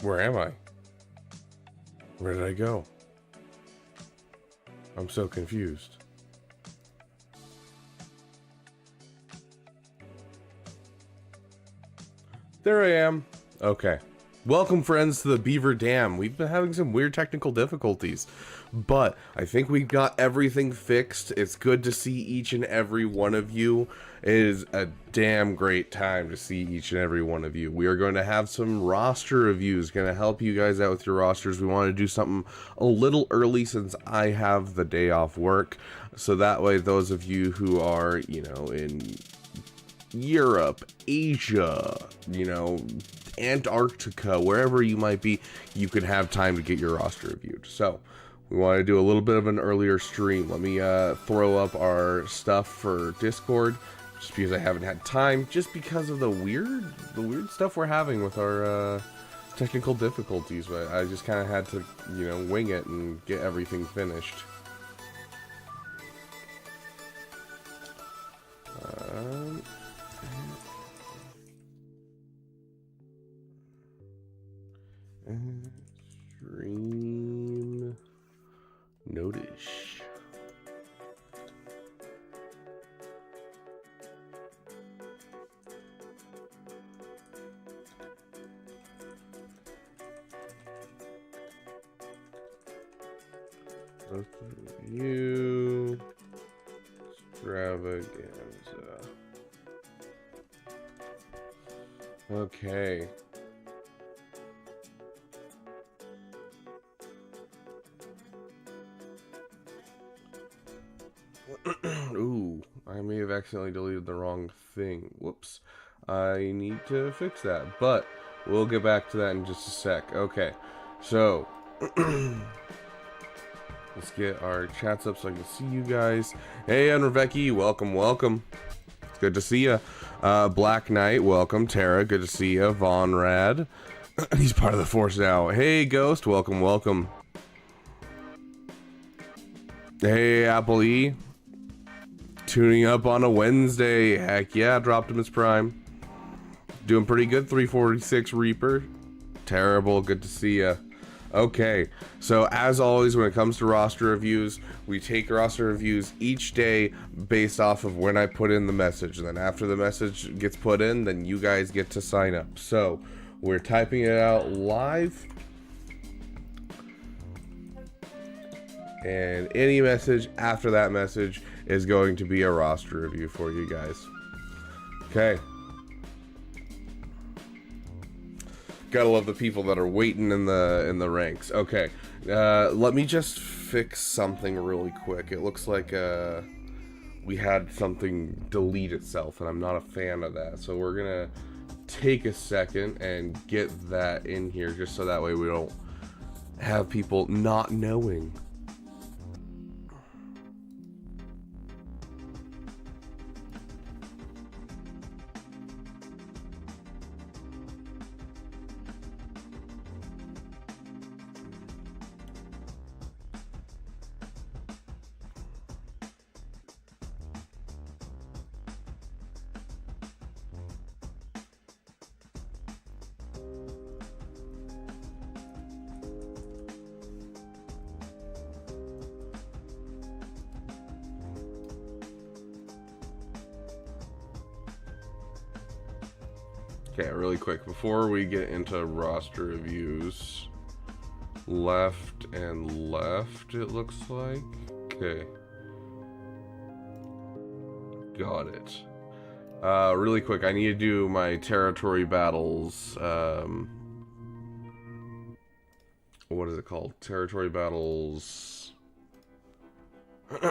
Where am I? Where did I go? I'm so confused. There I am. Okay. Welcome, friends, to the Beaver Dam. We've been having some weird technical difficulties, but I think we got everything fixed. It's good to see each and every one of you. It is a damn great time to see each and every one of you. We are going to have some roster reviews, going to help you guys out with your rosters. We want to do something a little early since I have the day off work, so that way those of you who are, you know, in Europe, Asia, you know, Antarctica, wherever you might be, you can have time to get your roster reviewed. So we want to do a little bit of an earlier stream. Let me throw up our stuff for Discord, just because I haven't had time, just because of the weird stuff we're having with our technical difficulties. But I just kind of had to, you know, wing it and get everything finished. Stream notice. Review extravaganza. Okay. Ooh, I may have accidentally deleted the wrong thing. Whoops. I need to fix that, but we'll get back to that in just a sec. Okay, so let's get our chats up so I can see you guys. Hey, Anraveki, welcome, welcome. It's good to see you. Black Knight, welcome. Tara, good to see you. Von Rad, he's part of the force now. Hey, Ghost, welcome, welcome. Hey, Apple E. Tuning up on a Wednesday. Heck yeah, dropped him his prime. Doing pretty good, 346 Reaper. Terrible, good to see ya. Okay, so as always, when it comes to roster reviews, we take roster reviews each day based off of when I put in the message. And then after the message gets put in, then you guys get to sign up. So we're typing it out live. And any message after that message is going to be a roster review for you guys. Okay. Gotta love the people that are waiting in the ranks. Okay. Let me just fix something really quick. It looks like we had something delete itself, and I'm not a fan of that. So we're gonna take a second and get that in here, just so that way we don't have people not knowing. Okay, really quick, before we get into roster reviews, left and left, it looks like. Okay. Got it. Really quick, I need to do my territory battles, what is it called? Territory battles.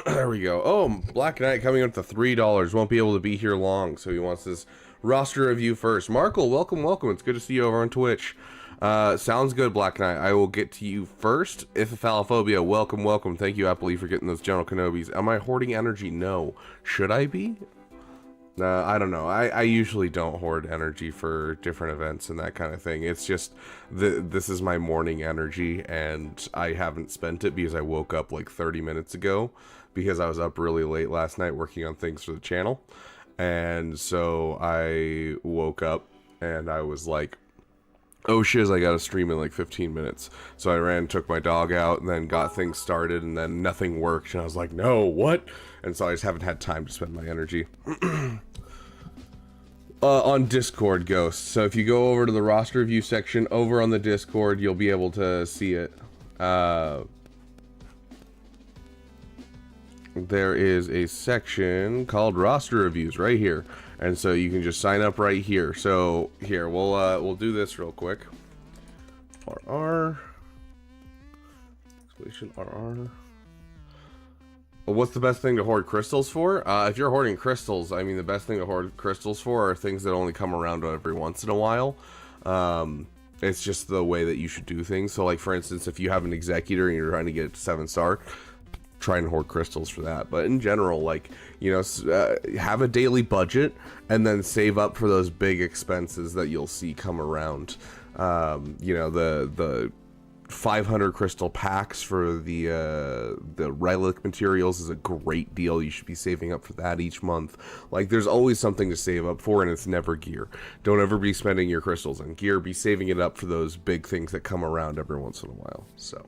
There we go. Oh, Black Knight coming up to $3. Won't be able to be here long, so he wants this roster review first. Markle, welcome, welcome. It's good to see you over on Twitch. Sounds good, Black Knight. I will get to you first. Iphophalophobia, welcome, welcome. Thank you, Apple E, for getting those General Kenobis. Am I hoarding energy? No. Should I be? I don't know. I usually don't hoard energy for different events and that kind of thing. It's just, this is my morning energy, and I haven't spent it because I woke up like 30 minutes ago, because I was up really late last night working on things for the channel. And so I woke up and I was like, oh shiz, I gotta stream in like 15 minutes. So I ran, took my dog out, and then got things started, and then nothing worked. And I was like, no, what? And so I just haven't had time to spend my energy. On Discord, Ghost. So if you go over to the roster review section over on the Discord, you'll be able to see it. There is a section called roster reviews right here, and so you can just sign up right here. So here, we'll do this real quick. RR exclamation RR. Well, what's the best thing to hoard crystals for? If you're hoarding crystals, I mean, the best thing to hoard crystals for are things that only come around every once in a while. It's just the way that you should do things. So like, for instance, if you have an executor and you're trying to get it to 7-star, try and hoard crystals for that. But in general, like, you know, have a daily budget and then save up for those big expenses that you'll see come around. You know, the 500 crystal packs for the relic materials is a great deal. You should be saving up for that each month. Like, there's always something to save up for, and it's never gear. Don't ever be spending your crystals on gear. Be saving it up for those big things that come around every once in a while. So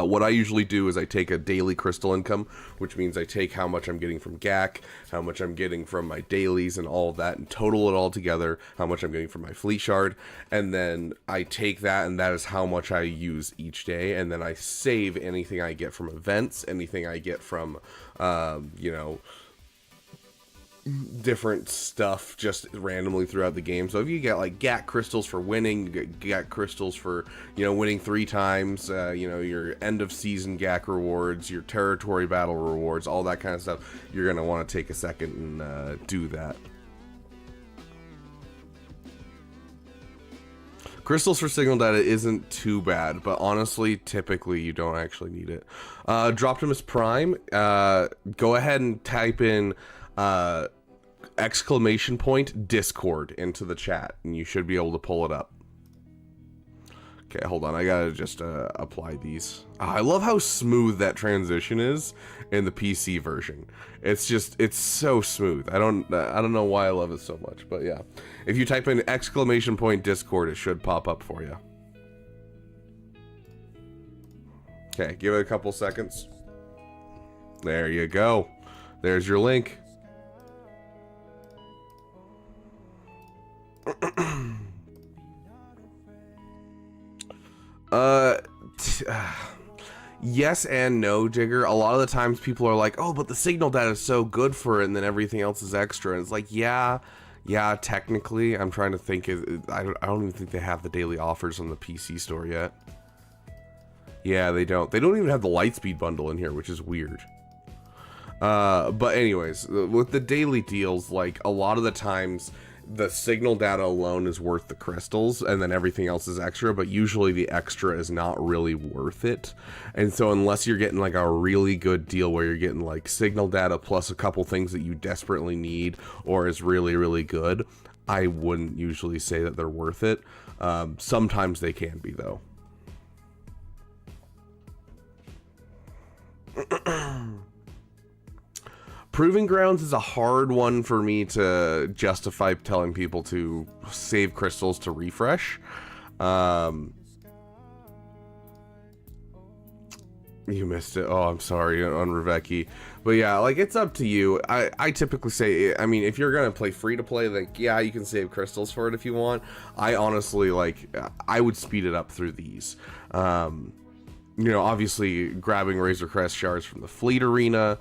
what I usually do is I take a daily crystal income, which means I take how much I'm getting from GAC, how much I'm getting from my dailies and all of that, and total it all together, how much I'm getting from my fleet shard, and then I take that, and that is how much I use each day, and then I save anything I get from events, anything I get from, you know, different stuff just randomly throughout the game. So if you get like GAC crystals for winning, you get GAC crystals for, you know, winning 3 times, you know, your end of season GAC rewards, your territory battle rewards, all that kind of stuff, you're going to want to take a second and do that. Crystals for signal data isn't too bad, but honestly, typically you don't actually need it. Droptimus Prime, go ahead and type in exclamation point Discord into the chat, and you should be able to pull it up. Okay, hold on, I gotta just apply these. I love how smooth that transition is in the PC version. It's just, it's so smooth. I don't know why I love it so much, but yeah. If you type in exclamation point Discord, it should pop up for you. Okay, give it a couple seconds. There you go. There's your link. Yes and no, Jigger. A lot of the times people are like, oh, but the signal data is so good for it, and then everything else is extra. And it's like, yeah, technically. I'm trying to think. I don't even think they have the daily offers on the PC store yet. Yeah, they don't. They don't even have the Lightspeed bundle in here, which is weird. But anyways, with the daily deals, like, a lot of the times the signal data alone is worth the crystals, and then everything else is extra, but usually the extra is not really worth it. And so unless you're getting like a really good deal where you're getting like signal data plus a couple things that you desperately need or is really, really good, I wouldn't usually say that they're worth it. Sometimes they can be, though. Proving Grounds is a hard one for me to justify telling people to save crystals to refresh. You missed it. Oh, I'm sorry on Reveki. But yeah, like, it's up to you. I typically say, I mean, if you're going to play free to play, like, yeah, you can save crystals for it if you want. I honestly, like, I would speed it up through these. You know, obviously grabbing Razor Crest shards from the Fleet Arena,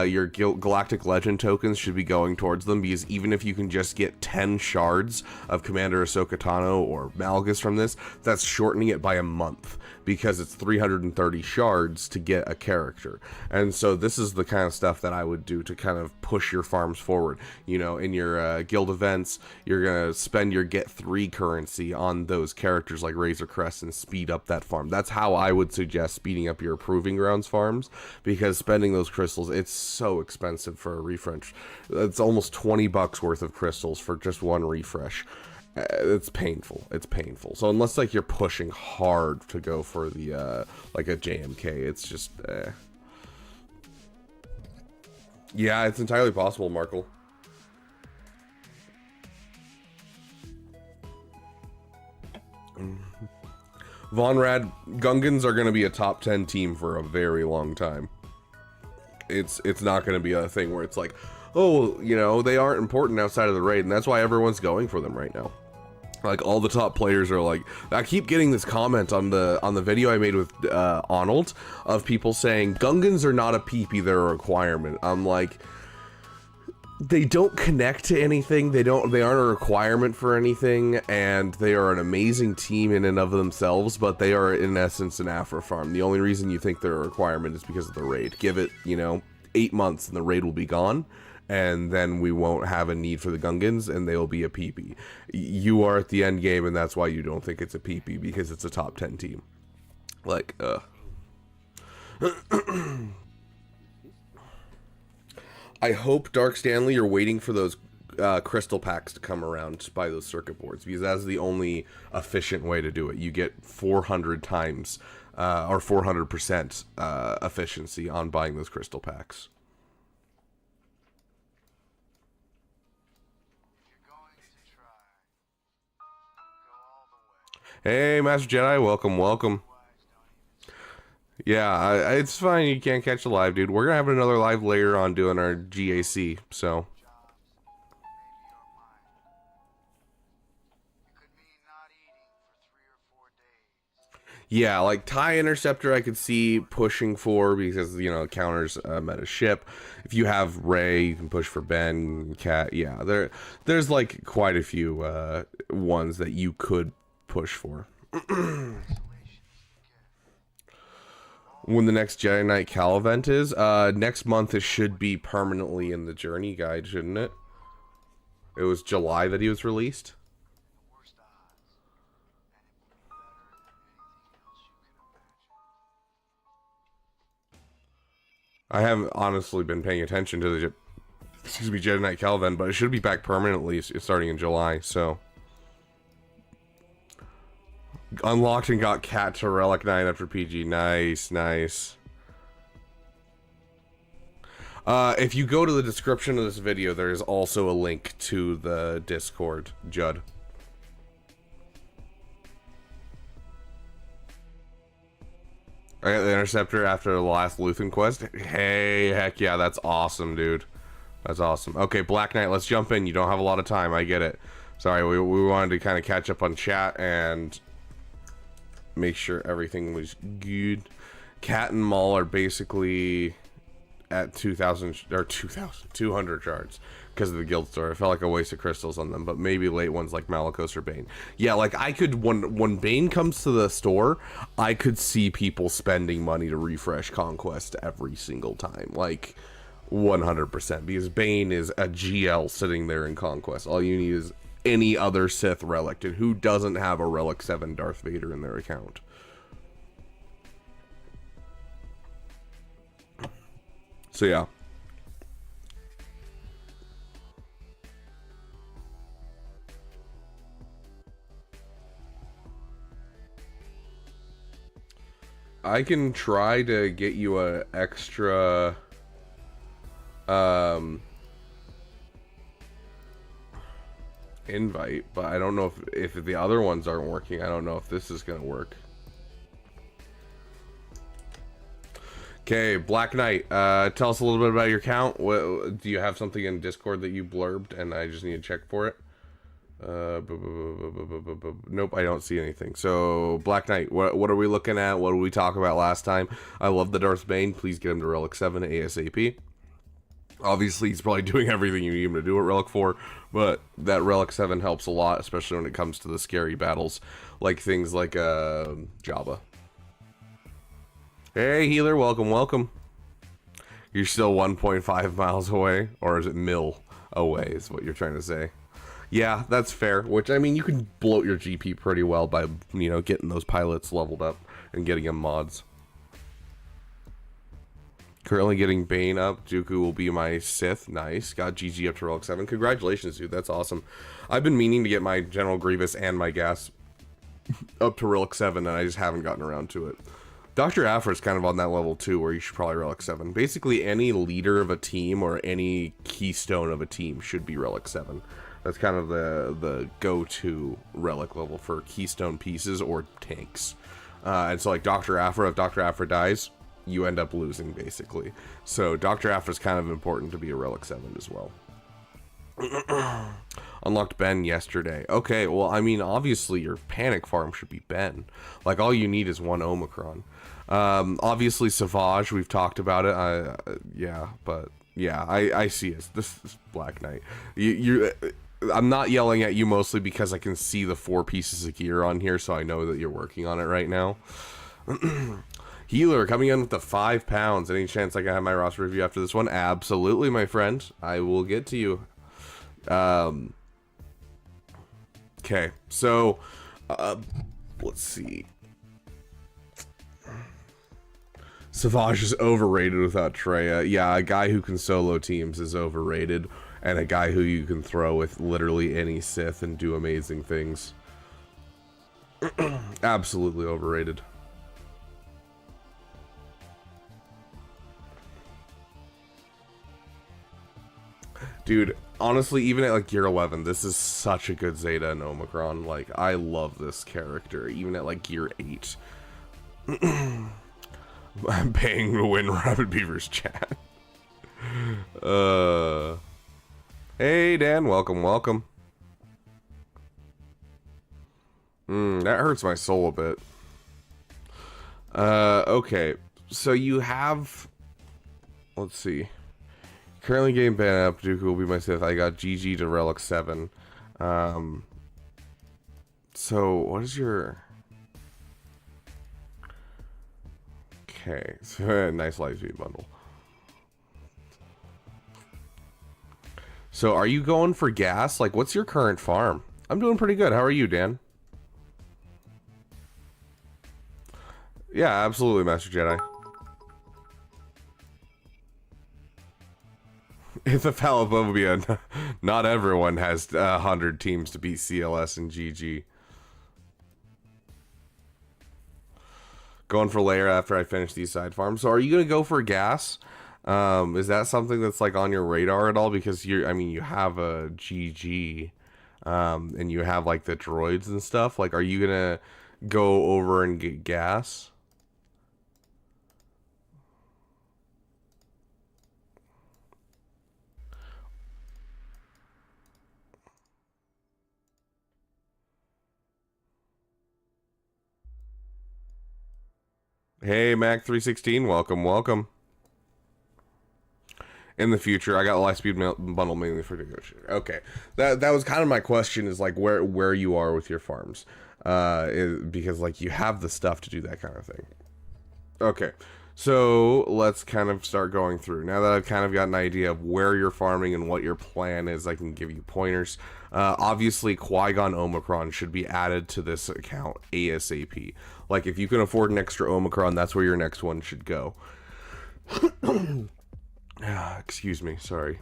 your Galactic Legend tokens should be going towards them, because even if you can just get 10 shards of Commander Ahsoka Tano or Malgus from this, that's shortening it by a month, because it's 330 shards to get a character. And so this is the kind of stuff that I would do to kind of push your farms forward. You know, in your guild events, you're going to spend your get 3 currency on those characters like Razor Crest and speed up that farm. That's how I would suggest speeding up your Proving Grounds farms, because spending those crystals, it's so expensive for a refresh. It's almost 20 bucks worth of crystals for just one refresh. It's painful. It's painful. So unless like you're pushing hard to go for the like a JMK, it's just yeah, it's entirely possible, Markle. Von Rad, Gungans are going to be a top 10 team for a very long time. It's not going to be a thing where it's like, oh, you know, they aren't important outside of the raid, and that's why everyone's going for them right now. Like, all the top players are like, I keep getting this comment on the video I made with Arnold of people saying Gungans are not a PP, they're a requirement. I'm like, they don't connect to anything, they aren't a requirement for anything, and they are an amazing team in and of themselves, but they are in essence an Afro farm. The only reason you think they're a requirement is because of the raid. Give it, you know, 8 months and the raid will be gone, and then we won't have a need for the Gungans, and they'll be a PP. You are at the end game, and that's why you don't think it's a PP, because it's a top 10 team. Like, I hope, Dark Stanley, you're waiting for those crystal packs to come around to buy those circuit boards, because that's the only efficient way to do it. You get 400 times, or 400% efficiency on buying those crystal packs. Hey, Master Jedi, welcome, welcome. Yeah, it's fine, you can't catch the live, dude. We're gonna have another live later on doing our GAC, so. Yeah, like TIE Interceptor I could see pushing for because, you know, it counters meta ship. If you have Rey, you can push for Ben, Cat. Yeah, there's like quite a few ones that you could push for. When the next Jedi Knight Cal event is, next month it should be permanently in the Journey Guide, shouldn't it? It was July that he was released. I haven't honestly been paying attention to the Jedi Knight Cal event, but it should be back permanently starting in July, so. Unlocked and got Cat to Relic 9 after PG. Nice, nice. If you go to the description of this video, there is also a link to the Discord, Judd. I got the Interceptor after the last Luthen quest. Hey, heck yeah, that's awesome, dude. That's awesome. Okay, Black Knight, let's jump in. You don't have a lot of time, I get it. Sorry, we wanted to kind of catch up on chat and make sure everything was good. Cat and Maul are basically at 200 shards because of the guild store. I felt like a waste of crystals on them, but maybe late ones like Malicos or Bane. Yeah, like I could, when Bane comes to the store, I could see people spending money to refresh Conquest every single time, like 100%, because Bane is a GL sitting there in Conquest. All you need is any other Sith relic, and who doesn't have a Relic 7 Darth Vader in their account? So yeah. I can try to get you a extra invite, but I don't know if the other ones aren't working. I don't know if this is gonna work. Okay, Black Knight, tell us a little bit about your account. What, do you have something in Discord that you blurbed and I just need to check for it? Nope, I don't see anything. So, Black Knight, what are we looking at? What did we talk about last time? I love the Darth Bane. Please get him to Relic 7 ASAP. Obviously, he's probably doing everything you need him to do at Relic 4, but that Relic 7 helps a lot, especially when it comes to the scary battles, like things like Jabba. Hey, healer, welcome, welcome. You're still 1.5 miles away, or is it mil away is what you're trying to say. Yeah, that's fair, which, I mean, you can bloat your GP pretty well by, you know, getting those pilots leveled up and getting them mods. Currently getting Bane up. Dooku will be my Sith. Nice. Got GG up to Relic 7. Congratulations, dude. That's awesome. I've been meaning to get my General Grievous and my Gas up to Relic 7, and I just haven't gotten around to it. Dr. Afra's kind of on that level, too, where you should probably Relic 7. Basically, any leader of a team or any keystone of a team should be Relic 7. That's kind of the go-to Relic level for keystone pieces or tanks. And so like Dr. Aphra, if Dr. Aphra dies, you end up losing basically. So Dr. Aphra is kind of important to be a Relic 7 as well. Unlocked Ben yesterday. Okay, well, I mean, obviously your panic farm should be Ben. Like, all you need is one Omicron. Obviously Savage, we've talked about it. Yeah, but yeah, I see it. This is Black Knight. I'm not yelling at you mostly because I can see the 4 pieces of gear on here, so I know that you're working on it right now. Healer coming in with the 5 pounds. Any chance I can have my roster review after this one? Absolutely, my friend. I will get to you. Okay, so let's see. Savage is overrated without Treya. Yeah, a guy who can solo teams is overrated, and a guy who you can throw with literally any Sith and do amazing things. Absolutely overrated. Dude, honestly, even at like gear 11, this is such a good Zeta and Omicron. Like, I love this character, even at like gear 8. I'm paying to win Rapid Beaver's chat. Hey Dan, welcome. That hurts my soul a bit. Okay, so you have, let's see. Currently getting banned up. Dooku will be my Sith. I got GG to Relic 7. So what is your? Okay, so nice Lightspeed bundle. So are you going for gas? Like, what's your current farm? I'm doing pretty good. How are you, Dan? Yeah, absolutely, Master Jedi. It's a Phalophobia. Not everyone has 100 teams to beat CLS and GG. Going for layer after I finish these side farms. So are you gonna go for gas? Is that something that's like on your radar at all? Because I mean, you have a GG, and you have like the droids and stuff. Like, are you gonna go over and get gas? Hey, Mac316, welcome. In the future, I got a Lightspeed bundle mainly for negotiator. Okay, that was kind of my question, is like where you are with your farms, because like you have the stuff to do that kind of thing. Okay, so let's kind of start going through. Now that I've kind of got an idea of where you're farming and what your plan is, I can give you pointers. Obviously, Qui-Gon Omicron should be added to this account ASAP. Like, if you can afford an extra Omicron, that's where your next one should go. Excuse me, sorry.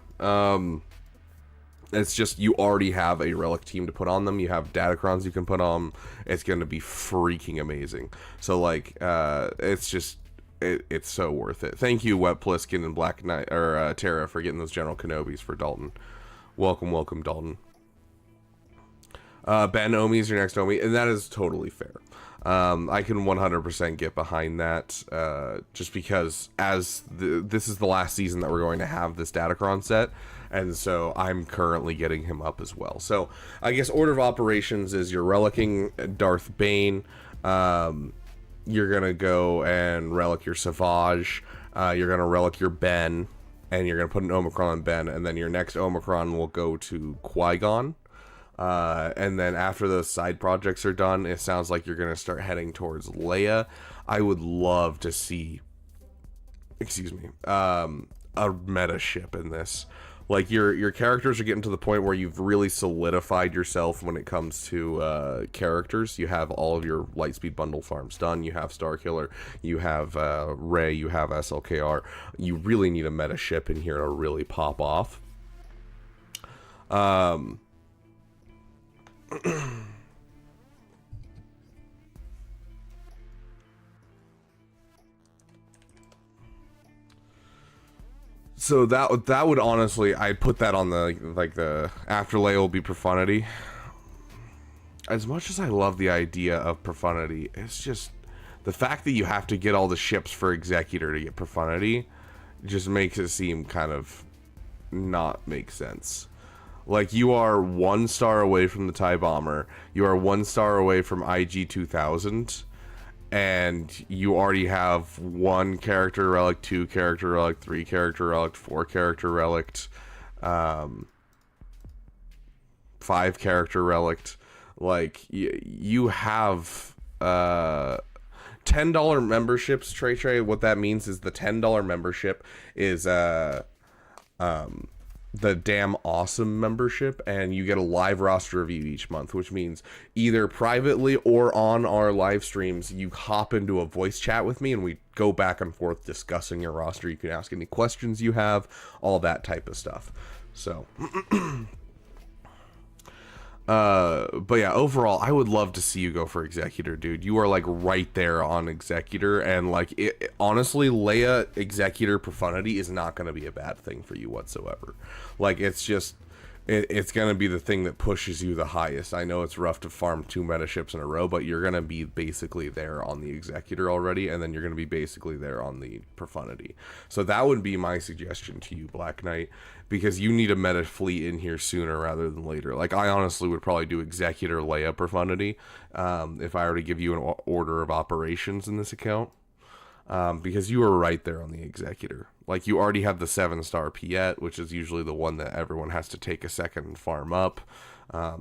It's just, you already have a Relic team to put on them. You have Datacrons you can put on. It's going to be freaking amazing. So, like, it's just, it's so worth it. Thank you, Wep Pliskin and Black Knight, or Terra, for getting those General Kenobis for Dalton. Welcome, Dalton. Ben Omi is your next Omi, and that is totally fair. I can 100% get behind that, just because this is the last season that we're going to have this Datacron set, and so I'm currently getting him up as well. So I guess order of operations is you're relicking Darth Bane, you're gonna go and relic your Savage, you're gonna relic your Ben, and you're gonna put an Omicron on Ben, and then your next Omicron will go to Qui-Gon. And then after those side projects are done, it sounds like you're going to start heading towards Leia. I would love to see, a meta ship in this. Like, your characters are getting to the point where you've really solidified yourself when it comes to characters. You have all of your Lightspeed bundle farms done. You have Starkiller, you have Rey, you have SLKR. You really need a meta ship in here to really pop off. So that would honestly, I'd put that on the afterlay will be Profundity. As much as I love the idea of Profundity, it's just the fact that you have to get all the ships for Executor to get Profundity just makes it seem kind of not make sense. Like, you are 1 star away from the TIE Bomber, you are 1 star away from IG 2000, and you already have 1 character relic, 2 character relic, 3 character relic, 4 character relic, 5 character relic. Like, you have $10 memberships, Trey. What that means is the $10 membership is the Damn Awesome membership, and you get a live roster review each month, which means either privately or on our live streams, you hop into a voice chat with me and we go back and forth discussing your roster. You can ask any questions you have, all that type of stuff. So but yeah, overall, I would love to see you go for Executor, dude. You are like right there on Executor, and like honestly, Leia Executor Profundity is not going to be a bad thing for you whatsoever. Like, it's just it's going to be the thing that pushes you the highest. I know it's rough to farm 2 meta ships in a row, but you're going to be basically there on the Executor already, and then you're going to be basically there on the Profundity. So that would be my suggestion to you, Black Knight, because you need a meta fleet in here sooner rather than later. Like, I honestly would probably do Executor Leia Profundity if I were to give you an order of operations in this account, because you are right there on the Executor. Like, you already have the 7-star Piet, which is usually the one that everyone has to take a second and farm up.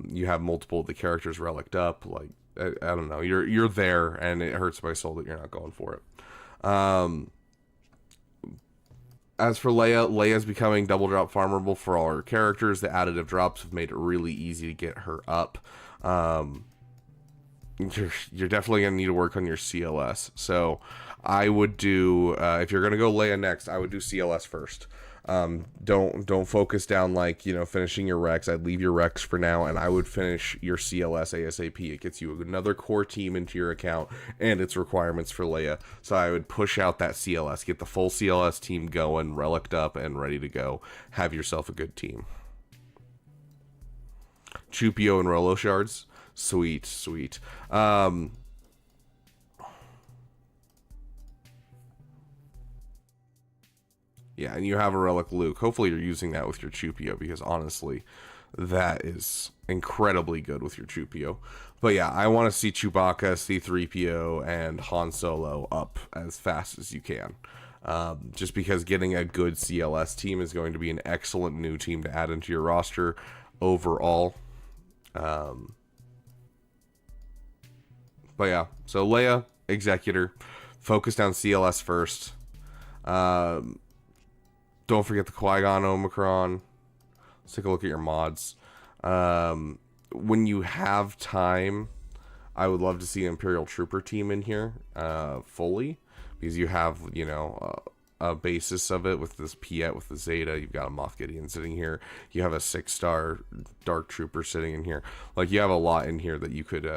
You have multiple of the characters reliced up. Like, I don't know, you're there, and it hurts my soul that you're not going for it. As for Leia's becoming double drop farmable for all her characters. The additive drops have made it really easy to get her up. You're definitely going to need to work on your CLS. So I would do, if you're going to go Leia next, I would do CLS first. Don't focus down, like, you know, finishing your Rex. I'd leave your Rex for now, and I would finish your CLS ASAP. It gets you another core team into your account and its requirements for Leia. So I would push out that CLS, get the full CLS team going, reliced up and ready to go. Have yourself a good team. Chupio and Rolo shards. Sweet. Yeah, and you have a Relic Luke. Hopefully you're using that with your Chupio, because honestly, that is incredibly good with your Chupio. But yeah, I want to see Chewbacca, C-3PO, and Han Solo up as fast as you can. Just because getting a good CLS team is going to be an excellent new team to add into your roster overall. But yeah, so Leia, Executor, focused on CLS first. Don't forget the Qui-Gon Omicron. Let's take a look at your mods. When you have time, I would love to see an Imperial Trooper team in here fully, because you have, you know, a basis of it with this Piet, with the Zeta. You've got a Moff Gideon sitting here. You have a 6-star Dark Trooper sitting in here. Like, you have a lot in here that you could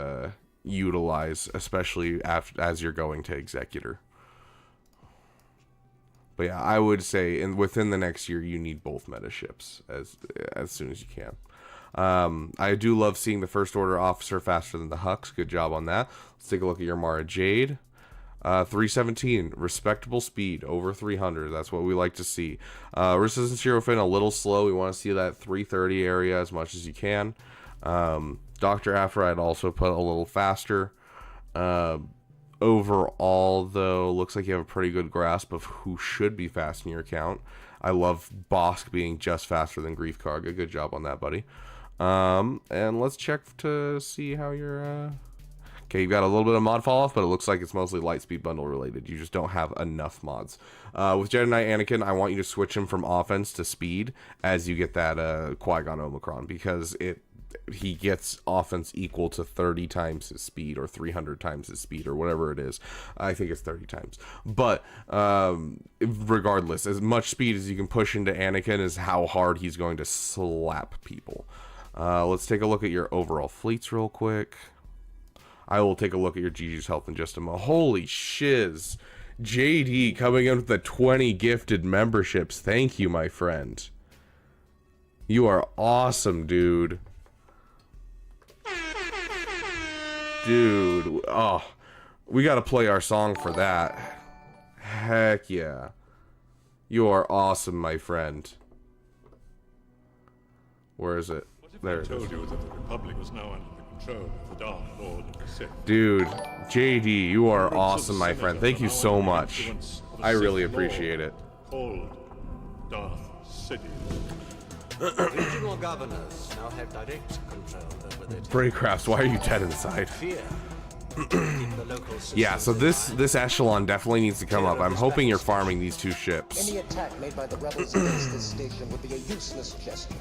utilize, especially as you're going to Executor. But yeah, I would say within the next year, you need both meta ships as soon as you can. I do love seeing the First Order officer faster than the Hux. Good job on that. Let's take a look at your Mara Jade. 317, respectable speed, over 300. That's what we like to see. Resistance Hero Finn, a little slow. We want to see that 330 area as much as you can. Dr. Aphra, I'd also put a little faster. Overall, though, looks like you have a pretty good grasp of who should be fast in your account. I love Bosk being just faster than Grief Karga. Good job on that, buddy. And let's check to see how you're... Okay, you've got a little bit of mod fall off, but it looks like it's mostly Lightspeed Bundle related. You just don't have enough mods. With Jedi Knight Anakin, I want you to switch him from offense to speed as you get that Qui-Gon Omicron, because he gets offense equal to 30 times his speed, or 300 times his speed, or whatever it is. I think it's 30 times. But regardless, as much speed as you can push into Anakin is how hard he's going to slap people. Let's take a look at your overall fleets real quick. I will take a look at your GG's health in just a moment. Holy shiz. JD coming in with the 20 gifted memberships. Thank you, my friend. You are awesome, dude. Dude, oh, We gotta play our song for that. Heck yeah. You are awesome, my friend. Where is it? There it is. Told you that the Republic was now under the control of the Dark Lord of the Sith. Dude, JD, you are awesome, my friend. Thank you so much. I really appreciate it. Called Darth Sidious. Regional governors now have direct control over their Braycrafts, why are you dead inside? fear. Yeah, so this echelon definitely needs to come up. I'm hoping you're farming these 2 ships. Any attack made by the rebels against this station would be a useless gesture.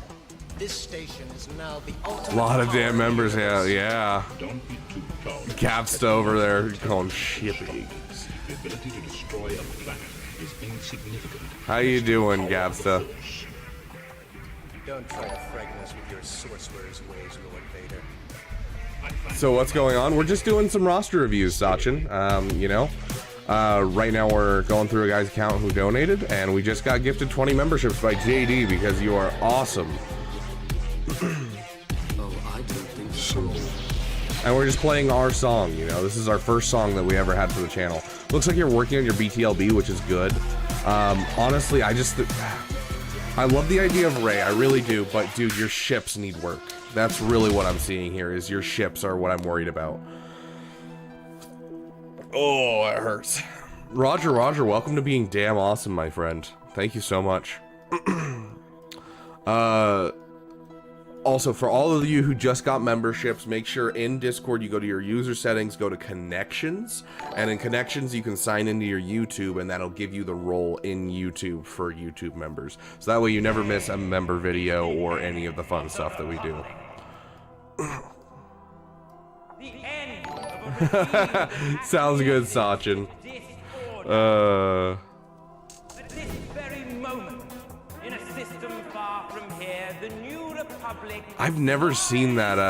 This station is now the ultimate. A lot of damn members, yeah. Don't be too proud. Gapsta over there going shipping. The ability to destroy a planet is insignificant. How you doing, Gapsta? Don't try to frighten us with your sorcerer's ways, Lord Vader. So what's going on? We're just doing some roster reviews, Sachin. You know, right now we're going through a guy's account who donated, and we just got gifted 20 memberships by JD because you are awesome. Oh, I don't think so. And we're just playing our song, you know. This is our first song that we ever had for the channel. Looks like you're working on your BTLB, which is good. Honestly, I love the idea of Rey, I really do, but dude, your ships need work. That's really what I'm seeing here, is your ships are what I'm worried about. Oh, it hurts. Roger, welcome to being damn awesome, my friend. Thank you so much. Also, for all of you who just got memberships, make sure in Discord you go to your user settings, go to connections, and in connections you can sign into your YouTube, and that'll give you the role in YouTube for YouTube members. So that way you never miss a member video or any of the fun stuff that we do. Sounds good, Sachin. At this very moment, in a system far from here, the new Republic. I've never seen that,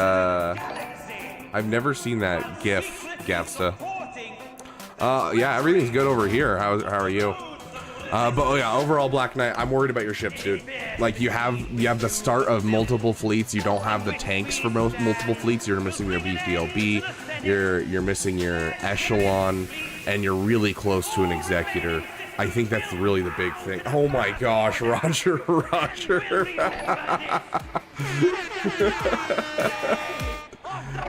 I've never seen that GIF, Gapsta. Yeah, everything's good over here. How are you? But oh yeah, overall, Black Knight, I'm worried about your ships, dude. Like, you have the start of multiple fleets. You don't have the tanks for multiple fleets. You're missing your BTLB. You're missing your echelon, and you're really close to an executor. I think that's really the big thing. Oh my gosh, Roger.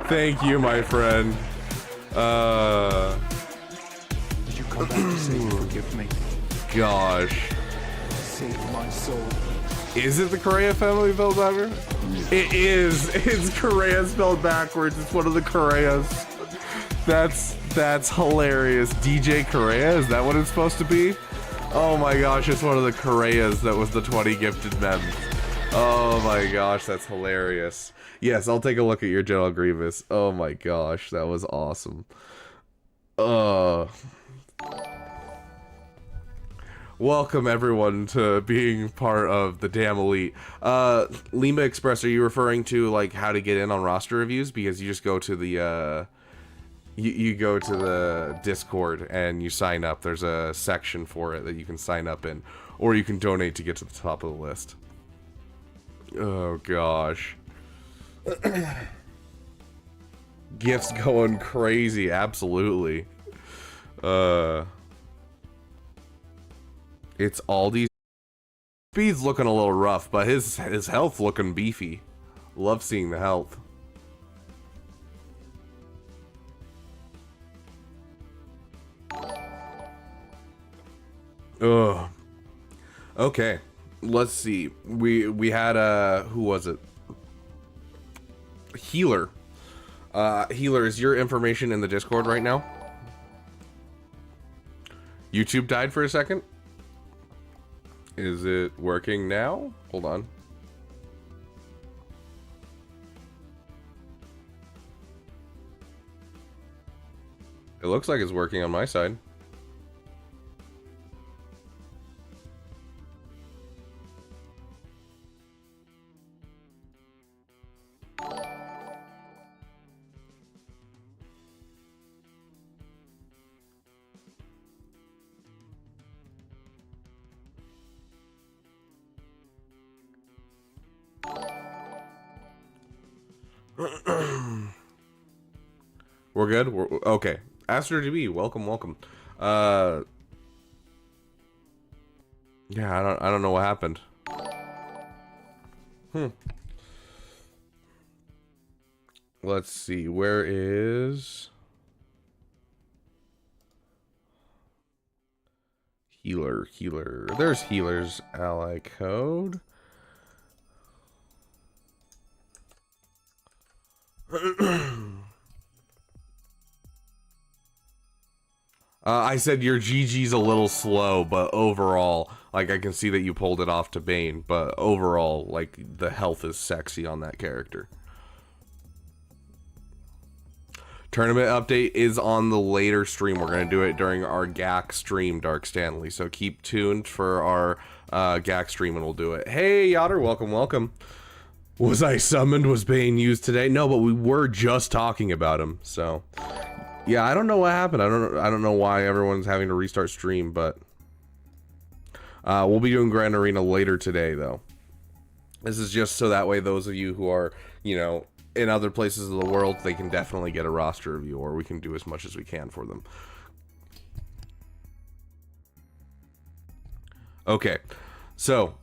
Thank you, my friend. Did you come back to say you forgive me? Gosh. Save my soul. Is it the Correa family spelled backwards? It is. It's Correa spelled backwards. It's one of the Correas. That's hilarious. DJ Correa, is that what it's supposed to be? Oh my gosh, it's one of the Correas that was the 20 gifted mems. Oh my gosh, that's hilarious. Yes, I'll take a look at your General Grievous. Oh my gosh, that was awesome. Welcome everyone to being part of the damn elite. Lima Express, are you referring to like how to get in on roster reviews? Because you just go to the you go to the Discord and you sign up. There's a section for it that you can sign up in, or you can donate to get to the top of the list. Oh gosh. Gifts going crazy, absolutely. It's Aldi's. Speed's looking a little rough, but his health looking beefy. Love seeing the health. Ugh. Okay, let's see. We had who was it? Healer. Healer, is your information in the Discord right now? YouTube died for a second. Is it working now? Hold on. It looks like it's working on my side. We're good? Okay. Astro DB, welcome, welcome. Yeah, I don't know what happened. Let's see, where is healer? There's healer's ally code. I said your GG's a little slow, but overall, like, I can see that you pulled it off to Bane, but overall, like, the health is sexy on that character. Tournament update is on the later stream. We're going to do it during our GAC stream, Dark Stanley, so keep tuned for our GAC stream and we'll do it. Hey, Yotter, welcome, welcome. Was I summoned? Was Bane used today? No, but we were just talking about him, so... Yeah, I don't know what happened. I don't know why everyone's having to restart stream, but we'll be doing Grand Arena later today, though. This is just so that way those of you who are, you know, in other places of the world, they can definitely get a roster review, or we can do as much as we can for them. Okay, so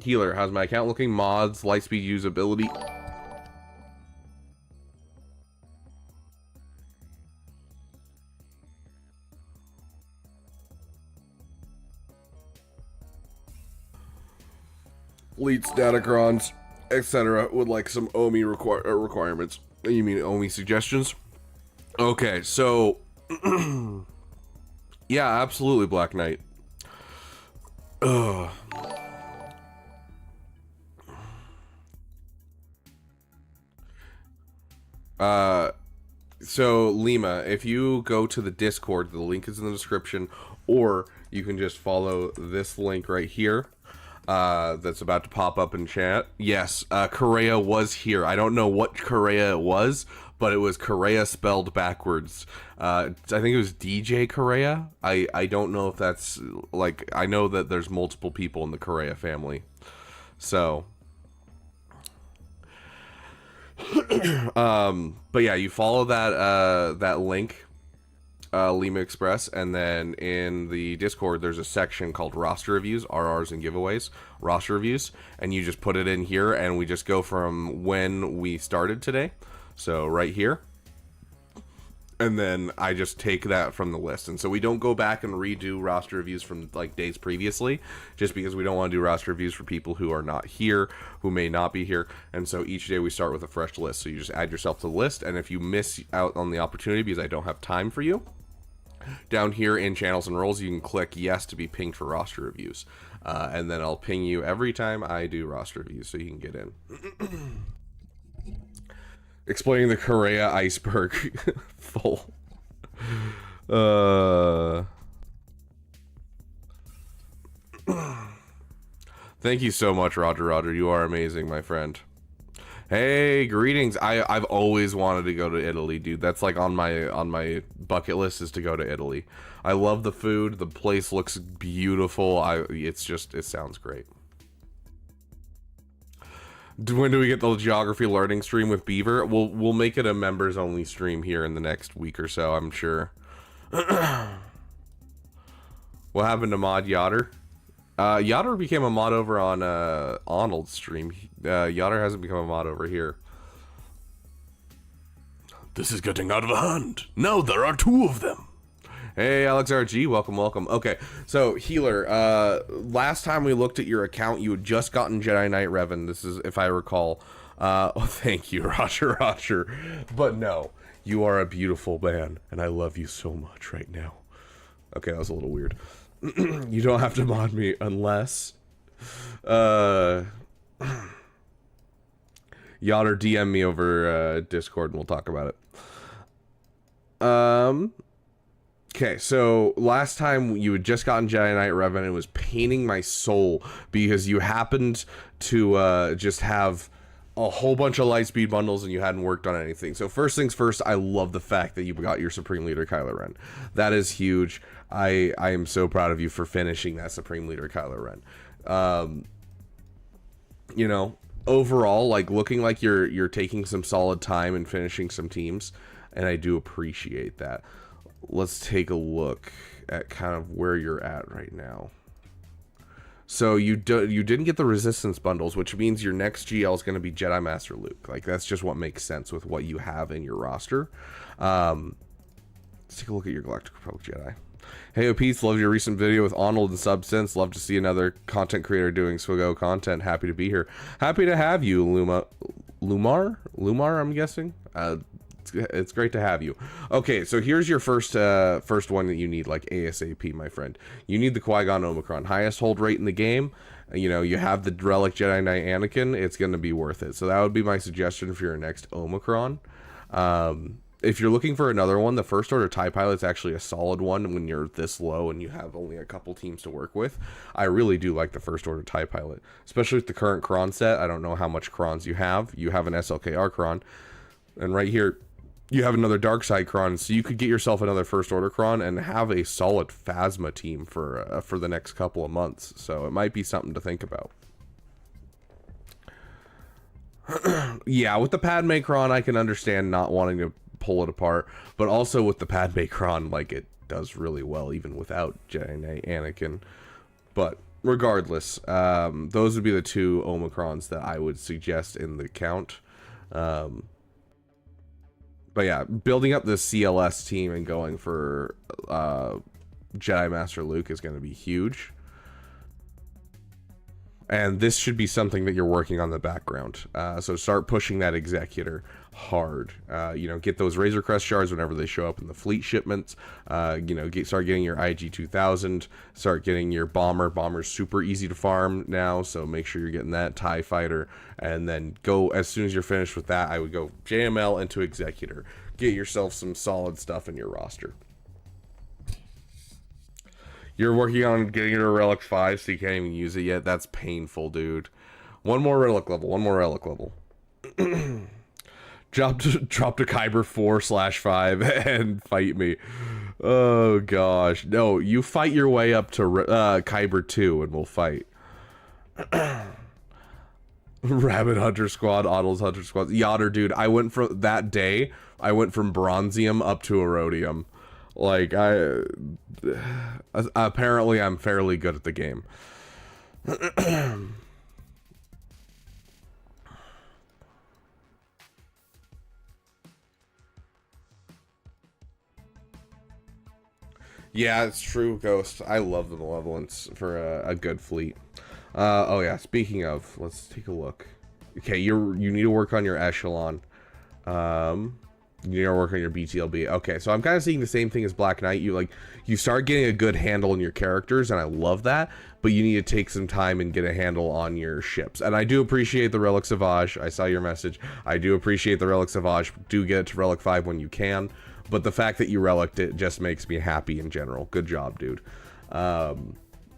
healer, how's my account looking? Mods, lightspeed usability. Leads, datacrons, etc. would like some OMI requirements. You mean OMI suggestions? Okay, so yeah, absolutely, Black Knight. Ugh. So Lima, if you go to the Discord, the link is in the description, or you can just follow this link right here. That's about to pop up in chat. Yes, Correa was here. I don't know what Correa it was, but it was Correa spelled backwards. I think it was DJ Correa. I don't know if that's, like, I know that there's multiple people in the Correa family. So, but yeah, you follow that link, Lima Express, and then in the Discord there's a section called roster reviews, RRs and giveaways, roster reviews, and you just put it in here and we just go from when we started today, so right here, and then I just take that from the list. And so we don't go back and redo roster reviews from like days previously, just because we don't want to do roster reviews for people who are not here, who may not be here. And so each day we start with a fresh list, so you just add yourself to the list, and if you miss out on the opportunity because I don't have time for you, down here in channels and roles you can click yes to be pinged for roster reviews, and then I'll ping you every time I do roster reviews so you can get in. Explaining the Correa iceberg full. Thank you so much, Roger. You are amazing, my friend. Hey, greetings. I've always wanted to go to Italy, dude. That's like on my bucket list, is to go to Italy. I love the food. The place looks beautiful. It sounds great. When do we get the geography learning stream with Beaver? We'll make it a members only stream here in the next week or so, I'm sure. What happened to Mod Yotter? Yotter became a mod over on Arnold's stream. Yotter hasn't become a mod over here. This is getting out of hand. Now there are two of them. Hey, Alex RG, welcome. Okay, so healer, last time we looked at your account, you had just gotten Jedi Knight Revan. This is, if I recall. Oh, thank you, Roger. But no, you are a beautiful man, and I love you so much right now. Okay, that was a little weird. You don't have to mod me unless Yotter DM me over Discord and we'll talk about it. Okay, so last time you had just gotten Jedi Knight Revan and it was paining my soul because you happened to just have a whole bunch of Lightspeed bundles and you hadn't worked on anything. So first things first, I love the fact that you got your Supreme Leader Kylo Ren. That is huge. I am so proud of you for finishing that Supreme Leader Kylo Ren. You know, overall, like, looking like you're taking some solid time and finishing some teams. and I do appreciate that. Let's take a look at kind of where you're at right now. So you didn't get the resistance bundles, which means your next GL is going to be Jedi Master Luke. Like, that's just what makes sense with what you have in your roster. Let's take a look at your Galactic Republic Jedi. Hey, Peace, love your recent video with Arnold and Substance. Love to see another content creator doing Swigo content. Happy to be here. Happy to have you, Lumar, I'm guessing. It's great to have you. Okay, so here's your first one that you need, like ASAP, my friend. You need the Qui-Gon Omicron, highest hold rate in the game. You know, you have the Relic Jedi Knight Anakin. It's going to be worth it. So that would be my suggestion for your next Omicron. If you're looking for another one, the First Order TIE Pilot's actually a solid one when you're this low and you have only a couple teams to work with. I really do like the First Order TIE Pilot, especially with the current Kron set. I don't know how much Krons you have. You have an SLKR Kron, and right here you have another Dark Side Kron, so you could get yourself another First Order Kron and have a solid Phasma team for the next couple of months. So it might be something to think about. Yeah, with the Padme Kron, I can understand not wanting to pull it apart, but also with the Padme Kron, like, it does really well even without Jedi Knight Anakin. But regardless, those would be the two Omicrons that I would suggest in the count. But yeah, building up the CLS team and going for Jedi Master Luke is going to be huge. And this should be something that you're working on in the background. So start pushing that Executor hard. You know, get those Razor Crest shards whenever they show up in the fleet shipments. You know, start getting your IG 2000. Start getting your Bomber. Bomber's super easy to farm now, so make sure you're getting that TIE Fighter. And then go, as soon as you're finished with that, I would go JML into Executor. Get yourself some solid stuff in your roster. You're working on getting your Relic 5, so you can't even use it yet. That's painful, dude. One more Relic level. One more Relic level. Drop to Kyber 4/5 and fight me. Oh, gosh. No, you fight your way up to Kyber 2 and we'll fight. Rabbit Hunter Squad, Oddles Hunter Squad. Yotter, dude. I went from that day, I went from Bronzium up to Erodium. Like, apparently I'm fairly good at the game. Yeah, it's true, Ghost. I love the Malevolence for a good fleet. Oh yeah, speaking of, let's take a look. Okay, you need to work on your Echelon. You need to work on your BTLB. Okay, so I'm kind of seeing the same thing as Black Knight. You start getting a good handle on your characters, and I love that, but you need to take some time and get a handle on your ships. And I do appreciate the Relic Savage. I saw your message. I do appreciate the Relic Savage. Do get it to Relic 5 when you can, but the fact that you relicked it just makes me happy in general. Good job, dude. But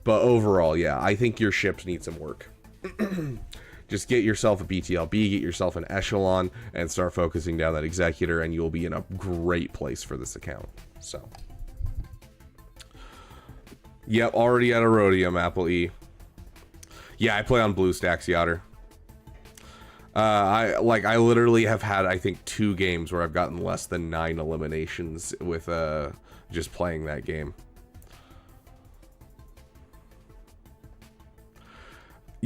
overall, yeah, I think your ships need some work. Just get yourself a BTLB, get yourself an Echelon, and start focusing down that Executor, and you'll be in a great place for this account. So, yep, already at Erodium, Apple E. Yeah, I play on BlueStacks, Yotter. I literally have had, I think, 2 games where I've gotten less than 9 eliminations with just playing that game.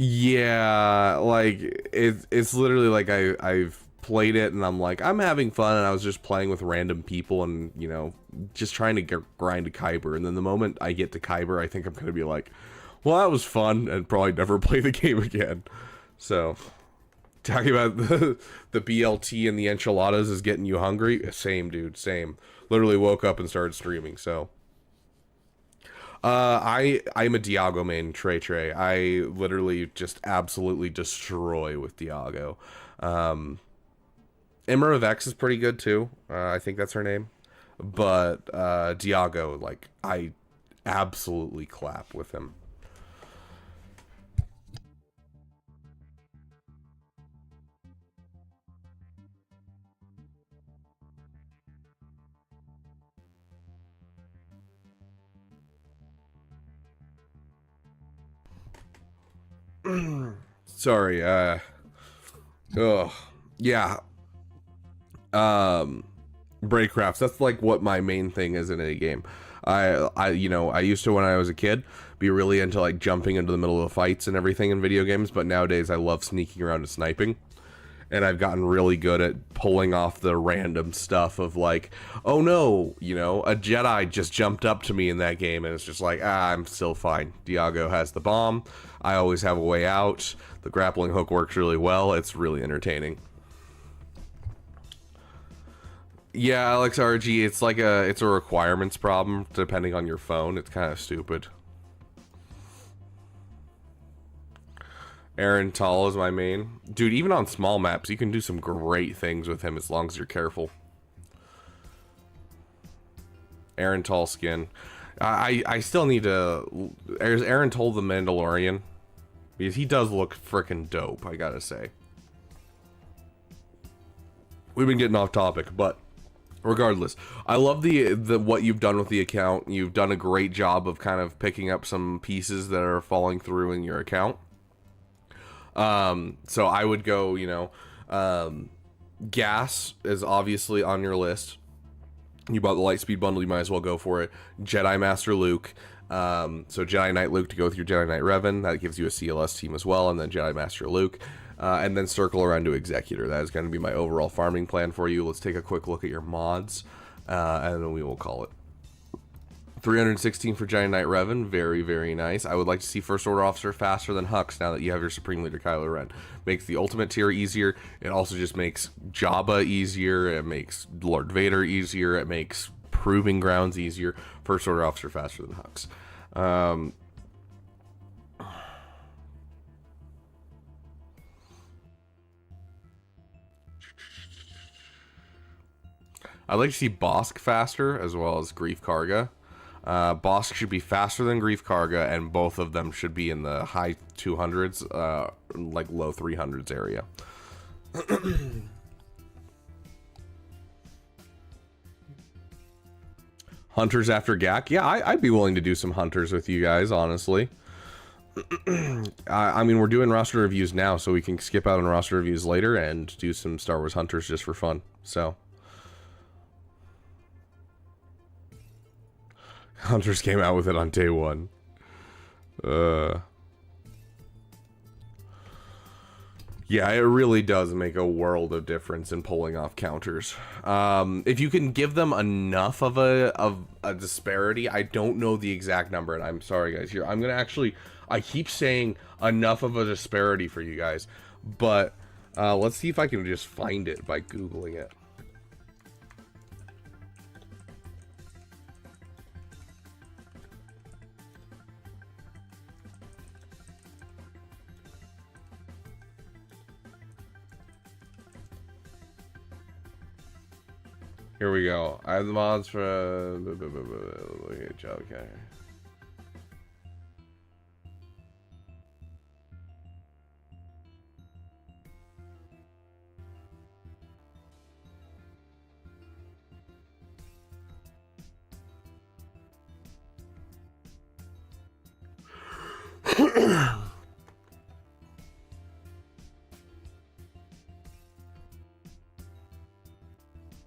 Yeah, like it's literally like I've played it and I'm like, I'm having fun, and I was just playing with random people and, you know, just trying to grind to Kyber, and then the moment I get to Kyber, I think I'm gonna be like, well, that was fun, and probably never play the game again. So, talking about the BLT and the enchiladas is getting you hungry. Same, dude, same. Literally woke up and started streaming. So I'm a Diago main, Trey. I literally just absolutely destroy with Diago. Emma of X is pretty good too. I think that's her name. But Diago, like, I absolutely clap with him. Sorry, oh, yeah. Breakcrafts. That's like what my main thing is in any game. I used to, when I was a kid, be really into like jumping into the middle of fights and everything in video games, but nowadays I love sneaking around and sniping. And I've gotten really good at pulling off the random stuff of like, oh no, a Jedi just jumped up to me in that game, and it's just like, I'm still fine. Diago has the bomb. I always have a way out. The grappling hook works really well. It's really entertaining. Yeah, Alex RG, it's a requirements problem depending on your phone. It's kind of stupid. Aaron Tall is my main. Dude, even on small maps, you can do some great things with him as long as you're careful. Aaron Tall skin. I still need to... Aaron Tall the Mandalorian. Because he does look freaking dope, I gotta say. We've been getting off topic, but... regardless, I love the what you've done with the account. You've done a great job of kind of picking up some pieces that are falling through in your account. So I would go, gas is obviously on your list. You bought the Lightspeed bundle, you might as well go for it. Jedi Master Luke. So Jedi Knight Luke to go with your Jedi Knight Revan. That gives you a CLS team as well, and then Jedi Master Luke. And then circle around to Executor. That is going to be my overall farming plan for you. Let's take a quick look at your mods, and then we will call it. 316 for Jedi Knight Revan. Very, very nice. I would like to see First Order Officer faster than Hux now that you have your Supreme Leader Kylo Ren. Makes the Ultimate tier easier. It also just makes Jabba easier. It makes Lord Vader easier. It makes Proving Grounds easier. First Order Officer faster than Hux. I'd like to see Bosk faster, as well as Grief Karga. Bosk should be faster than Grief Karga, and both of them should be in the high 200s, like low 300s area. Hunters after Gak? Yeah, I'd be willing to do some Hunters with you guys, honestly. I mean, we're doing roster reviews now, so we can skip out on roster reviews later and do some Star Wars Hunters just for fun, so... Hunters came out with it on day one. Yeah, it really does make a world of difference in pulling off counters. If you can give them enough of a disparity, I don't know the exact number, and I'm sorry guys, here I'm gonna actually, I keep saying enough of a disparity for you guys, but let's see if I can just find it by Googling it. Here we go. I have the mods for okay.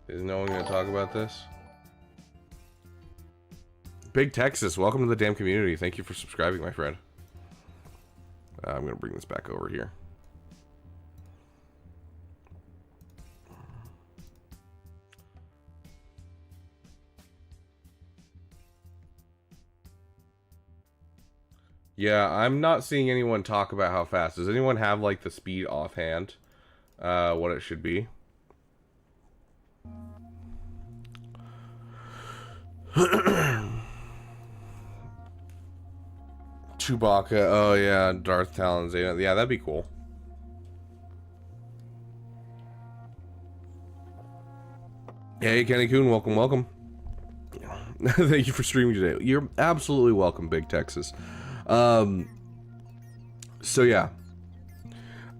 Is no one going to talk about this? Big Texas, welcome to the damn community. Thank you for subscribing, my friend. I'm going to bring this back over here. Yeah, I'm not seeing anyone talk about how fast. Does anyone have, like, the speed offhand? What it should be? Chewbacca, oh yeah, Darth Talons, yeah, that'd be cool. Hey, Kenny Coon, welcome, welcome. Thank you for streaming today. You're absolutely welcome, Big Texas. So yeah.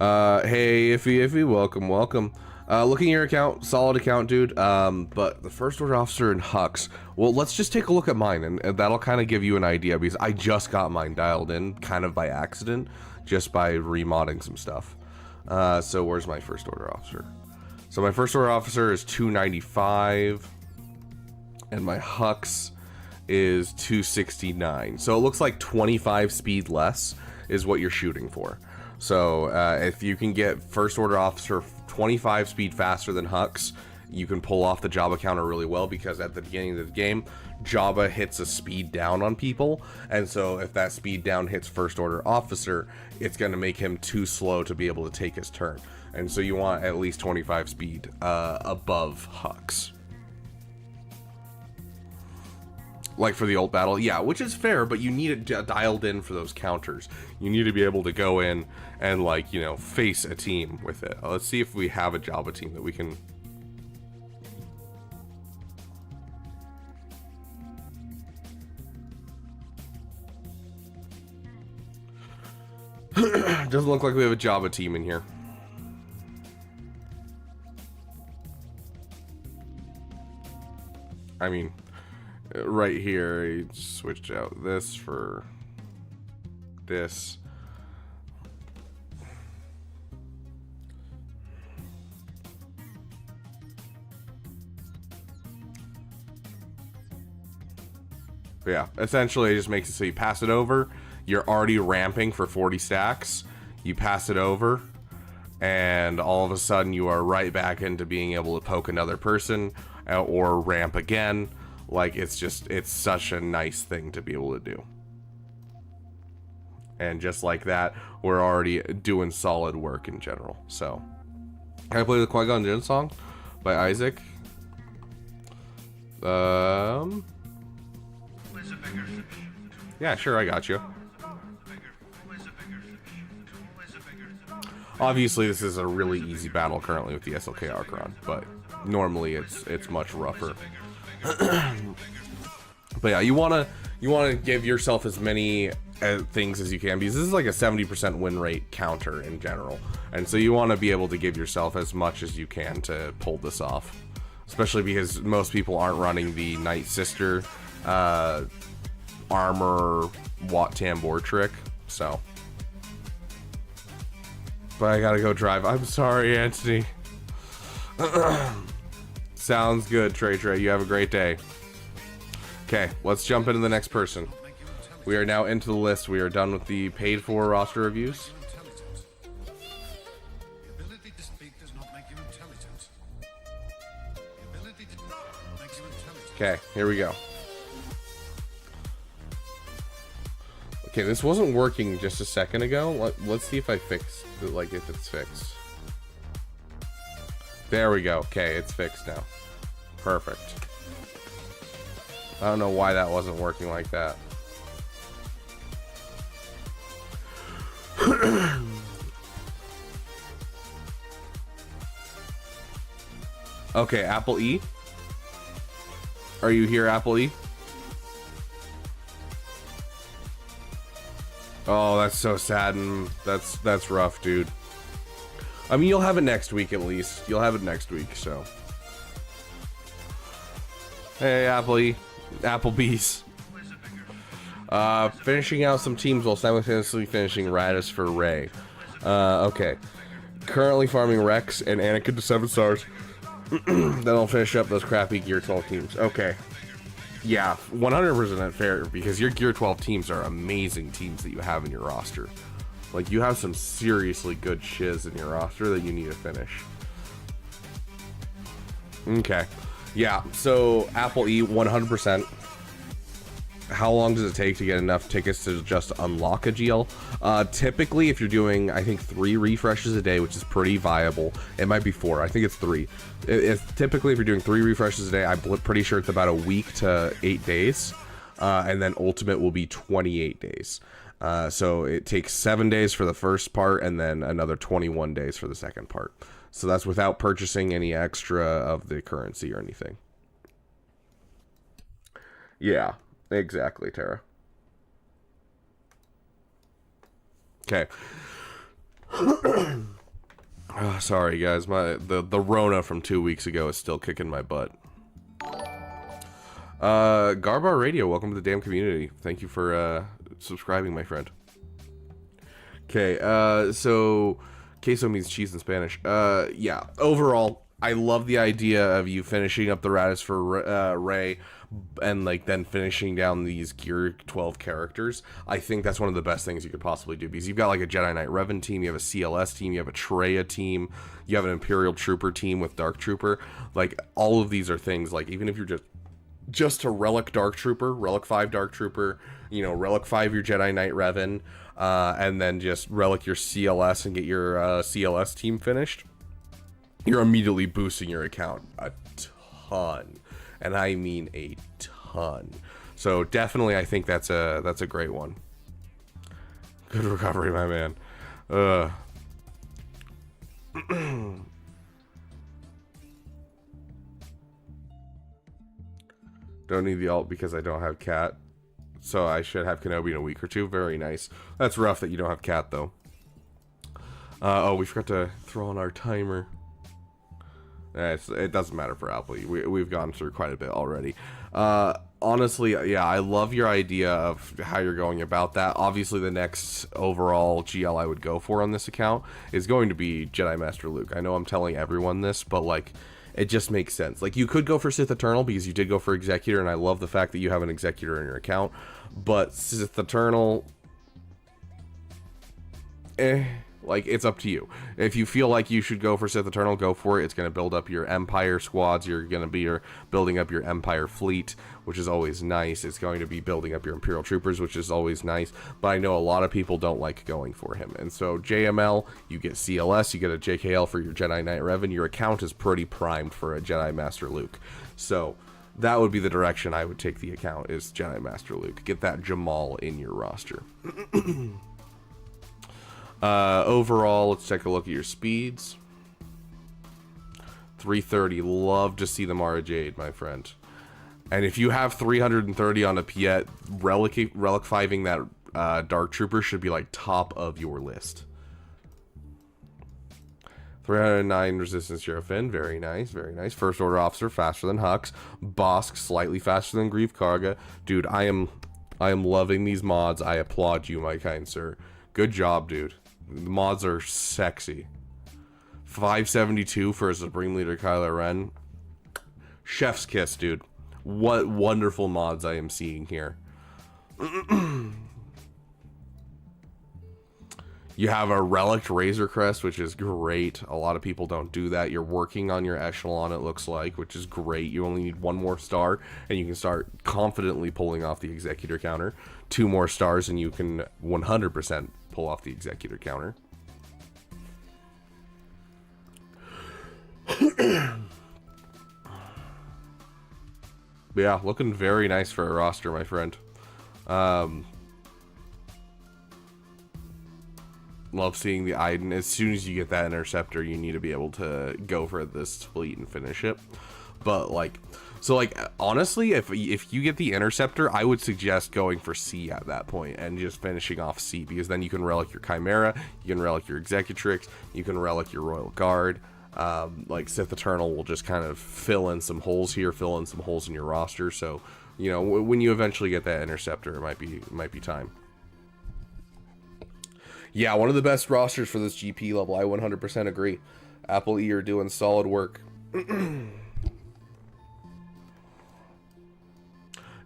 Hey, Iffy, welcome, welcome. Looking at your account, solid account, dude. But the First Order Officer and Hux. Well, let's just take a look at mine, and that'll kind of give you an idea, because I just got mine dialed in, kind of by accident, just by remodding some stuff. So where's my First Order Officer? So my first order officer is 295, and my Hux is 269. So it looks like 25 speed less is what you're shooting for. So if you can get first order officer 25 speed faster than Hux, you can pull off the Jabba counter really well, because at the beginning of the game, Jabba hits a speed down on people, and so if that speed down hits first order officer, it's going to make him too slow to be able to take his turn. And so you want at least 25 speed above Hux. Like for the ult battle, yeah, which is fair, but you need it dialed in for those counters. You need to be able to go in and, like, you know, face a team with it. Let's see if we have a Jabba team that we can... Doesn't look like we have a Jabba team in here. I mean, right here, he switched out this for this. But yeah, essentially it just makes it so you pass it over, you're already ramping for 40 stacks, you pass it over, and all of a sudden you are right back into being able to poke another person or ramp again. Like, it's such a nice thing to be able to do. And just like that, we're already doing solid work in general. So, can I play the Qui-Gon Jinn song by Isaac? Yeah, sure, I got you. Obviously, this is a really easy battle currently with the SLK Archon, but normally it's much rougher. But yeah, you wanna give yourself as many things as you can, because this is like a 70% win rate counter in general, and so you want to be able to give yourself as much as you can to pull this off, especially because most people aren't running the Night Sister armor Wat Tambor trick. So, but I gotta go drive. I'm sorry, Anthony. Sounds good, Trey. You have a great day. Okay, let's jump into the next person. We are now into the list. We are done with the paid for roster reviews. Okay, here we go. Okay, this wasn't working just a second ago. Let's see if I fix it, like if it's fixed. There we go. Okay, it's fixed now. Perfect. I don't know why that wasn't working like that. Okay, Apple E. Are you here, Apple E? Oh, that's so sad, and that's rough, dude. I mean, you'll have it next week at least. You'll have it next week, so. Hey, Applebee's. Finishing out some teams while simultaneously finishing Radis for Ray. Okay. Currently farming Rex and Anakin to 7 stars. Then I'll finish up those crappy Gear 12 teams. Okay. Yeah, 100% fair, because your Gear 12 teams are amazing teams that you have in your roster. Like, you have some seriously good shiz in your roster that you need to finish. Okay. Yeah, so Apple E, 100%. How long does it take to get enough tickets to just unlock a GL? Typically, if you're doing, I think, 3 refreshes a day, which is pretty viable. It might be 4. I think it's 3. It's typically, if you're doing 3 refreshes a day, I'm pretty sure it's about a week to 8 days. And then Ultimate will be 28 days. So it takes 7 days for the first part, and then another 21 days for the second part. So that's without purchasing any extra of the currency or anything. Yeah. Exactly, Tara. Okay. Oh, sorry, guys. The Rona from 2 weeks ago is still kicking my butt. Garbar Radio, welcome to the damn community. Thank you for subscribing, my friend. Okay, so queso means cheese in Spanish. Yeah, overall, I love the idea of you finishing up the Radis for Rey, and like then finishing down these Gear 12 characters. I think that's one of the best things you could possibly do, because you've got like a Jedi Knight Revan team, you have a CLS team, you have a Traya team, you have an Imperial Trooper team with Dark Trooper. Like, all of these are things, like, even if you're just to Relic Dark Trooper, Relic 5 Dark Trooper, you know, Relic 5 your Jedi Knight Revan, and then just Relic your CLS and get your CLS team finished, you're immediately boosting your account a ton. And I mean a ton. So definitely, I think that's a great one. Good recovery, my man. Don't need the alt because I don't have Cat. So I should have Kenobi in a week or two. Very nice. That's rough that you don't have Cat, though. Oh, we forgot to throw on our timer. It doesn't matter for Apple. We've gone through quite a bit already. Honestly, yeah, I love your idea of how you're going about that. Obviously, the next overall GL I would go for on this account is going to be Jedi Master Luke. I know I'm telling everyone this, but like, it just makes sense. Like, you could go for Sith Eternal because you did go for Executor, and I love the fact that you have an Executor in your account. But Sith Eternal, like, it's up to you. If you feel like you should go for Sith Eternal, go for it. It's going to build up your Empire squads. You're going to be building up your Empire fleet, which is always nice. It's going to be building up your Imperial Troopers, which is always nice. But I know a lot of people don't like going for him. And so JML, you get CLS, you get a JKL for your Jedi Knight Revan. Your account is pretty primed for a Jedi Master Luke. So that would be the direction I would take the account, is Jedi Master Luke. Get that Jamal in your roster. Overall, let's take a look at your speeds. 330, love to see the Mara Jade, my friend. And if you have 330 on a Piet, Relic 5ing that Dark Trooper should be like top of your list. 309 resistance Eurofin, very nice, very nice. First Order Officer, faster than Hux. Bosk, slightly faster than Grief Karga. Dude, I am loving these mods. I applaud you, my kind sir. Good job, dude. The mods are sexy. 572 for a Supreme Leader Kylo Ren. Chef's kiss, dude. What wonderful mods I am seeing here. You have a Relic Razor Crest, which is great. A lot of people don't do that. You're working on your Echelon, it looks like, which is great. You only need 1 more star, and you can start confidently pulling off the Executor counter. 2 more stars, and you can 100% pull off the Executor counter. Yeah, looking very nice for a roster, my friend. Love seeing the Iden. As soon as you get that Interceptor, you need to be able to go for this fleet and finish it. But like, so like, honestly, if you get the Interceptor, I would suggest going for C at that point and just finishing off C, because then you can relic your Chimera, you can relic your Executrix, you can relic your Royal Guard. Like Sith Eternal will just kind of fill in some holes here, fill in some holes in your roster. So, you know, when you eventually get that Interceptor, it might be time. Yeah, one of the best rosters for this GP level. I 100% agree. Apple E are doing solid work.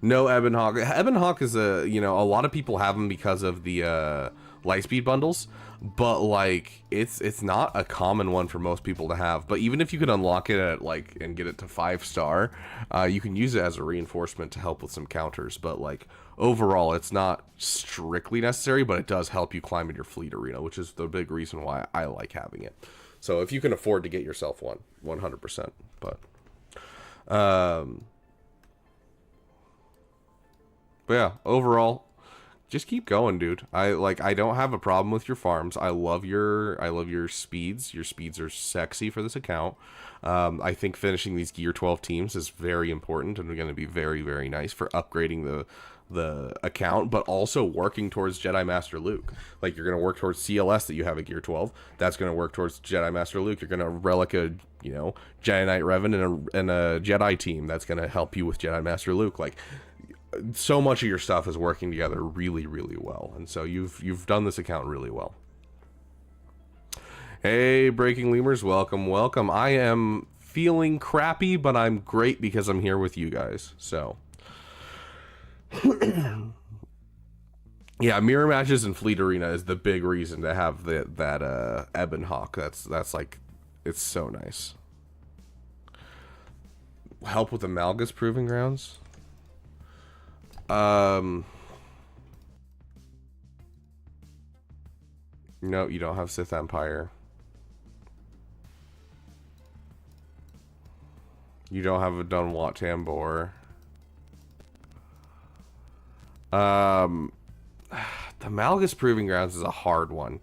No Ebon Hawk. Ebon Hawk is a lot of people have him because of the Lightspeed bundles, but like it's not a common one for most people to have. But even if you could unlock it at like and get it to 5-star, you can use it as a reinforcement to help with some counters. But like overall, it's not strictly necessary, but it does help you climb in your fleet arena, which is the big reason why I like having it. So if you can afford to get yourself one, 100%. But yeah, overall, just keep going, dude. I don't have a problem with your farms. I love your speeds. Your speeds are sexy for this account. I think finishing these Gear 12 teams is very important and going to be very, very nice for upgrading the account, but also working towards Jedi Master Luke. Like, you're going to work towards CLS that you have a Gear 12. That's going to work towards Jedi Master Luke. You're going to relic a, Jedi Knight Revan and a Jedi team. That's going to help you with Jedi Master Luke. Like, so much of your stuff is working together really, really well, and so you've done this account really well. Hey, Breaking Lemurs, welcome. I am feeling crappy, but I'm great because I'm here with you guys. So, yeah, mirror matches and Fleet Arena is the big reason to have that Ebon Hawk. That's like, it's so nice. Help with Amalgus Proving Grounds. No, you don't have Sith Empire. You don't have a Dunwat Tambor. The Malgus Proving Grounds is a hard one.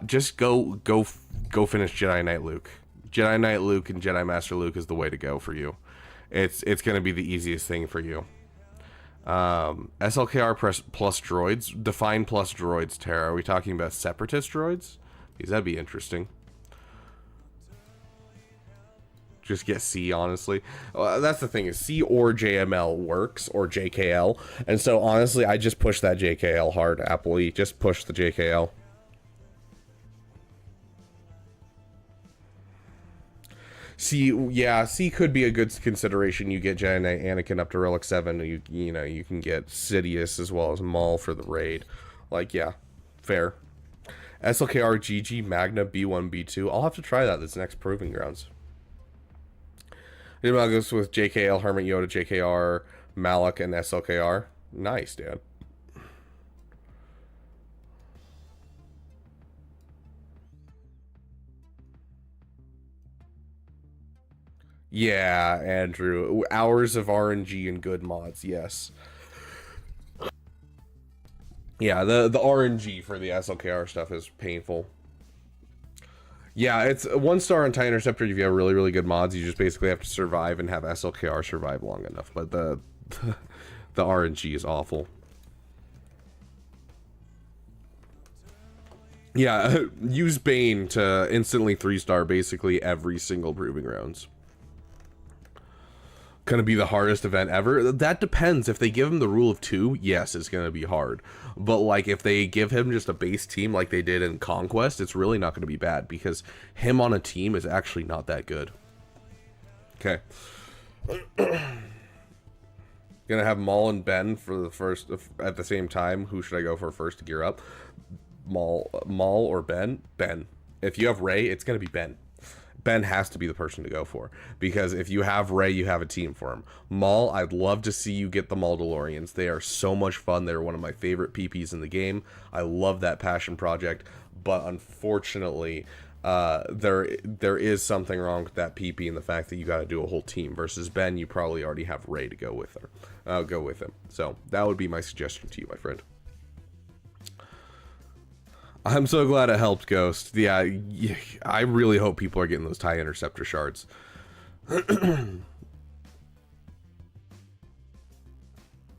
Just go finish Jedi Knight Luke. Jedi Knight Luke and Jedi Master Luke is the way to go for you. It's going to be the easiest thing for you. SLKR plus droids. Define plus droids, Tara. Are we talking about separatist droids? Because that'd be interesting. Just get C, honestly. That's the thing, is C or JML works, or JKL. And so, honestly, I just push that JKL hard, Apple E. Just push the JKL. C, yeah, C could be a good consideration. You get Jedi Knight Anakin up to Relic 7. You know, you can get Sidious as well as Maul for the raid. Like, yeah, fair. SLKR GG Magna B1 B2. I'll have to try that this next Proving Grounds. I'll go with JKL, Hermit Yoda, JKR, Malak, and SLKR. Nice, Dan. Yeah, Andrew. Hours of RNG and good mods, yes. Yeah, the RNG for the SLKR stuff is painful. Yeah, it's 1-star on TIE Interceptor. If you have really, really good mods, you just basically have to survive and have SLKR survive long enough. But the RNG is awful. Yeah, use Bane to instantly 3-star basically every single Proving Grounds. Gonna be the hardest event ever? That depends. If they give him the rule of 2, yes, it's gonna be hard. But like if they give him just a base team like they did in Conquest, it's really not gonna be bad because him on a team is actually not that good. Okay. Gonna have Maul and Ben for the first at the same time. Who should I go for first to gear up? Maul or Ben? Ben. If you have Rey, it's gonna be Ben. Ben has to be the person to go for, because if you have Rey, you have a team for him. Maul, I'd love to see you get the Mandalorians. They are so much fun. They're one of my favorite PPs in the game. I love that passion project, but unfortunately, there is something wrong with that PP and the fact that you got to do a whole team. Versus Ben, you probably already have Rey to go with her, go with him. So that would be my suggestion to you, my friend. I'm so glad it helped, Ghost. Yeah, I really hope people are getting those TIE Interceptor shards.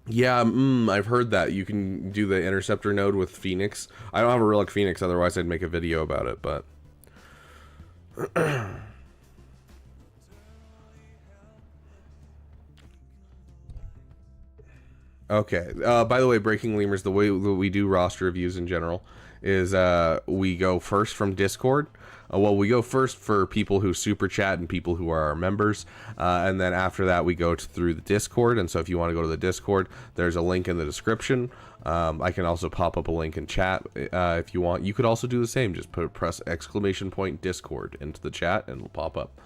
Yeah, I've heard that. You can do the Interceptor node with Phoenix. I don't have a Relic Phoenix, otherwise I'd make a video about it, but... Okay, by the way, Breaking Lemurs, the way we do roster reviews in general is we go first from Discord. Well, we go first for people who super chat and people who are our members, and then after that we go through the Discord. And so if you want to go to the Discord, there's a link in the description. I can also pop up a link in chat if you want. You could also do the same. Just press ! Discord into the chat and it'll pop up.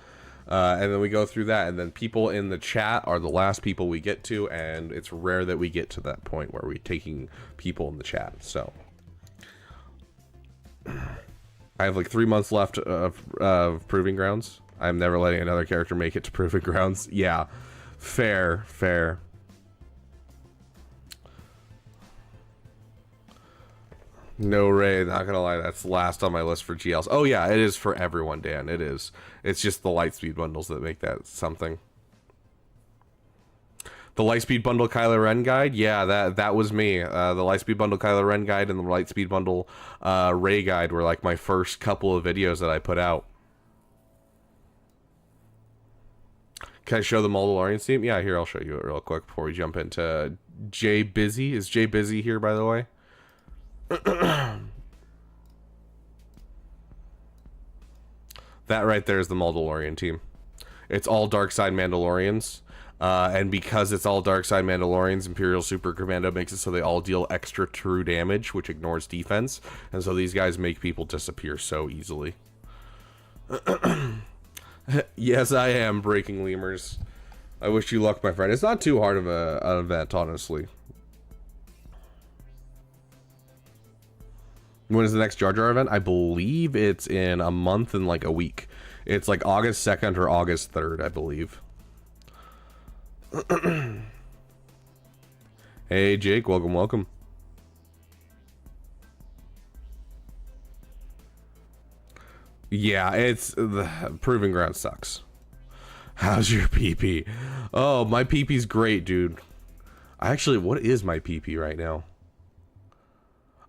And then we go through that, and then people in the chat are the last people we get to, and it's rare that we get to that point where we're taking people in the chat. So I have like 3 months left of Proving Grounds. I'm never letting another character make it to Proving Grounds. Yeah, fair. No Rey, not gonna lie, that's last on my list for GLs. Oh yeah, it is for everyone, Dan. It is. It's just the Lightspeed bundles that make that something. The Lightspeed Bundle Kylo Ren guide? Yeah, that was me. The Lightspeed Bundle Kylo Ren guide and the Lightspeed Bundle Rey guide were like my first couple of videos that I put out. Can I show the Mandalorian team? Yeah, here, I'll show you it real quick before we jump into Jay Busy. Is Jay Busy here, by the way? That right there is the Mandalorian team. it's all dark side Mandalorians. And because it's all dark side Mandalorians, Imperial Super Commando makes it so they all deal extra true damage, which ignores defense. And so these guys make people disappear so easily. Yes, I am breaking lemurs. I wish you luck, my friend. It's not too hard of an event, honestly. When is the next Jar Jar event? I believe it's in a month and like a week. It's like August 2nd or August 3rd, I believe. Hey, Jake. Welcome, welcome. Yeah, it's... the Proving Ground sucks. How's your PP? Oh, my PP's great, dude. Actually, what is my PP right now?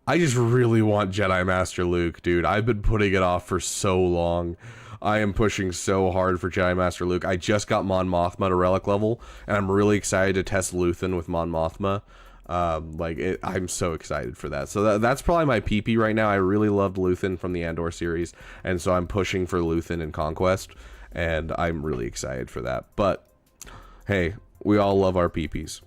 I just really want Jedi Master Luke, dude. I've been putting it off for so long. I am pushing so hard for Jedi Master Luke. I just got Mon Mothma to relic level, and I'm really excited to test Luthen with Mon Mothma. I'm so excited for that. So that's probably my PP right now. I really loved Luthen from the Andor series, and so I'm pushing for Luthen in Conquest, and I'm really excited for that. But hey, we all love our PPs.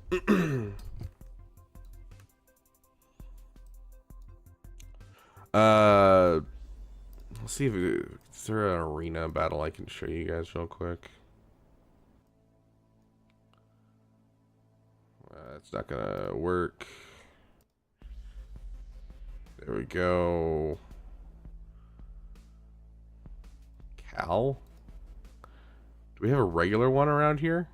Let's see if is there an arena battle I can show you guys real quick. It's not gonna work. There we go. Cal? Do we have a regular one around here?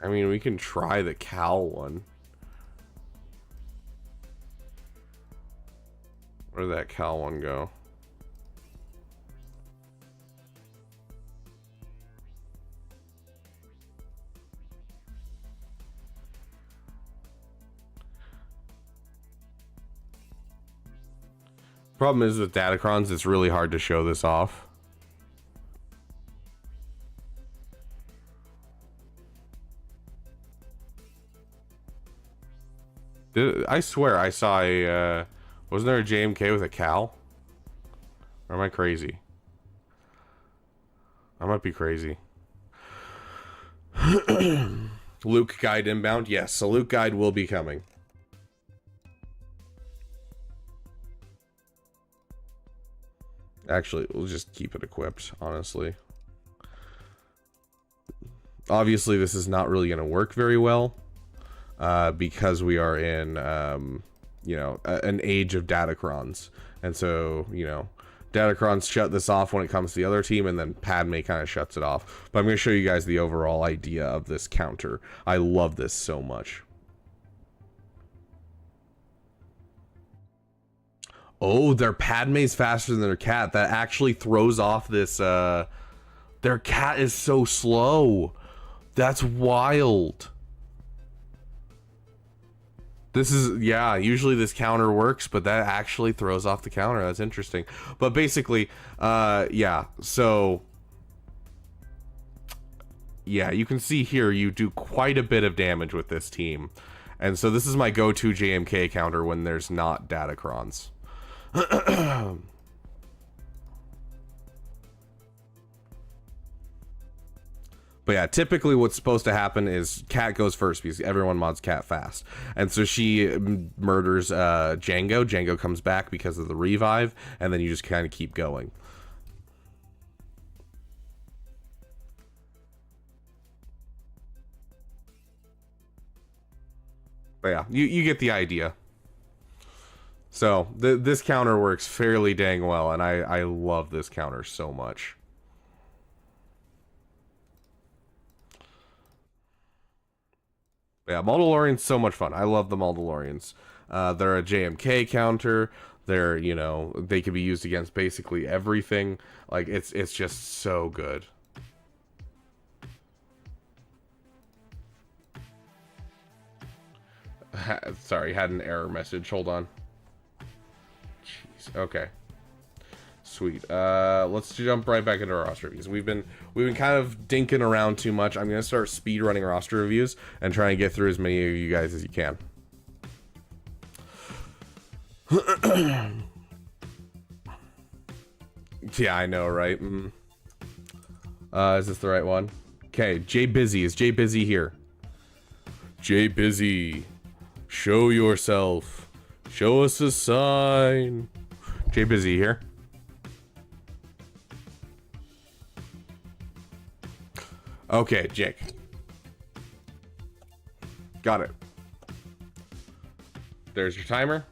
I mean, we can try the Cal one. Where did that Cal one go? Problem is with Datacrons, it's really hard to show this off. I swear I saw a, wasn't there a JMK with a Cal? Or am I crazy? I might be crazy. Luke Guide inbound? Yes, so Luke Guide will be coming. Actually, we'll just keep it equipped, honestly. Obviously, this is not really going to work very well. Because we are in, you know, an age of Datacrons. And so, you know, Datacrons shut this off when it comes to the other team, and then Padme kind of shuts it off. But I'm going to show you guys the overall idea of this counter. I love this so much. Oh, their Padme's faster than their cat. That actually throws off this, their cat is so slow. That's wild. This is, yeah, usually this counter works, but that actually throws off the counter. That's interesting. But basically, yeah, so, yeah, you can see here, you do quite a bit of damage with this team. And so this is my go-to JMK counter when there's not Datacrons. But yeah, typically what's supposed to happen is Cat goes first because everyone mods Cat fast. And so she murders Django. Django comes back because of the revive, and then you just kind of keep going. But yeah, you get the idea. So this counter works fairly dang well, and I love this counter so much. Yeah, Mandalorian's so much fun. I love the Mandalorians. They're a JMK counter. They're, you know, they can be used against basically everything. Like, it's just so good. Sorry, had an error message. Hold on. Jeez. Okay. Sweet. Let's jump right back into our roster reviews. We've been kind of dinking around too much. I'm gonna start speed running roster reviews and try and get through as many of you guys as you can. Yeah, I know, right? Is this the right one? Okay, Jay Busy. Is Jay Busy here? Jay Busy, show yourself. Show us a sign. Jay Busy here. Okay, Jake. Got it. There's your timer.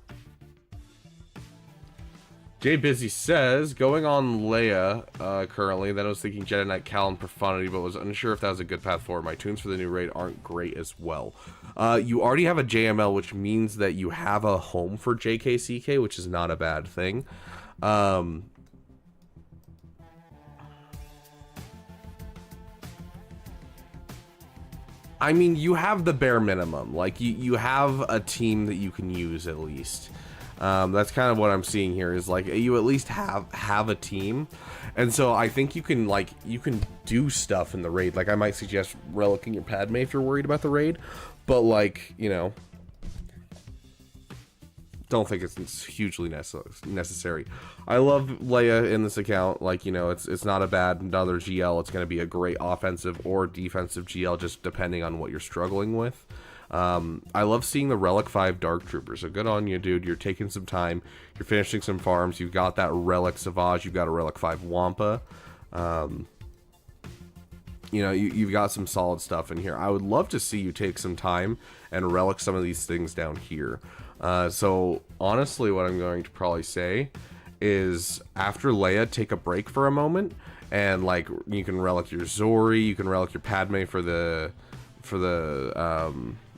Jay Busy says, going on Leia currently, then I was thinking Jedi Knight, Cal, and Profundity, but was unsure if that was a good path forward. My tunes for the new raid aren't great as well. You already have a JML, which means that you have a home for JKCK, which is not a bad thing. I mean, you have the bare minimum. Like, you have a team that you can use at least. That's kind of what I'm seeing here, is like you at least have a team, and so I think you can do stuff in the raid. Like, I might suggest relicking your Padme if you're worried about the raid, but like, you know, don't think it's hugely necessary. I love Leia in this account. Like, you know, it's not a bad another GL. It's going to be a great offensive or defensive GL, just depending on what you're struggling with. I love seeing the Relic 5 Dark Trooper, so good on you, dude. You're taking some time, you're finishing some farms, you've got that Relic Savage, you've got a Relic 5 Wampa, you know, you've got some solid stuff in here. I would love to see you take some time and relic some of these things down here. So honestly, what I'm going to probably say is, after Leia, take a break for a moment, and like, you can relic your Zori, you can relic your Padme for the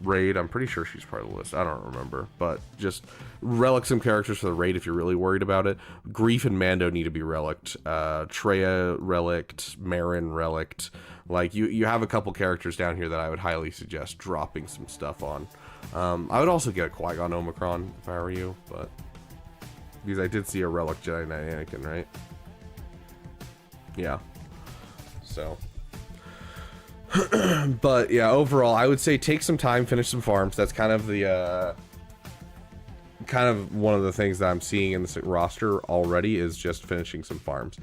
raid. I'm pretty sure she's part of the list. I don't remember, but just relic some characters for the raid if you're really worried about it. Grief and Mando need to be relicked. Traya relicked. Marin relicked. Like, you have a couple characters down here that I would highly suggest dropping some stuff on. I would also get a Qui-Gon Omicron if I were you, but because I did see a relic Jedi Knight Anakin, right? Yeah. So. But yeah, overall, I would say take some time, finish some farms. That's kind of the kind of one of the things that I'm seeing in this roster already, is just finishing some farms.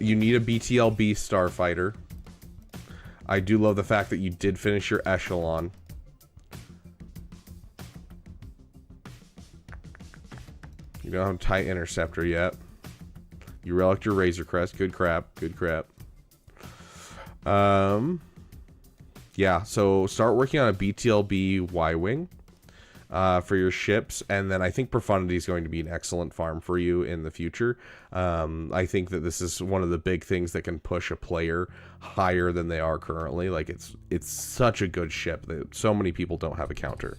You need a BTLB starfighter. I do love the fact that you did finish your echelon. You don't have a tight interceptor yet. You relicked your Razor Crest. Good crap. Good crap. Yeah, so start working on a BTLB Y-Wing for your ships, and then I think Profundity is going to be an excellent farm for you in the future. I think that this is one of the big things that can push a player higher than they are currently. Like, it's such a good ship that so many people don't have a counter.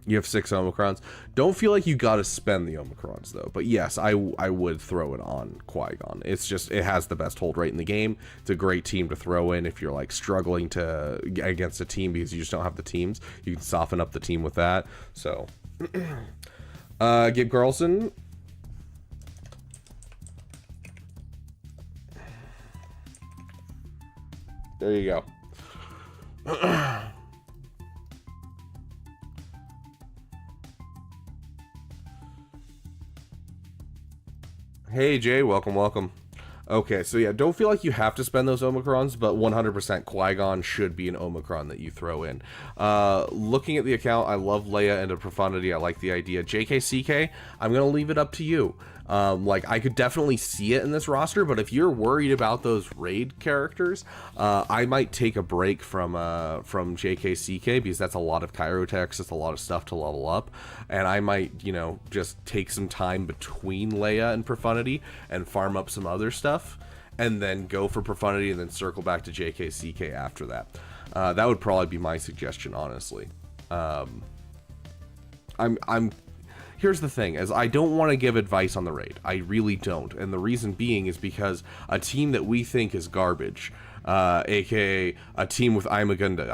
You have 6 Omicrons. Don't feel like you gotta spend the Omicrons though. But yes, I would throw it on Qui-Gon. It's just, it has the best hold rate in the game. It's a great team to throw in if you're like struggling to against a team because you just don't have the teams. You can soften up the team with that. So Gabe Carlson. There you go. Hey Jay, welcome. Okay, so yeah, don't feel like you have to spend those Omicrons, but 100% Qui-Gon should be an Omicron that you throw in. Looking at the account, I love Leia and a Profundity. I like the idea. JKCK, I'm gonna leave it up to you. Like, I could definitely see it in this roster, but if you're worried about those raid characters, I might take a break from JKCK, because that's a lot of Chirotech, that's a lot of stuff to level up, and I might, you know, just take some time between Leia and Profundity and farm up some other stuff, and then go for Profundity, and then circle back to JKCK after that. That would probably be my suggestion, honestly. Here's the thing, is I don't want to give advice on the raid. I really don't. And the reason being is because a team that we think is garbage aka a team with I'm gonna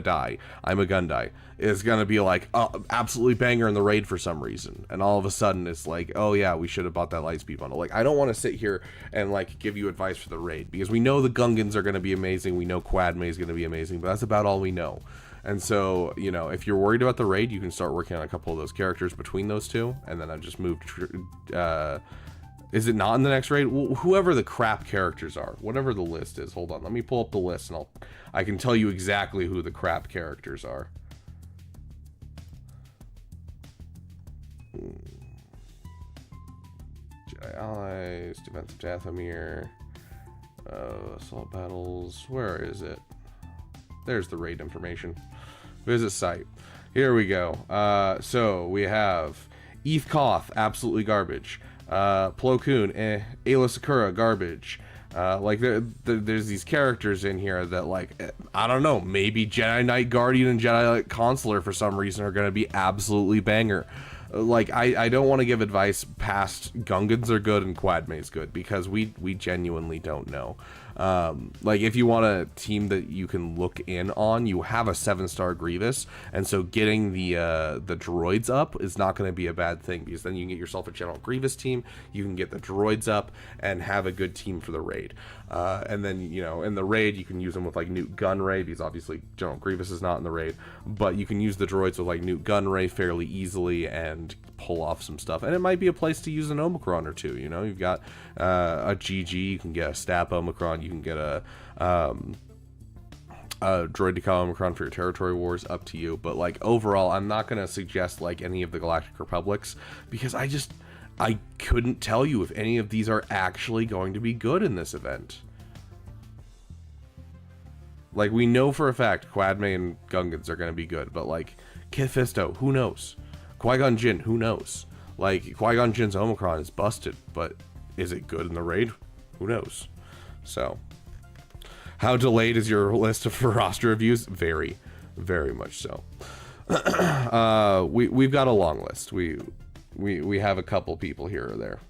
die, I'm a Gundai, is gonna be like absolutely banger in the raid for some reason, and all of a sudden it's like, oh yeah, we should have bought that Lightspeed bundle. Like, I don't want to sit here and like give you advice for the raid, because we know the Gungans are gonna be amazing, we know Quadme is gonna be amazing, but that's about all we know. And so, you know, if you're worried about the raid, you can start working on a couple of those characters between those two, and then I've just moved. Is it not in the next raid? Well, whoever the crap characters are, whatever the list is. Hold on, let me pull up the list, and I can tell you exactly who the crap characters are. Jedi Allies, Defense of Dathomir, Assault Battles. Where is it? There's the raid information. Visit site. Here we go. So we have Eth Koth, absolutely garbage. Plo Koon, Ayla Sakura, garbage. Like there's these characters in here that, like, I don't know, maybe Jedi Knight Guardian and Jedi Knight Consular for some reason are gonna be absolutely banger. Like, I don't want to give advice past Gungans are good and Quadme is good, because we genuinely don't know. Like, if you want a team that you can look in on, you have a 7-star Grievous, and so getting the droids up is not going to be a bad thing, because then you can get yourself a General Grievous team, you can get the droids up, and have a good team for the raid. And then, you know, in the raid, you can use them with, like, Newt Gunray, because obviously General Grievous is not in the raid, but you can use the droids with, like, Newt Gunray fairly easily and pull off some stuff. And it might be a place to use an Omicron or two, you know? You've got a GG, you can get a Stab Omicron, you can get a droid decal Omicron for your territory wars, up to you. But, like, overall, I'm not going to suggest, like, any of the Galactic Republics, because I couldn't tell you if any of these are actually going to be good in this event. Like, we know for a fact Quadme and Gungans are going to be good, but, like, Kit Fisto, who knows? Qui-Gon Jinn, who knows? Like, Qui-Gon Jinn's Omicron is busted, but is it good in the raid? Who knows? So, how delayed is your list for roster reviews? Very, very much so. We've got a long list. We have a couple people here or there.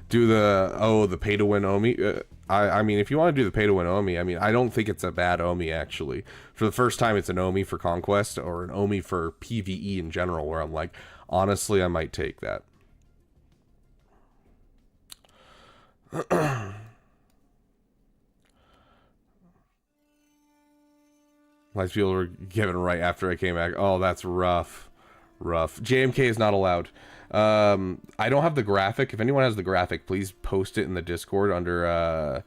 Do the pay to win Omi? I mean, if you want to do the pay to win Omi, I mean, I don't think it's a bad Omi, actually. For the first time, it's an Omi for Conquest, or an Omi for PvE in general, where I'm like, honestly, I might take that. My people were given right after I came back. Oh, that's rough. Rough. JMK is not allowed. I don't have the graphic. If anyone has the graphic, please post it in the Discord under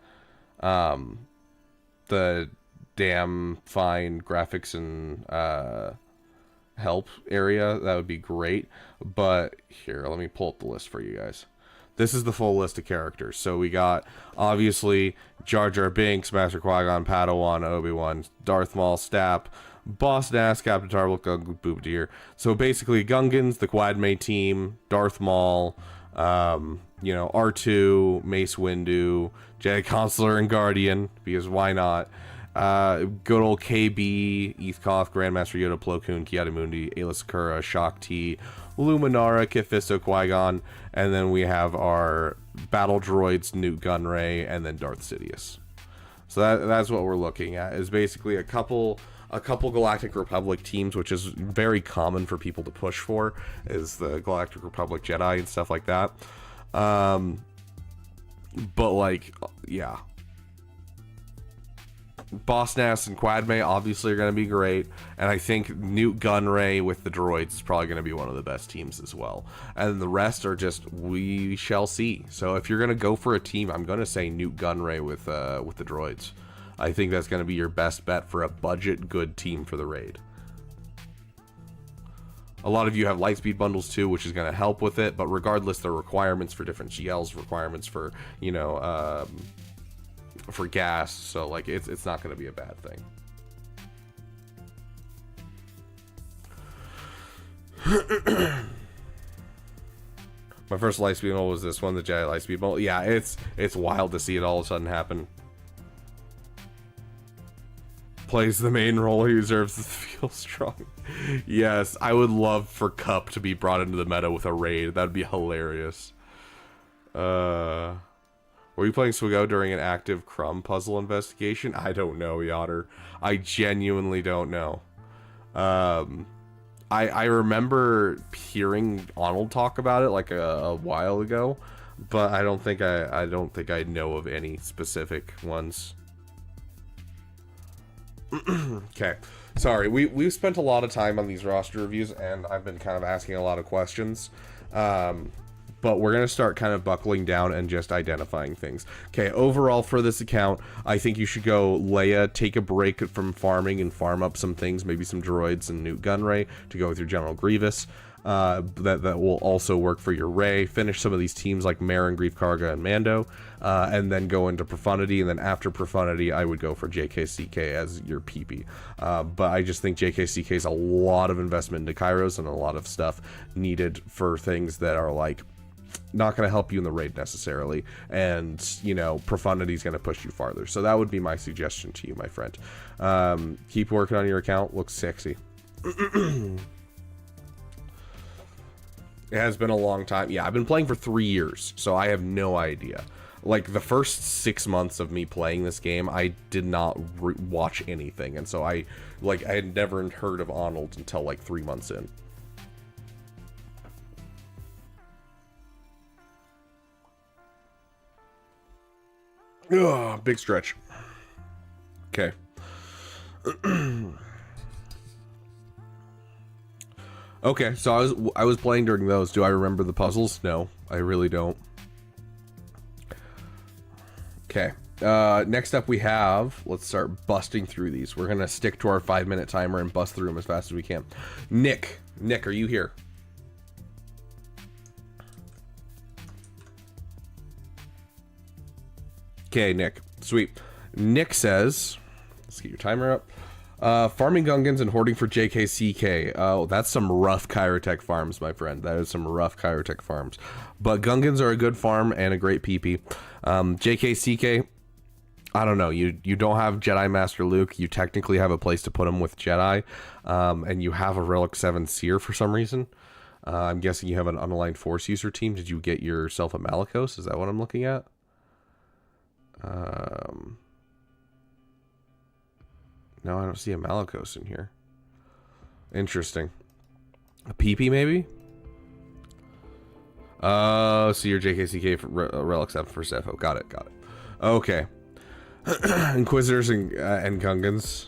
the damn fine graphics and help area. That would be great. But here, let me pull up the list for you guys. This is the full list of characters. So we got, obviously, Jar Jar Binks, Master Qui-Gon, Padawan, Obi-Wan, Darth Maul, Stap, Boss Nass, Captain Tarble, Gung, Boobadeer. So basically, Gungans, the Quadme team, Darth Maul, you know, R2, Mace Windu, Jedi Consular and Guardian, because why not? Good old KB, Eth Koth, Grandmaster Yoda, Plo Koon, Ki-Adi-Mundi, Ayla Sakura, Shaak Ti, Luminara, Kit Fisto, Qui-Gon, and then we have our battle droids, Newt Gunray, and then Darth Sidious. So that's what we're looking at, is basically a couple Galactic Republic teams, which is very common for people to push for, is the Galactic Republic Jedi and stuff like that. But, like, yeah. Boss Nass and Quadme obviously are going to be great, and I think Newt Gunray with the droids is probably going to be one of the best teams as well. And the rest are just, we shall see. So if you're going to go for a team, I'm going to say Newt Gunray with the droids. I think that's going to be your best bet for a budget good team for the raid. A lot of you have Lightspeed bundles too, which is going to help with it, but regardless, there are requirements for different GLs, requirements for, you know, for gas, so like it's not going to be a bad thing. My first Lightspeed bundle was this one, the Jedi Lightspeed bundle. Yeah, it's wild to see it all of a sudden happen. Plays the main role, he deserves to feel strong. Yes, I would love for Cup to be brought into the meta with a raid. That'd be hilarious. Were you playing Swigo during an active Crumb puzzle investigation? I don't know, Yotter. I genuinely don't know. I remember hearing Arnold talk about it like a while ago, but I don't think I know of any specific ones. Okay, sorry. We've spent a lot of time on these roster reviews, and I've been kind of asking a lot of questions. But we're going to start kind of buckling down and just identifying things. Okay, overall for this account, I think you should go Leia, take a break from farming and farm up some things, maybe some droids and Newt Gunray to go with your General Grievous. That will also work for your Rey. Finish some of these teams like Marin, Grief Karga, and Mando, and then go into Profundity, and then after Profundity, I would go for JKCK as your PP. But I just think JKCK is a lot of investment into Kairos and a lot of stuff needed for things that are like not going to help you in the raid necessarily, and you know, Profundity is going to push you farther. So that would be my suggestion to you, my friend. Keep working on your account. Looks sexy. It has been a long time. Yeah, I've been playing for 3 years, so I have no idea. Like, the first 6 months of me playing this game, I did not watch anything, and so I had never heard of Arnold until like 3 months in. Ugh, big stretch. Okay. Okay, so I was playing during those. Do I remember the puzzles? No, I really don't. Okay. Next up we have, let's start busting through these. We're gonna stick to our 5-minute timer and bust through them as fast as we can. Nick, are you here? Okay, Nick. Sweet. Nick says, let's get your timer up. Farming Gungans and hoarding for JKCK. Oh, that's some rough Kyrotech farms, my friend. That is some rough Kyrotech farms. But Gungans are a good farm and a great PP. JKCK, I don't know. You don't have Jedi Master Luke. You technically have a place to put him with Jedi. And you have a Relic 7 Seer for some reason. I'm guessing you have an unaligned Force user team. Did you get yourself a Malicos? Is that what I'm looking at? No, I don't see a Malicos in here. Interesting. A PP maybe? So your JKCK for Relic 7 for Zepho. Got it. Okay. Inquisitors and Gungans.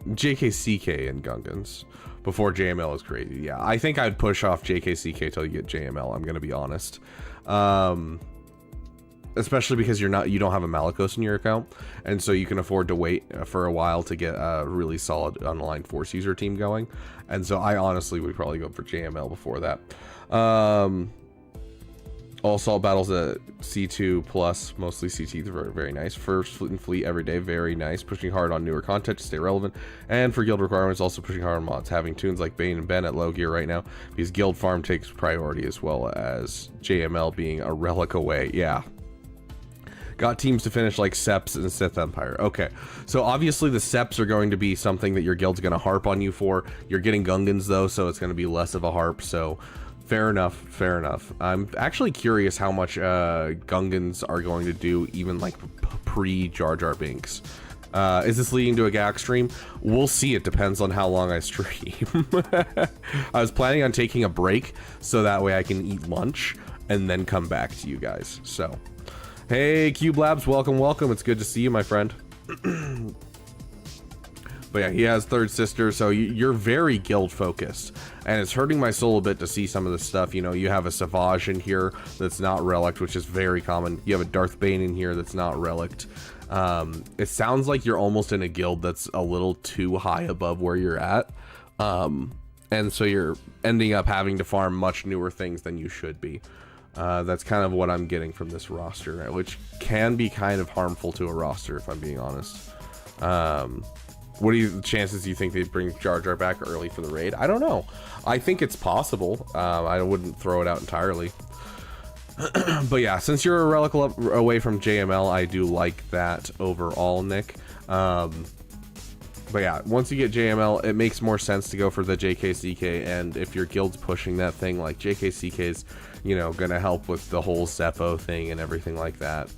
JKCK and Gungans. Before JML is crazy. Yeah, I think I'd push off JKCK till you get JML, I'm gonna be honest. Especially because you don't have a Malicos in your account, and so you can afford to wait for a while to get a really solid unaligned Force user team going. And so I honestly would probably go for JML before that. All assault battles at C2 plus, mostly CT, very nice. First fleet and fleet every day, very nice. Pushing hard on newer content to stay relevant, and for guild requirements, also pushing hard on mods. Having tunes like Bane and Ben at low gear right now, because guild farm takes priority, as well as JML being a relic away. Yeah. Got teams to finish like Seps and Sith Empire. Okay, so obviously the Seps are going to be something that your guild's going to harp on you for. You're getting Gungans though, so it's going to be less of a harp, so fair enough. I'm actually curious how much Gungans are going to do, even like pre-Jar Jar Binks. Is this leading to a GAG stream? We'll see. It depends on how long I stream. I was planning on taking a break so that way I can eat lunch and then come back to you guys, so... Hey, Cube Labs, welcome. It's good to see you, my friend. But yeah, he has Third Sister, so you're very guild focused, and it's hurting my soul a bit to see some of the stuff. You know, you have a Savage in here that's not relicked, which is very common. You have a Darth Bane in here that's not relicked. It sounds like you're almost in a guild that's a little too high above where you're at, and so you're ending up having to farm much newer things than you should be. That's kind of what I'm getting from this roster, which can be kind of harmful to a roster, if I'm being honest. What are the chances you think they bring Jar Jar back early for the raid? I don't know. I think it's possible. I wouldn't throw it out entirely. But yeah, since you're a relic away from JML, I do like that overall, Nick. But yeah, once you get JML, it makes more sense to go for the JKCK, and if your guild's pushing that thing, like JKCK's, you know, gonna help with the whole Zeppo thing and everything like that.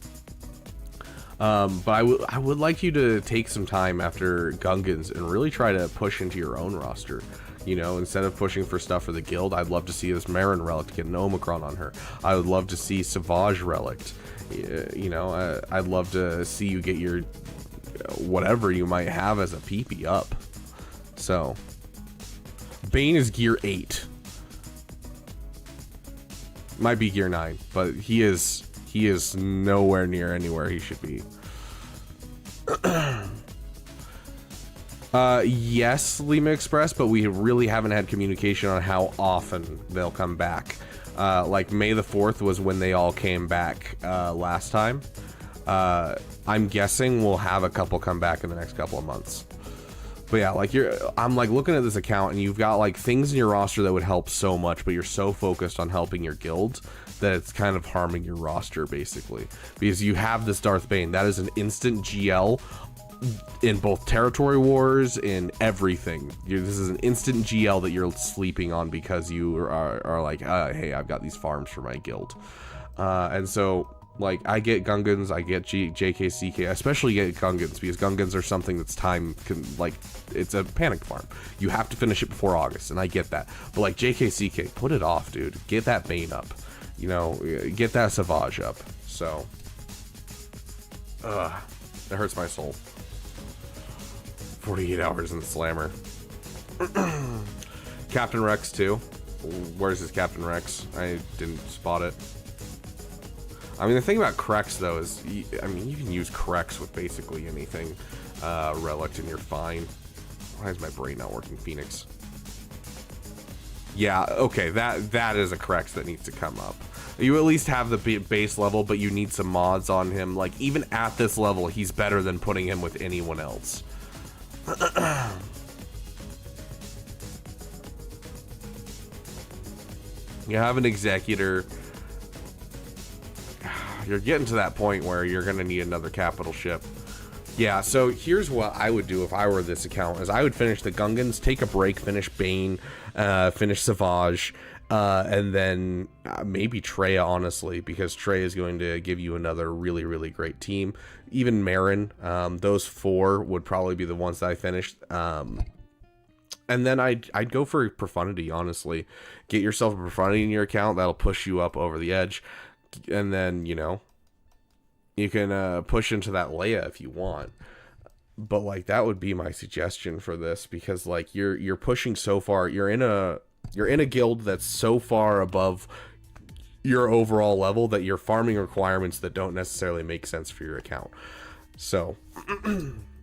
But I would like you to take some time after Gungans and really try to push into your own roster. You know, instead of pushing for stuff for the guild, I'd love to see this Marin relic get an Omicron on her. I would love to see Savage relic. You know, I'd love to see you get your whatever you might have as a PP up. So, Bane is gear 8. Might be gear 9, but he is nowhere near anywhere he should be. Yes, Lima Express, but we really haven't had communication on how often they'll come back. Like May the 4th was when they all came back last time. I'm guessing we'll have a couple come back in the next couple of months. But yeah, like I'm like looking at this account and you've got like things in your roster that would help so much, but you're so focused on helping your guild that it's kind of harming your roster basically. Because you have this Darth Bane, that is an instant GL in both territory wars, in everything. This is an instant GL that you're sleeping on because you are like, hey, I've got these farms for my guild. And so like I get Gungans, I get JKCK, I especially get Gungans because Gungans are something that's like it's a panic farm. You have to finish it before August, and I get that. But like JKCK, put it off, dude. Get that Bane up. You know, get that Savage up. So, it hurts my soul. 48 hours in the Slammer. Captain Rex too. Where's his Captain Rex? I didn't spot it. I mean, the thing about Krex though is, I mean, you can use Krex with basically anything, relic, and you're fine. Why is my brain not working, Phoenix? Yeah, okay, that is a Krex that needs to come up. You at least have the base level, but you need some mods on him. Like, even at this level, he's better than putting him with anyone else. You have an Executor. You're getting to that point where you're going to need another capital ship. Yeah, so here's what I would do if I were this account, is I would finish the Gungans, take a break, finish Bane, finish Savage, and then maybe Treya, honestly, because Treya is going to give you another really, really great team. Even Marin, those 4 would probably be the ones that I finished. And then I'd go for Profundity, honestly. Get yourself a Profundity in your account, that'll push you up over the edge. And then, you know, you can push into that Leia if you want. But like that would be my suggestion for this, because like you're pushing so far. You're in a guild that's so far above your overall level that you're farming requirements that don't necessarily make sense for your account. So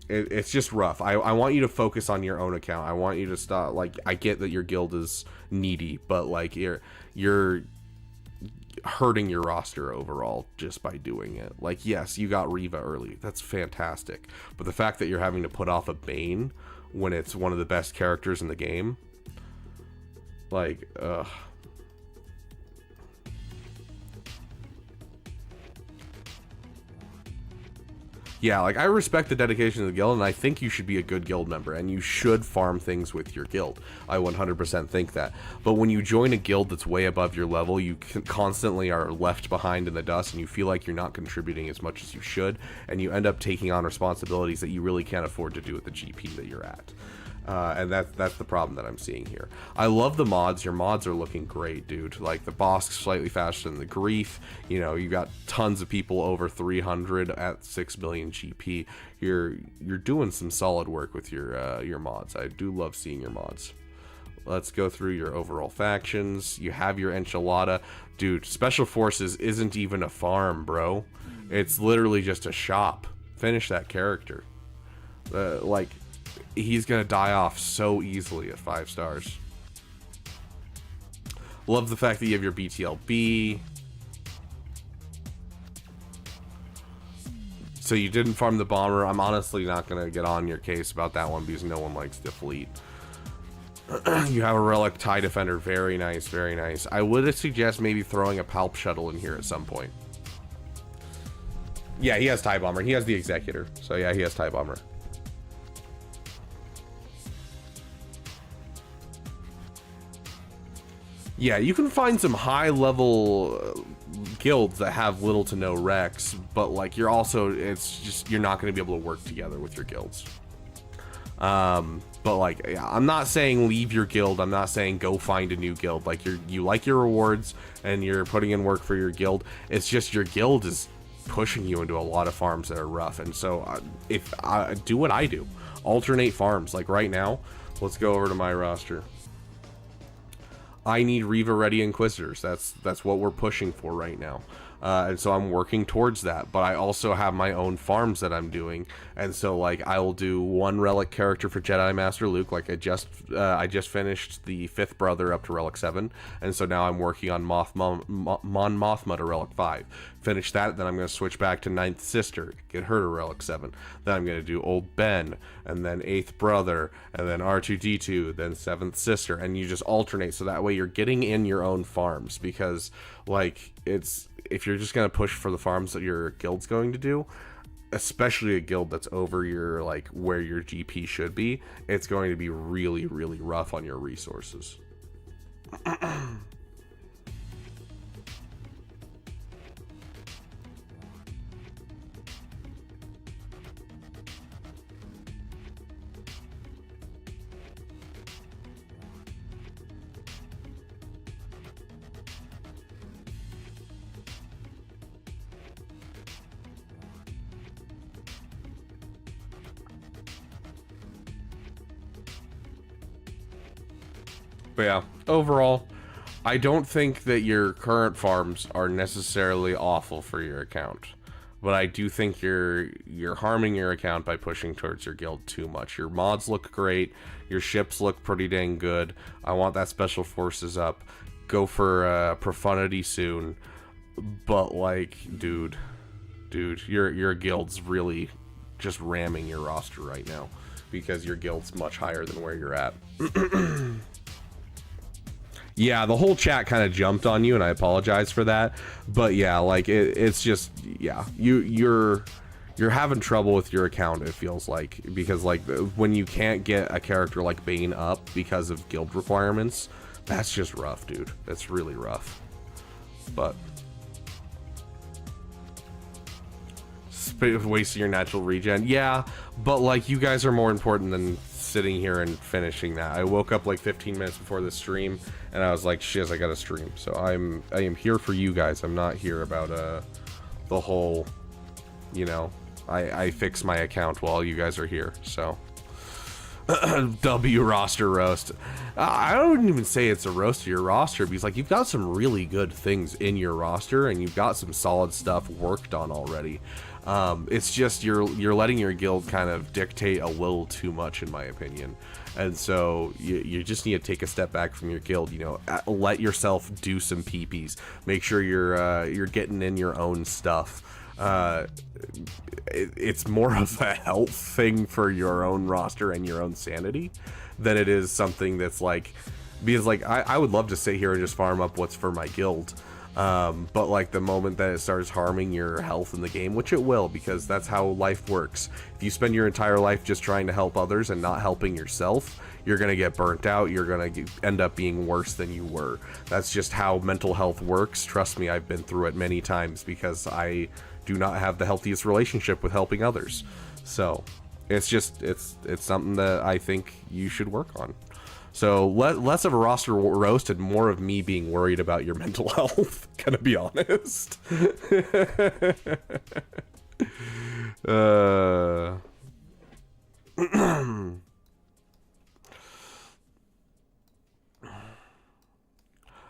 it's just rough. I want you to focus on your own account. I want you to stop. Like, I get that your guild is needy, but like you're hurting your roster overall just by doing it. Like, yes, you got Riva early, that's fantastic, but the fact that you're having to put off a Bane when it's one of the best characters in the game, like, ugh. Yeah, like, I respect the dedication of the guild, and I think you should be a good guild member, and you should farm things with your guild. I 100% think that. But when you join a guild that's way above your level, you constantly are left behind in the dust, and you feel like you're not contributing as much as you should, and you end up taking on responsibilities that you really can't afford to do at the GP that you're at. And that's the problem that I'm seeing here. I love the mods. Your mods are looking great, dude. Like the Bosk slightly faster than the Grief. You know, you got tons of people over 300 at 6 billion GP. You're doing some solid work with your mods. I do love seeing your mods. Let's go through your overall factions. You have your Enchilada. Dude, Special Forces isn't even a farm, bro. It's literally just a shop. Finish that character. Like, he's gonna die off so easily at 5 stars. Love the fact that you have your BTLB. So you didn't farm the bomber. I'm honestly not gonna get on your case about that one because no one likes the fleet. You have a relic TIE defender. Very nice, very nice. I would suggest maybe throwing a Palp shuttle in here at some point. Yeah, he has TIE bomber. He has the Executor. So yeah, he has TIE bomber. Yeah, you can find some high-level guilds that have little to no Rex, but like you're not going to be able to work together with your guilds. But like, yeah, I'm not saying leave your guild. I'm not saying go find a new guild. Like you like your rewards and you're putting in work for your guild. It's just your guild is pushing you into a lot of farms that are rough. And so if I do what I do, alternate farms. Like right now, let's go over to my roster. I need Riva ready Inquisitors. That's what we're pushing for right now. And so I'm working towards that, but I also have my own farms that I'm doing, and so like I will do one relic character for Jedi Master Luke. Like I just finished the 5th brother up to relic 7, and so now I'm working on Mon Mothma to relic 5. Finish that, then I'm going to switch back to 9th sister, get her to relic 7. Then I'm going to do old Ben, and then 8th brother, and then R2D2, then 7th sister, and you just alternate, so that way you're getting in your own farms, because like if you're just going to push for the farms that your guild's going to do, especially a guild that's over your like where your GP should be, it's going to be really, really rough on your resources. But yeah, overall, I don't think that your current farms are necessarily awful for your account, but I do think you're harming your account by pushing towards your guild too much. Your mods look great, your ships look pretty dang good. I want that special forces up. Go for profundity soon, but like, dude, your guild's really just ramming your roster right now because your guild's much higher than where you're at. Yeah, the whole chat kind of jumped on you, and I apologize for that. But yeah, like it's just, yeah, you're having trouble with your account, it feels like, because like when you can't get a character like Bane up because of guild requirements, that's just rough, dude. That's really rough. But wasting your natural regen, yeah, but like you guys are more important than sitting here and finishing that. I woke up like 15 minutes before the stream and I was like, shiz, I gotta stream. So I am here for you guys. I'm not here about the whole, you know, I fix my account while you guys are here. So W roster roast. I don't even say it's a roast of your roster, because like you've got some really good things in your roster and you've got some solid stuff worked on already. It's just you're letting your guild kind of dictate a little too much, in my opinion, and so you just need to take a step back from your guild. You know, let yourself do some PPs. Make sure you're getting in your own stuff. It's more of a health thing for your own roster and your own sanity than it is something that's like, because like I would love to sit here and just farm up what's for my guild. But like the moment that it starts harming your health in the game, which it will, because that's how life works. If you spend your entire life just trying to help others and not helping yourself, you're going to get burnt out. You're going to end up being worse than you were. That's just how mental health works. Trust me, I've been through it many times because I do not have the healthiest relationship with helping others. So it's just, it's something that I think you should work on. So less of a roster roast and more of me being worried about your mental health, gonna be honest.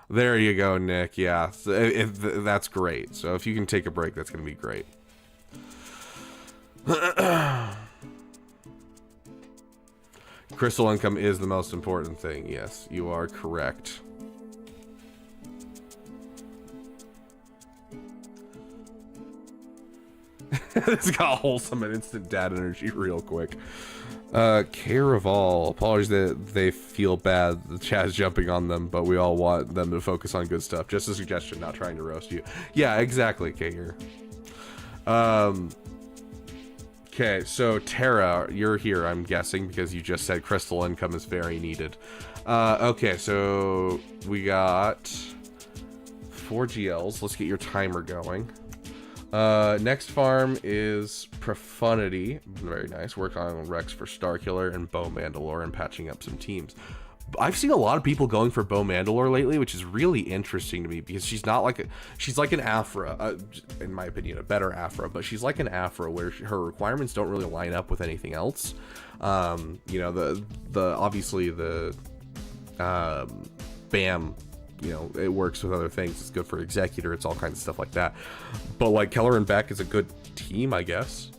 There you go, Nick. Yeah, that's great. So if you can take a break, that's gonna be great. Crystal income is the most important thing. Yes, you are correct. It's got wholesome and instant dad energy real quick. Caraval, apologies that they feel bad. The chat is jumping on them, but we all want them to focus on good stuff. Just a suggestion, not trying to roast you. Yeah, exactly, Kager. Okay, so Tara, you're here, I'm guessing, because you just said crystal income is very needed. Okay, so we got 4 GLs. Let's get your timer going. Next farm is Profundity. Very nice. Work on Rex for Starkiller and Bow Mandalore and patching up some teams. I've seen a lot of people going for Bow Mandalore lately, which is really interesting to me because she's not like she's like an Afra, in my opinion, a better Afra, but she's like an Afra where her requirements don't really line up with anything else. You know, the obviously the BAM, you know, it works with other things. It's good for Executor. It's all kinds of stuff like that. But like Keller and Beck is a good team, I guess.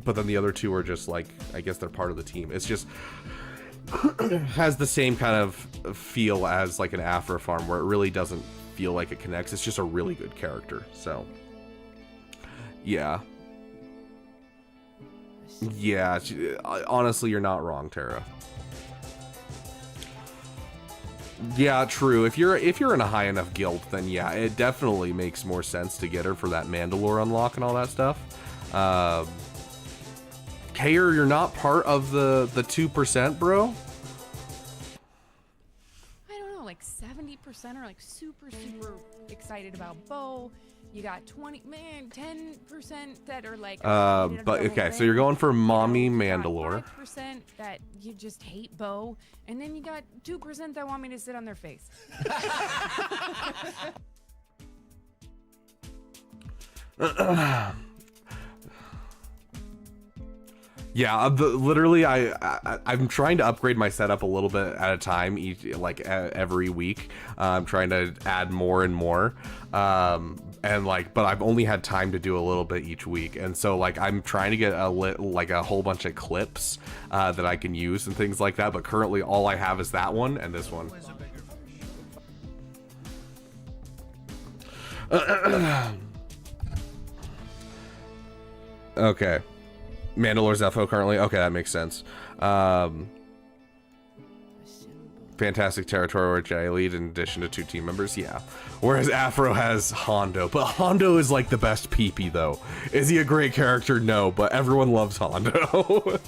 But then the other two are just like, I guess they're part of the team. It's just has the same kind of feel as like an Afra farm where it really doesn't feel like it connects. It's just a really good character. So yeah. Yeah, honestly, you're not wrong, Tara. Yeah, true. If you're in a high enough guild, then yeah, it definitely makes more sense to get her for that Mandalore unlock and all that stuff. Kayer, you're not part of the 2%, bro? I don't know, like 70% are like super excited about Bow. You got 10% that are like but okay, so you're going for Mommy Mandalore. 5% that you just hate Bow, and then you got 2% that want me to sit on their face. Yeah, literally, I'm trying to upgrade my setup a little bit at a time, every week. I'm trying to add more and more, and like, but I've only had time to do a little bit each week, and so like I'm trying to get a whole bunch of clips that I can use and things like that. But currently, all I have is that one and this one. Okay. Mandalore's FO currently. Okay, that makes sense. Fantastic territory which I lead in addition to 2 team members. Yeah. Whereas Afro has Hondo. But Hondo is like the best PP though. Is he a great character? No, but everyone loves Hondo.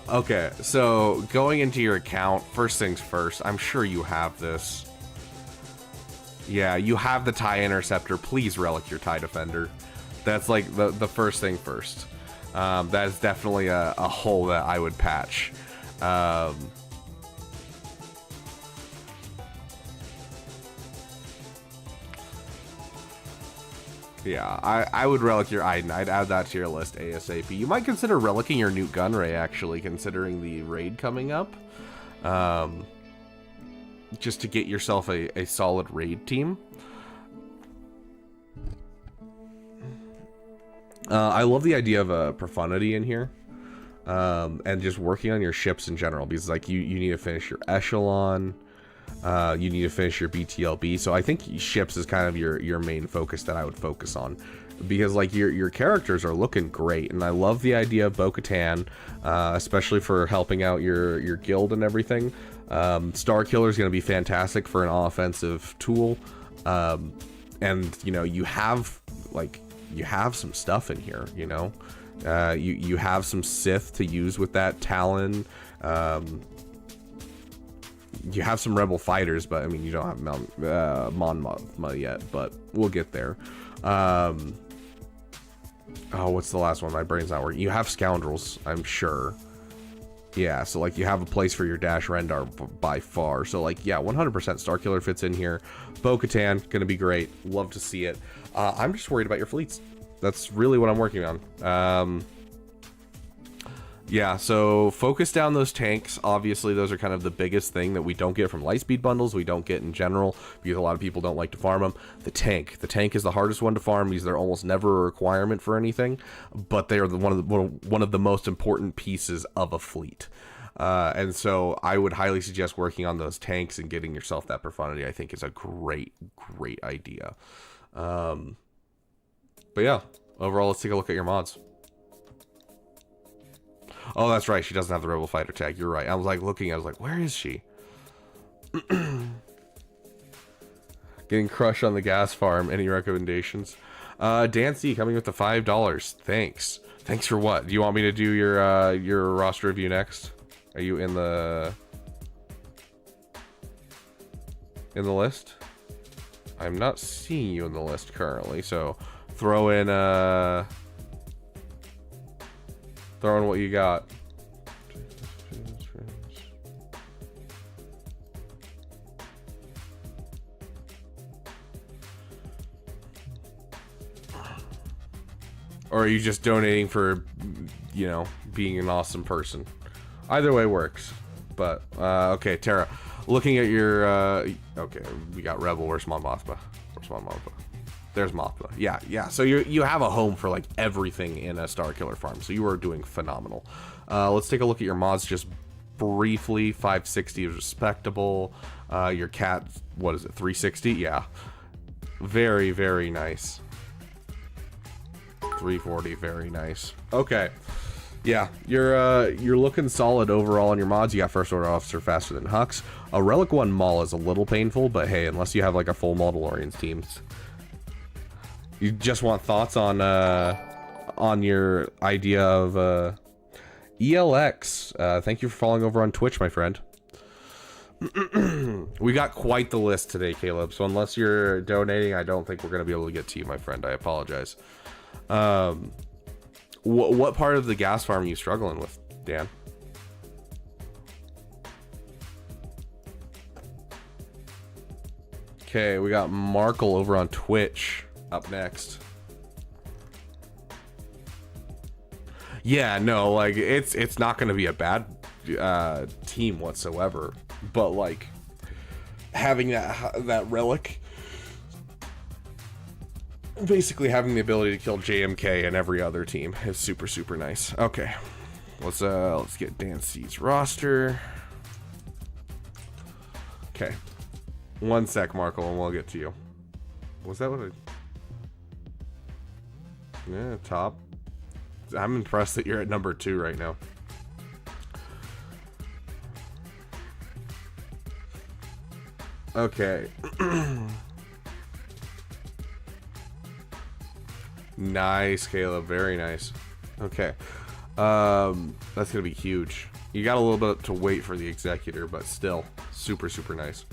Okay, so going into your account, first things first, I'm sure you have this. Yeah, you have the TIE Interceptor. Please relic your TIE Defender. That's like the first thing first. That is definitely a hole that I would patch. Yeah, I would relic your Iden. I'd add that to your list ASAP. You might consider relicking your Newt Gunray, actually, considering the raid coming up. Just to get yourself a solid raid team. I love the idea of a Profundity in here, and just working on your ships in general, because like you need to finish your Echelon, you need to finish your BTLB. So I think ships is kind of your main focus that I would focus on, because like your characters are looking great, and I love the idea of Bo-Katan, especially for helping out your guild and everything. Starkiller is going to be fantastic for an offensive tool, and you know you have some stuff in here, you know. You have some Sith to use with that Talon. You have some Rebel fighters, but I mean you don't have Mon Mothma yet, but we'll get there. Oh, what's the last one? My brain's not working. You have Scoundrels, I'm sure. Yeah, so like you have a place for your Dash Rendar by far. So like, yeah, 100% Starkiller fits in here. Bo-Katan, gonna be great. Love to see it. I'm just worried about your fleets. That's really what I'm working on. Yeah, so focus down those tanks. Obviously, those are kind of the biggest thing that we don't get from Lightspeed bundles. We don't get in general because a lot of people don't like to farm them. The tank is the hardest one to farm because they're almost never a requirement for anything, but they are one of the most important pieces of a fleet. And so I would highly suggest working on those tanks and getting yourself that Profundity. I think is a great idea. But yeah, overall, let's take a look at your mods. Oh, that's right. She doesn't have the Rebel Fighter tag. You're right. I was like looking. I was like, where is she? Getting crushed on the gas farm. Any recommendations? Dancy coming with the $5. Thanks. Thanks for what? Do you want me to do your roster review next? Are you in the in the list? I'm not seeing you in the list currently, so throw in what you got. Or are you just donating for, you know, being an awesome person? Either way works. But, okay, Tara. Looking at your, okay, we got Rebel. Where's Mon Mothma? Where's Mon Mothma? There's Mothma. Yeah. So you have a home for, like, everything in a Star Killer farm. So you are doing phenomenal. Let's take a look at your mods just briefly. 560 is respectable. Your cat, what is it, 360? Yeah. Very, very nice. 340, very nice. Okay. Yeah, you're looking solid overall on your mods. You got First Order Officer faster than Hux. A Relic One Maul is a little painful, but hey, unless you have like a full Mandalorians teams. You just want thoughts on your idea of ELX. Thank you for following over on Twitch, my friend. We got quite the list today, Caleb. So unless you're donating, I don't think we're gonna be able to get to you, my friend. I apologize. What part of the gas farm are you struggling with, Dan? Okay, we got Markle over on Twitch up next. Yeah, no, like it's not going to be a bad team whatsoever, but like having that relic, basically having the ability to kill JMK and every other team is super, super nice. Okay, let's get Dan C's roster. Okay, 1 sec, Markle, and we'll get to you. Was that what I? Yeah, top. I'm impressed that you're at number 2 right now. Okay. Nice, Caleb. Very nice. Okay. That's gonna be huge. You got a little bit to wait for the Executor, but still super, super nice.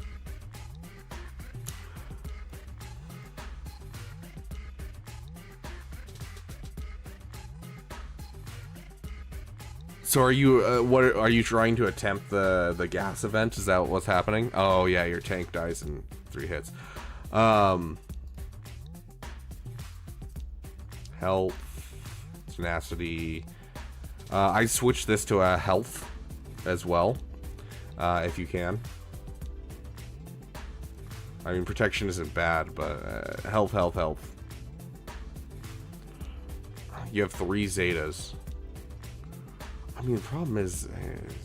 So are you what are you trying to attempt the gas event? Is that what's happening? Oh yeah, your tank dies in 3 hits. Health, tenacity. I switched this to a health as well, if you can. I mean, protection isn't bad, but health. You have 3 Zetas. I mean, the problem is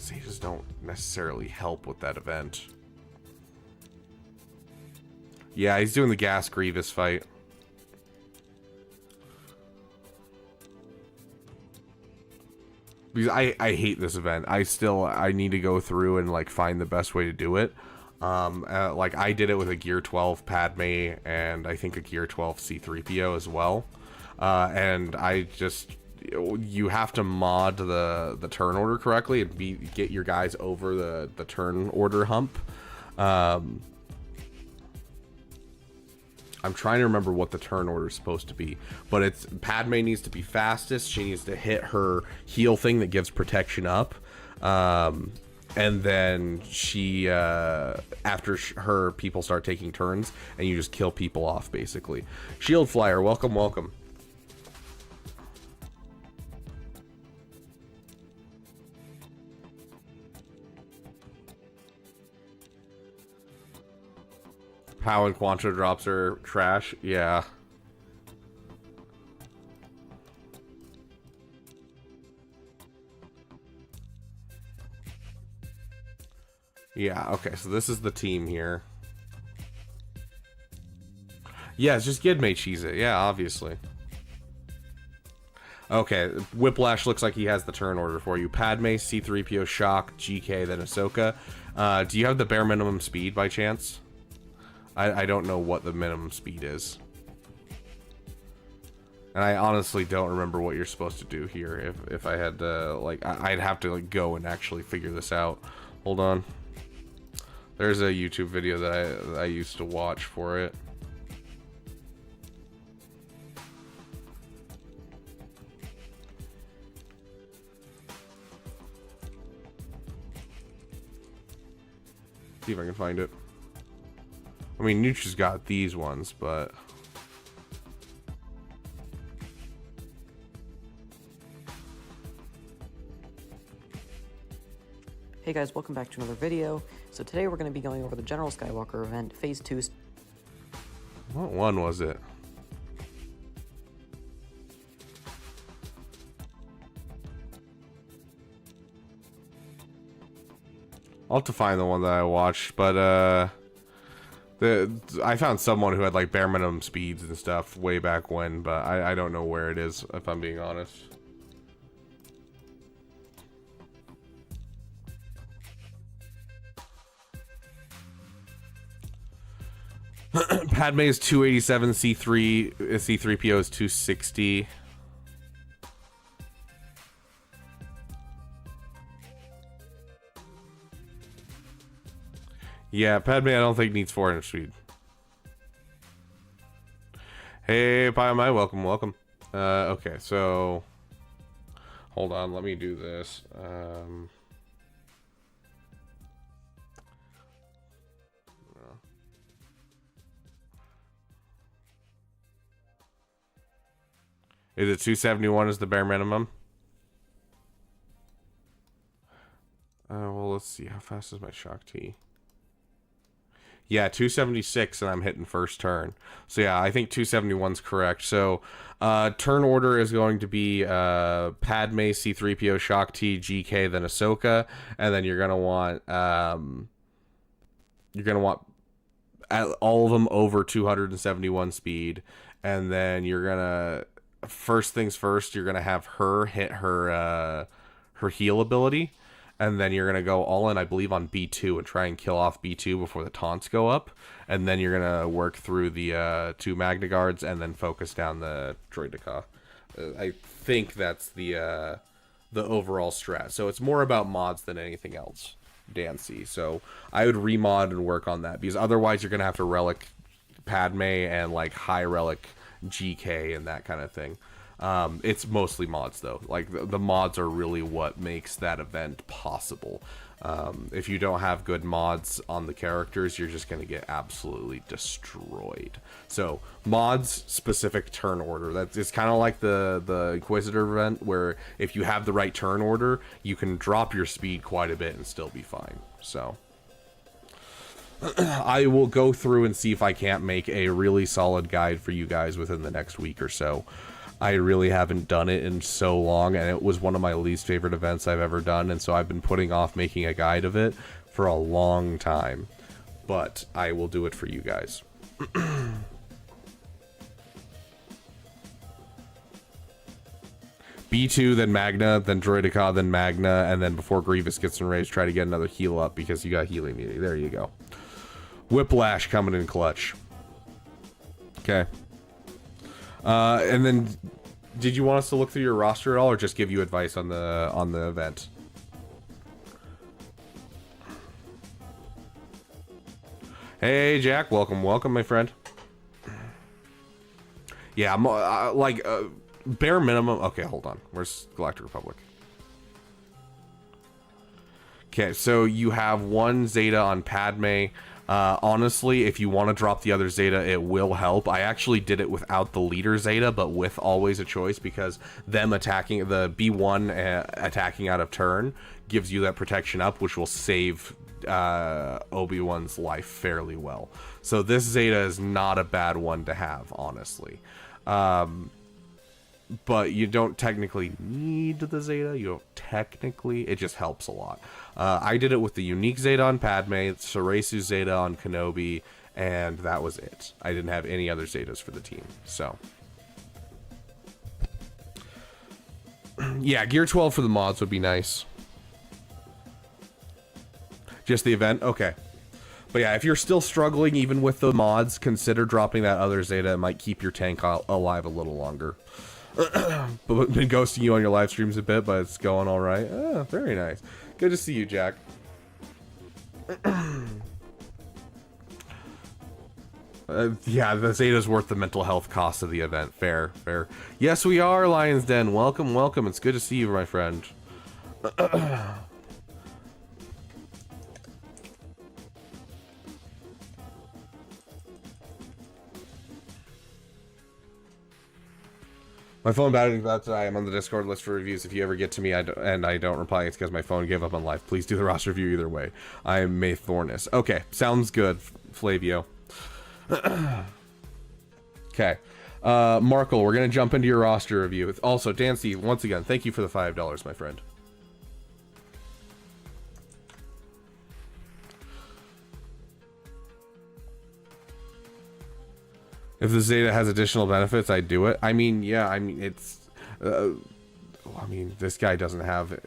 Zetas don't necessarily help with that event. Yeah, he's doing the Gas Grievous fight. Because I hate this event. I need to go through and like find the best way to do it. Like I did it with a Gear 12 Padme and I think a Gear 12 C-3PO as well. And I just, you have to mod the turn order correctly and get your guys over the turn order hump. I'm trying to remember what the turn order is supposed to be, but it's Padme needs to be fastest. She needs to hit her heal thing that gives protection up, and then she after her people start taking turns, and you just kill people off basically. Shield Flyer, welcome. Pow and Quantra drops are trash. Yeah. Yeah, okay, so this is the team here. Yeah, it's just Gidmate cheese it. Yeah, obviously. Okay, Whiplash looks like he has the turn order for you. Padme, C-3PO, Shock, GK, then Ahsoka. Do you have the bare minimum speed by chance? I don't know what the minimum speed is. And I honestly don't remember what you're supposed to do here. If I had to, like, I'd have to like go and actually figure this out. Hold on. There's a YouTube video that I used to watch for it. See if I can find it. I mean, Nutra's got these ones, but... Hey guys, welcome back to another video. So today we're going to be going over the General Skywalker event, Phase 2. What one was it? I'll have to find the one that I watched, but I found someone who had like bare minimum speeds and stuff way back when, but I don't know where it is, if I'm being honest. Padme is 287, C3PO is 260. Yeah, Padme I don't think needs 400 speed. Hey, Pie, welcome. Okay, so hold on, let me do this. Is it 271 is the bare minimum? Well, let's see. How fast is my shock T? Yeah, 276, and I'm hitting first turn. So yeah, I think 271's correct. So turn order is going to be Padme, C3PO, shock T, GK, then Ahsoka, and then you're gonna want all of them over 271 speed, and then you're gonna. First things first, you're gonna have her hit her heal ability, and then you're gonna go all in, I believe, on B2 and try and kill off B2 before the taunts go up, and then you're gonna work through the 2 Magna Guards and then focus down the Droideka. I think that's the overall strat. So it's more about mods than anything else, Dancy. So I would remod and work on that, because otherwise you're gonna have to relic Padme and like high relic GK and that kind of thing. It's mostly mods though. Like the mods are really what makes that event possible. If you don't have good mods on the characters, you're just going to get absolutely destroyed. So mods, specific turn order. It's kind of like the Inquisitor event, where if you have the right turn order, you can drop your speed quite a bit and still be fine. So I will go through and see if I can't make a really solid guide for you guys within the next week or so. I really haven't done it in so long, and it was one of my least favorite events I've ever done, and so I've been putting off making a guide of it for a long time. But I will do it for you guys. B2, then Magna, then Droideka, then Magna, and then before Grievous gets enraged, try to get another heal up, because you got healing immunity. There you go. Whiplash coming in clutch. Okay. And then, did you want us to look through your roster at all, or just give you advice on the event? Hey, Jack, welcome, my friend. Yeah, bare minimum. Okay, hold on. Where's Galactic Republic? Okay, so you have 1 Zeta on Padme. Honestly, if you want to drop the other Zeta, it will help. I actually did it without the leader Zeta, but with always a choice, because them attacking, the B1 attacking out of turn gives you that protection up, which will save Obi-Wan's life fairly well. So this Zeta is not a bad one to have, honestly. But you don't technically need the Zeta. You don't technically. It just helps a lot. I did it with the unique Zeta on Padme, Ceresu Zeta on Kenobi, and that was it. I didn't have any other Zetas for the team. So, yeah, Gear 12 for the mods would be nice. Just the event? Okay. But yeah, if you're still struggling even with the mods, consider dropping that other Zeta. It might keep your tank alive a little longer. But been ghosting you on your live streams a bit, but it's going all right. Oh, very nice. Good to see you, Jack. Yeah, the Zeta's worth the mental health cost of the event. Fair, fair. Yes, we are, Lion's Den. Welcome, welcome. It's good to see you, my friend. My phone battery's about to die. I'm on the Discord list for reviews. If you ever get to me and I don't reply, it's because my phone gave up on life. Please do the roster review either way. I am May Thornus. Okay, sounds good, Flavio. Okay. Markle, we're going to jump into your roster review. Also, Dancy, once again, thank you for the $5, my friend. If the Zeta has additional benefits, I'd do it. I mean, yeah, I mean, it's... I mean, this guy doesn't have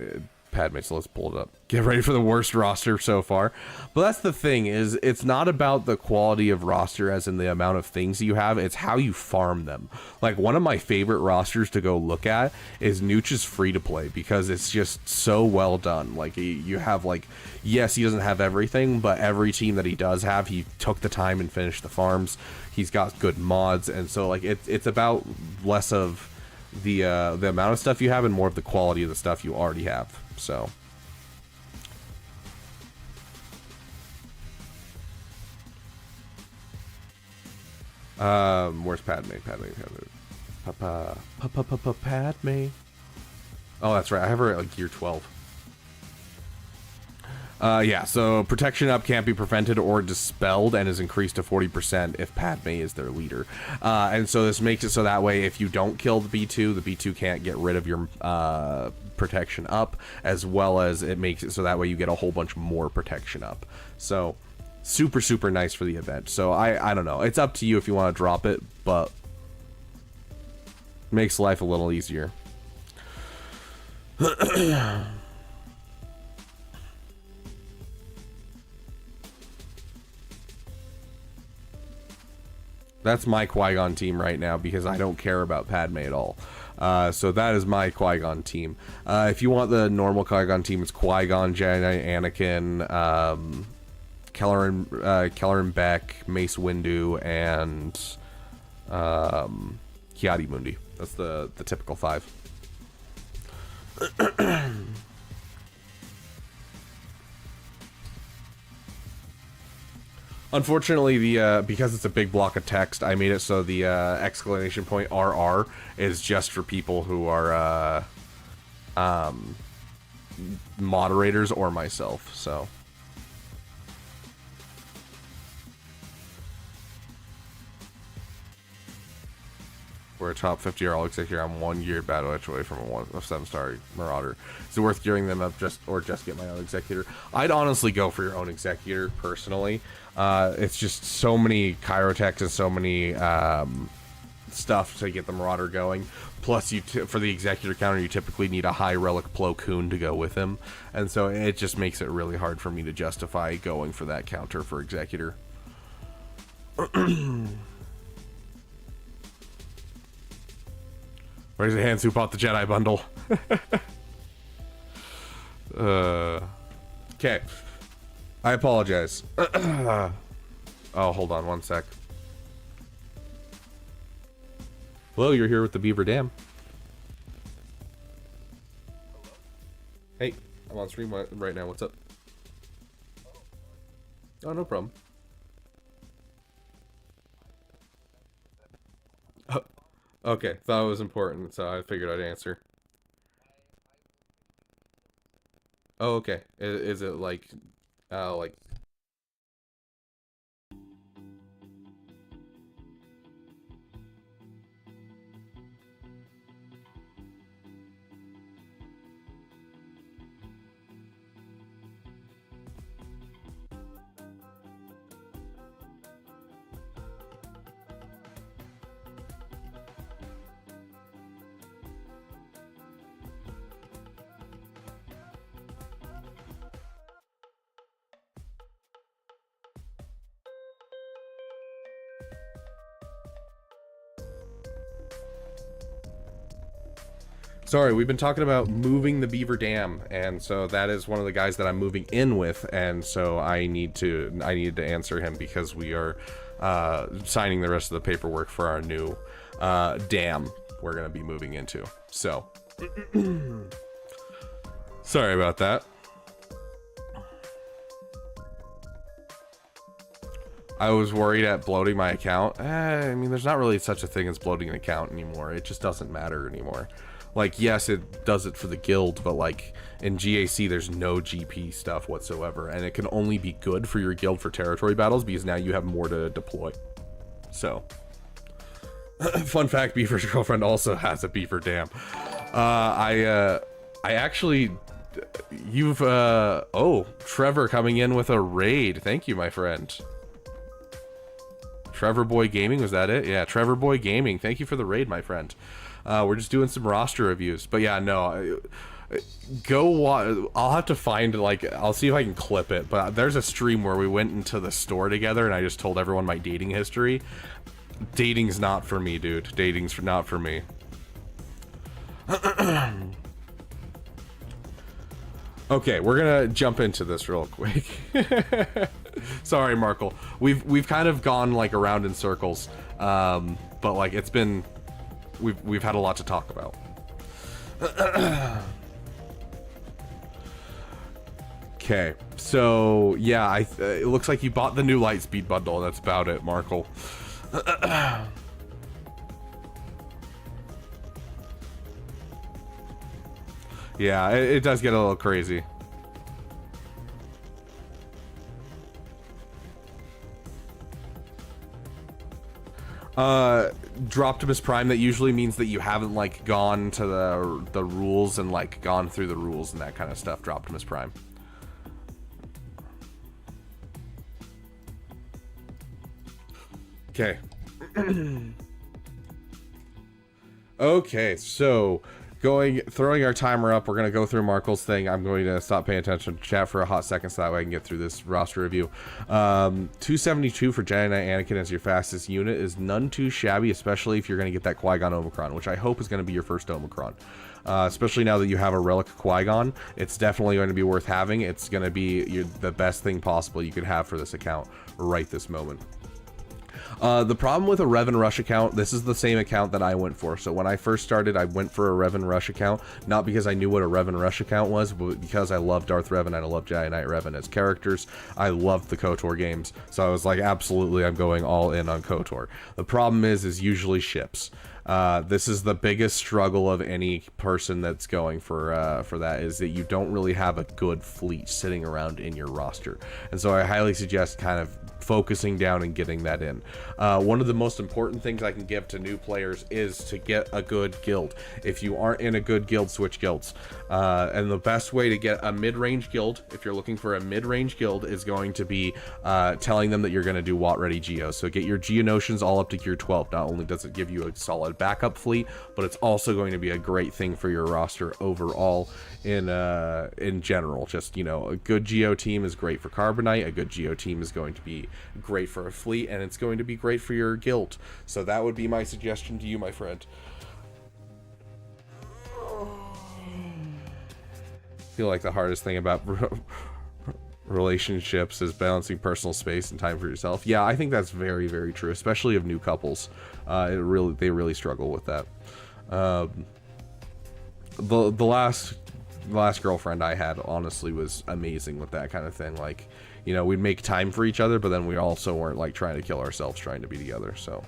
Padme, so let's pull it up. Get ready for the worst roster so far. But that's the thing, is it's not about the quality of roster as in the amount of things you have, it's how you farm them. Like, one of my favorite rosters to go look at is Nooch's free-to-play, because it's just so well done. Like, you have, like, yes, he doesn't have everything, but every team that he does have, he took the time and finished the farms. He's got good mods, and so, like, it's about less of the amount of stuff you have and more of the quality of the stuff you already have. So where's Padme? Padme. Oh, that's right. I have her at like gear 12. Yeah, so protection up can't be prevented or dispelled and is increased to 40% if Padme is their leader. And so this makes it so that way if you don't kill the B2 can't get rid of your protection up, as well as it makes it so that way you get a whole bunch more protection up. So super, super nice for the event. So I don't know. It's up to you if you want to drop it, but makes life a little easier. That's my Qui-Gon team right now because I don't care about Padme at all. So that is my Qui-Gon team. If you want the normal Qui-Gon team, it's Qui-Gon, Jedi, Anakin, Kelleran Beck, Mace Windu, and Ki-Adi-Mundi. That's the typical 5. Unfortunately, because it's a big block of text, I made it so the exclamation point RR is just for people who are moderators or myself. So we're a top 50 all executor. I'm 1 year battle edge away from a 7-star Marauder. Is it worth gearing them up just get my own executor? I'd honestly go for your own executor personally. It's just so many chirotechs and so many stuff to get the Marauder going. Plus, for the executor counter, you typically need a high relic Plo Koon to go with him, and so it just makes it really hard for me to justify going for that counter for executor. Raise your hands who bought the Jedi bundle. Okay. I apologize. Oh, hold on one sec. Hello, you're here with the Beaver Dam. Hey, I'm on stream right now. What's up? Oh, no problem. Oh, okay, thought it was important, so I figured I'd answer. Oh, okay. Is it like... like... Sorry, we've been talking about moving the Beaver Dam, and so that is one of the guys that I'm moving in with, and so I needed to answer him because we are signing the rest of the paperwork for our new dam we're going to be moving into. So, sorry about that. I was worried at bloating my account. I mean, there's not really such a thing as bloating an account anymore. It just doesn't matter anymore. Like, yes, it does it for the guild, but like in GAC, there's no GP stuff whatsoever, and it can only be good for your guild for territory battles because now you have more to deploy. So, fun fact: Beaver's girlfriend also has a Beaver dam. I actually, oh, Trevor coming in with a raid. Thank you, my friend. Trevor Boy Gaming, was that it? Yeah, Trevor Boy Gaming. Thank you for the raid, my friend. We're just doing some roster reviews, but yeah, no, go watch. I'll have to find, like, I'll see if I can clip it, but there's a stream where we went into the store together and I just told everyone my dating history. Dating's not for me, dude. Dating's not for me. Okay, we're gonna jump into this real quick. Sorry, Markle. We've kind of gone like around in circles, but like it's been, we've had a lot to talk about. Okay, so yeah, it looks like you bought the new Lightspeed bundle. That's about it, Markle. Yeah, it does get a little crazy. Droptimus Prime, that usually means that you haven't like gone to the rules and like gone through the rules and that kind of stuff. Droptimus Prime. Okay. Okay, so throwing our timer up, we're going to go through Markle's thing. I'm going to stop paying attention to chat for a hot second so that way I can get through this roster review. 272 for Jedi Knight Anakin as your fastest unit is none too shabby, especially if you're going to get that Qui-Gon Omicron, which I hope is going to be your first Omicron. Especially now that you have a relic Qui-Gon, it's definitely going to be worth having. It's going to be the best thing possible you could have for this account right this moment. The problem with a Revan Rush account, this is the same account that I went for. So when I first started, I went for a Revan Rush account, not because I knew what a Revan Rush account was, but because I love Darth Revan and I love Jedi Knight Revan as characters. I loved the KOTOR games, so I was like, absolutely, I'm going all in on KOTOR. The problem is usually ships. This is the biggest struggle of any person that's going for that, is that you don't really have a good fleet sitting around in your roster. And so I highly suggest kind of focusing down and getting that in. One of the most important things I can give to new players is to get a good guild. If you aren't in a good guild, switch guilds. And the best way to get a mid-range guild, if you're looking for a mid-range guild, is going to be telling them that you're going to do Watt-ready Geos. So get your Geonotions all up to Gear 12. Not only does it give you a solid backup fleet, but it's also going to be a great thing for your roster overall in general. Just, you know, a good Geo team is great for Carbonite, a good Geo team is going to be great for a fleet, and it's going to be great for your guild. So that would be my suggestion to you, my friend. I feel like the hardest thing about relationships is balancing personal space and time for yourself. Yeah, I think that's very, very true, especially of new couples. They really struggle with that. The last girlfriend I had honestly was amazing with that kind of thing. Like, you know, we'd make time for each other, but then we also weren't like trying to kill ourselves trying to be together. So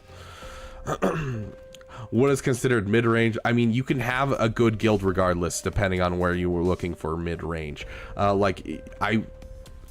what is considered mid-range? I mean, you can have a good guild regardless, depending on where you were looking for mid-range.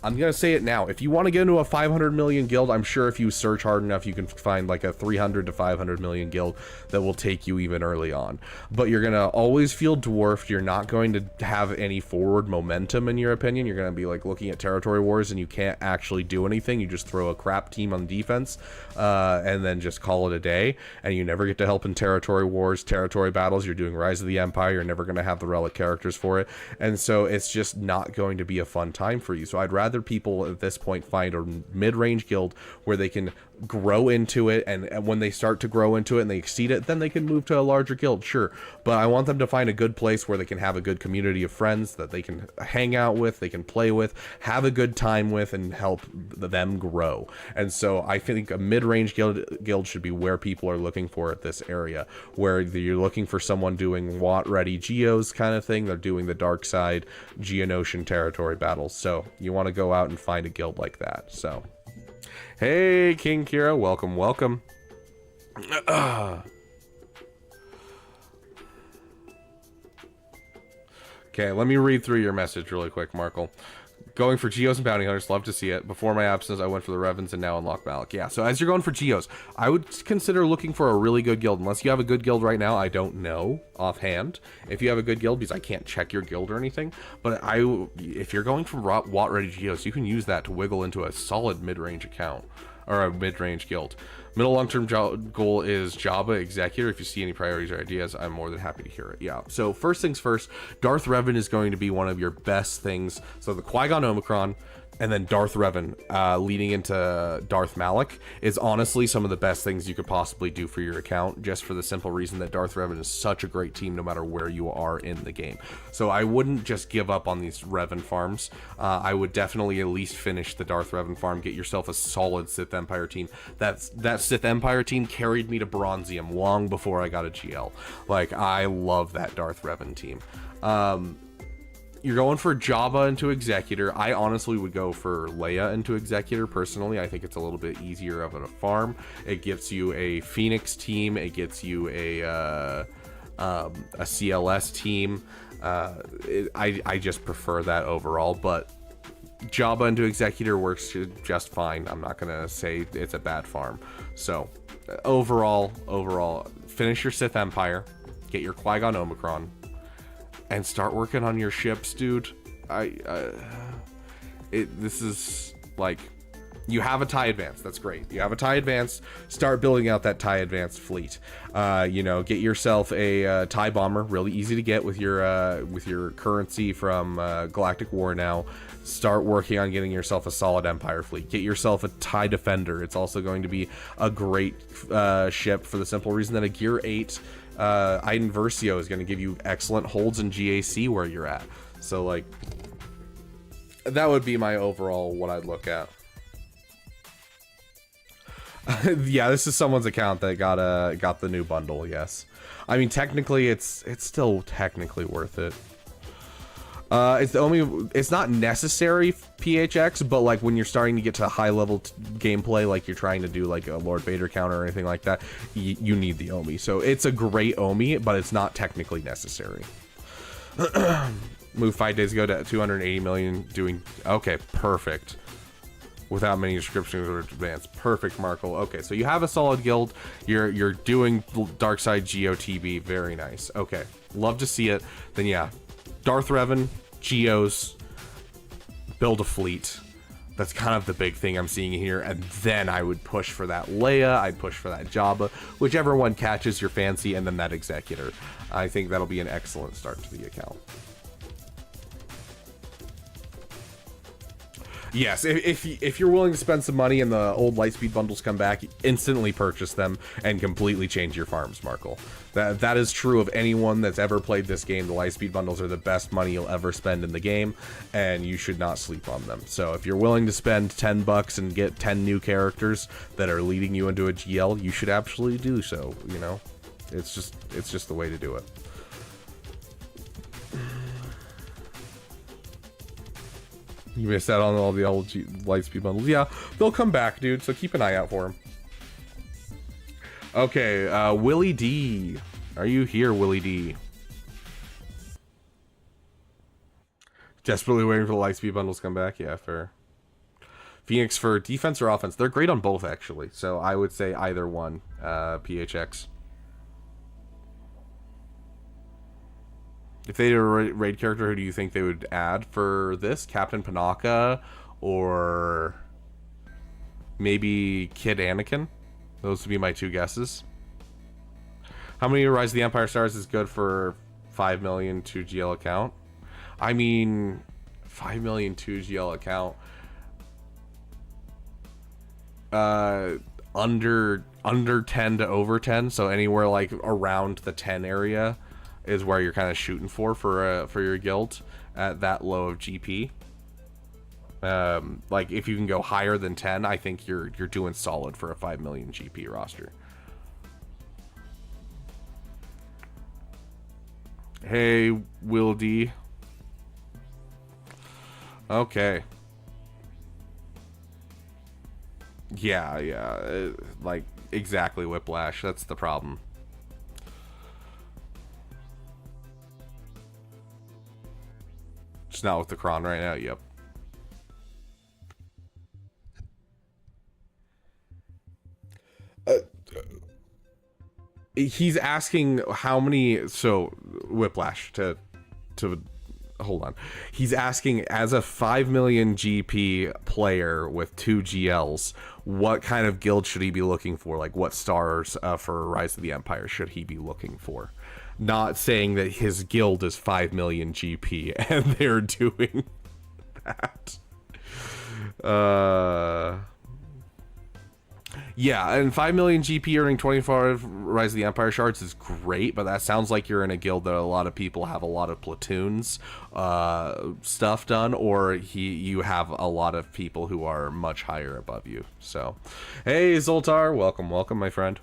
I'm gonna say it now. If you want to get into a 500 million guild, I'm sure if you search hard enough, you can find like a 300 to 500 million guild that will take you even early on. But you're gonna always feel dwarfed. You're not going to have any forward momentum, in your opinion. You're gonna be like looking at territory wars and you can't actually do anything. You just throw a crap team on defense and then just call it a day. And you never get to help in territory wars, territory battles. You're doing Rise of the Empire. You're never gonna have the relic characters for it. And so it's just not going to be a fun time for you. So I'd rather people at this point find a mid-range guild where they can grow into it, and when they start to grow into it and they exceed it, then they can move to a larger guild, sure. But I want them to find a good place where they can have a good community of friends that they can hang out with, they can play with, have a good time with, and help them grow. And so I think a mid-range guild should be where people are looking for at this area, where you're looking for someone doing Watt-ready Geos kind of thing. They're doing the dark side Geonosian territory battles. So you want to go out and find a guild like that. So, hey, King Kira, welcome, welcome. Okay, let me read through your message really quick, Markle. Going for Geos and Bounty Hunters, love to see it. Before my absence, I went for the Revens and now unlock Malik. Yeah, so as you're going for Geos, I would consider looking for a really good guild. Unless you have a good guild right now, I don't know offhand if you have a good guild, because I can't check your guild or anything. But if you're going for Watt-ready Geos, you can use that to wiggle into a solid mid-range account, or a mid-range guild. Middle long-term goal is Jabba Executor. If you see any priorities or ideas, I'm more than happy to hear it. Yeah, so first things first, Darth Revan is going to be one of your best things. So the Qui-Gon Omicron and then Darth Revan leading into Darth Malik is honestly some of the best things you could possibly do for your account, just for the simple reason that Darth Revan is such a great team no matter where you are in the game. So I wouldn't just give up on these Revan farms. I would definitely at least finish the Darth Revan farm, get yourself a solid Sith Empire team. That Sith Empire team carried me to Bronzium long before I got a GL. Like, I love that Darth Revan team. You're going for Jabba into Executor. I honestly would go for Leia into Executor, personally. I think it's a little bit easier of a farm. It gets you a Phoenix team. It gets you a CLS team. I just prefer that overall, but Jabba into Executor works just fine. I'm not going to say it's a bad farm. So, overall, finish your Sith Empire. Get your Qui-Gon Omicron. And start working on your ships, dude. This is like, you have a TIE Advance. That's great. You have a TIE Advance. Start building out that TIE Advance fleet. You know, get yourself a TIE Bomber. Really easy to get with your currency from Galactic War now. Start working on getting yourself a solid Empire fleet. Get yourself a TIE Defender. It's also going to be a great ship for the simple reason that a Gear 8 Iden Versio is going to give you excellent holds in GAC where you're at. So, like, that would be my overall what I'd look at. Yeah, this is someone's account that got the new bundle. Yes, I mean technically it's still technically worth it. It's not necessary PHX, but like when you're starting to get to high level gameplay, like you're trying to do like a Lord Vader counter or anything like that, you need the Omi. So it's a great Omi, but it's not technically necessary. Moved 5 days ago to 280 million doing, okay, perfect. Without many descriptions or advanced. Perfect, Markle. Okay, so you have a solid guild. You're doing Dark Side GOTB. Very nice. Okay, love to see it. Then yeah, Darth Revan, Geos, build a fleet. That's kind of the big thing I'm seeing here. And then I would push for that Leia. I'd push for that Jabba. Whichever one catches your fancy, and then that Executor. I think that'll be an excellent start to the account. Yes, if you're willing to spend some money and the old Lightspeed bundles come back, instantly purchase them and completely change your farms, Markle. That is true of anyone that's ever played this game. The Lightspeed bundles are the best money you'll ever spend in the game, and you should not sleep on them. So if you're willing to spend 10 bucks and get 10 new characters that are leading you into a GL, you should absolutely do so, you know? It's just the way to do it. You missed out on all the old Lightspeed bundles. Yeah, they'll come back, dude, so keep an eye out for them. Okay, Willie D. Are you here, Willie D? Desperately waiting for the Lightspeed bundles to come back? Yeah, fair. Phoenix for defense or offense? They're great on both, actually. So I would say either one, PHX. If they had a raid character, who do you think they would add for this? Captain Panaka or maybe Kid Anakin? Those would be my two guesses. How many Rise of the Empire stars is good for 5 million 2GL account? I mean, 5 million 2GL account. under 10 to over 10, so anywhere like around the 10 area is where you're kind of shooting for your guild at that low of GP. Like if you can go higher than 10, I think you're doing solid for a 5 million GP roster. Hey, Willie D. Okay. Yeah, like exactly, Whiplash. That's the problem. Just not with the Kron right now. Yep. He's asking how many. So Whiplash to hold on. He's asking, as a 5 million GP player with 2 GLs, what kind of guild should he be looking for? Like, what stars for Rise of the Empire should he be looking for? Not saying that his guild is 5 million GP and they're doing that. Yeah, and 5 million GP earning 25 Rise of the Empire shards is great, but that sounds like you're in a guild that a lot of people have a lot of platoons stuff done, or you have a lot of people who are much higher above you. So, hey Zoltar, welcome, my friend.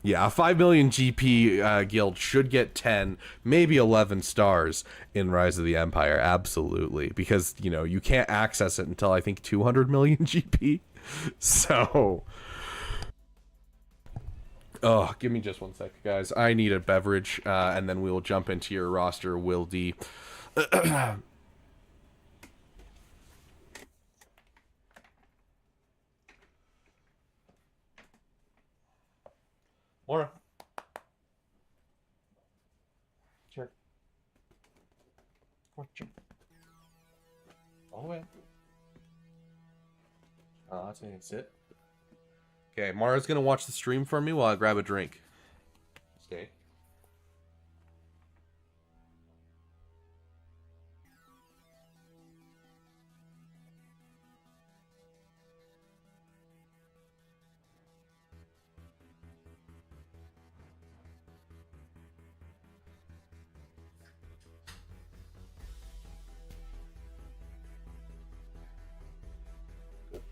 Yeah, a 5 million GP guild should get 10, maybe 11 stars in Rise of the Empire, absolutely. Because, you know, you can't access it until, I think, 200 million GP. So... Oh, give me just 1 sec, guys. I need a beverage, and then we will jump into your roster, Willie D. Laura. Sure. Sure. All the way. That's gonna sit. Okay, Mara's gonna watch the stream for me while I grab a drink. Stay.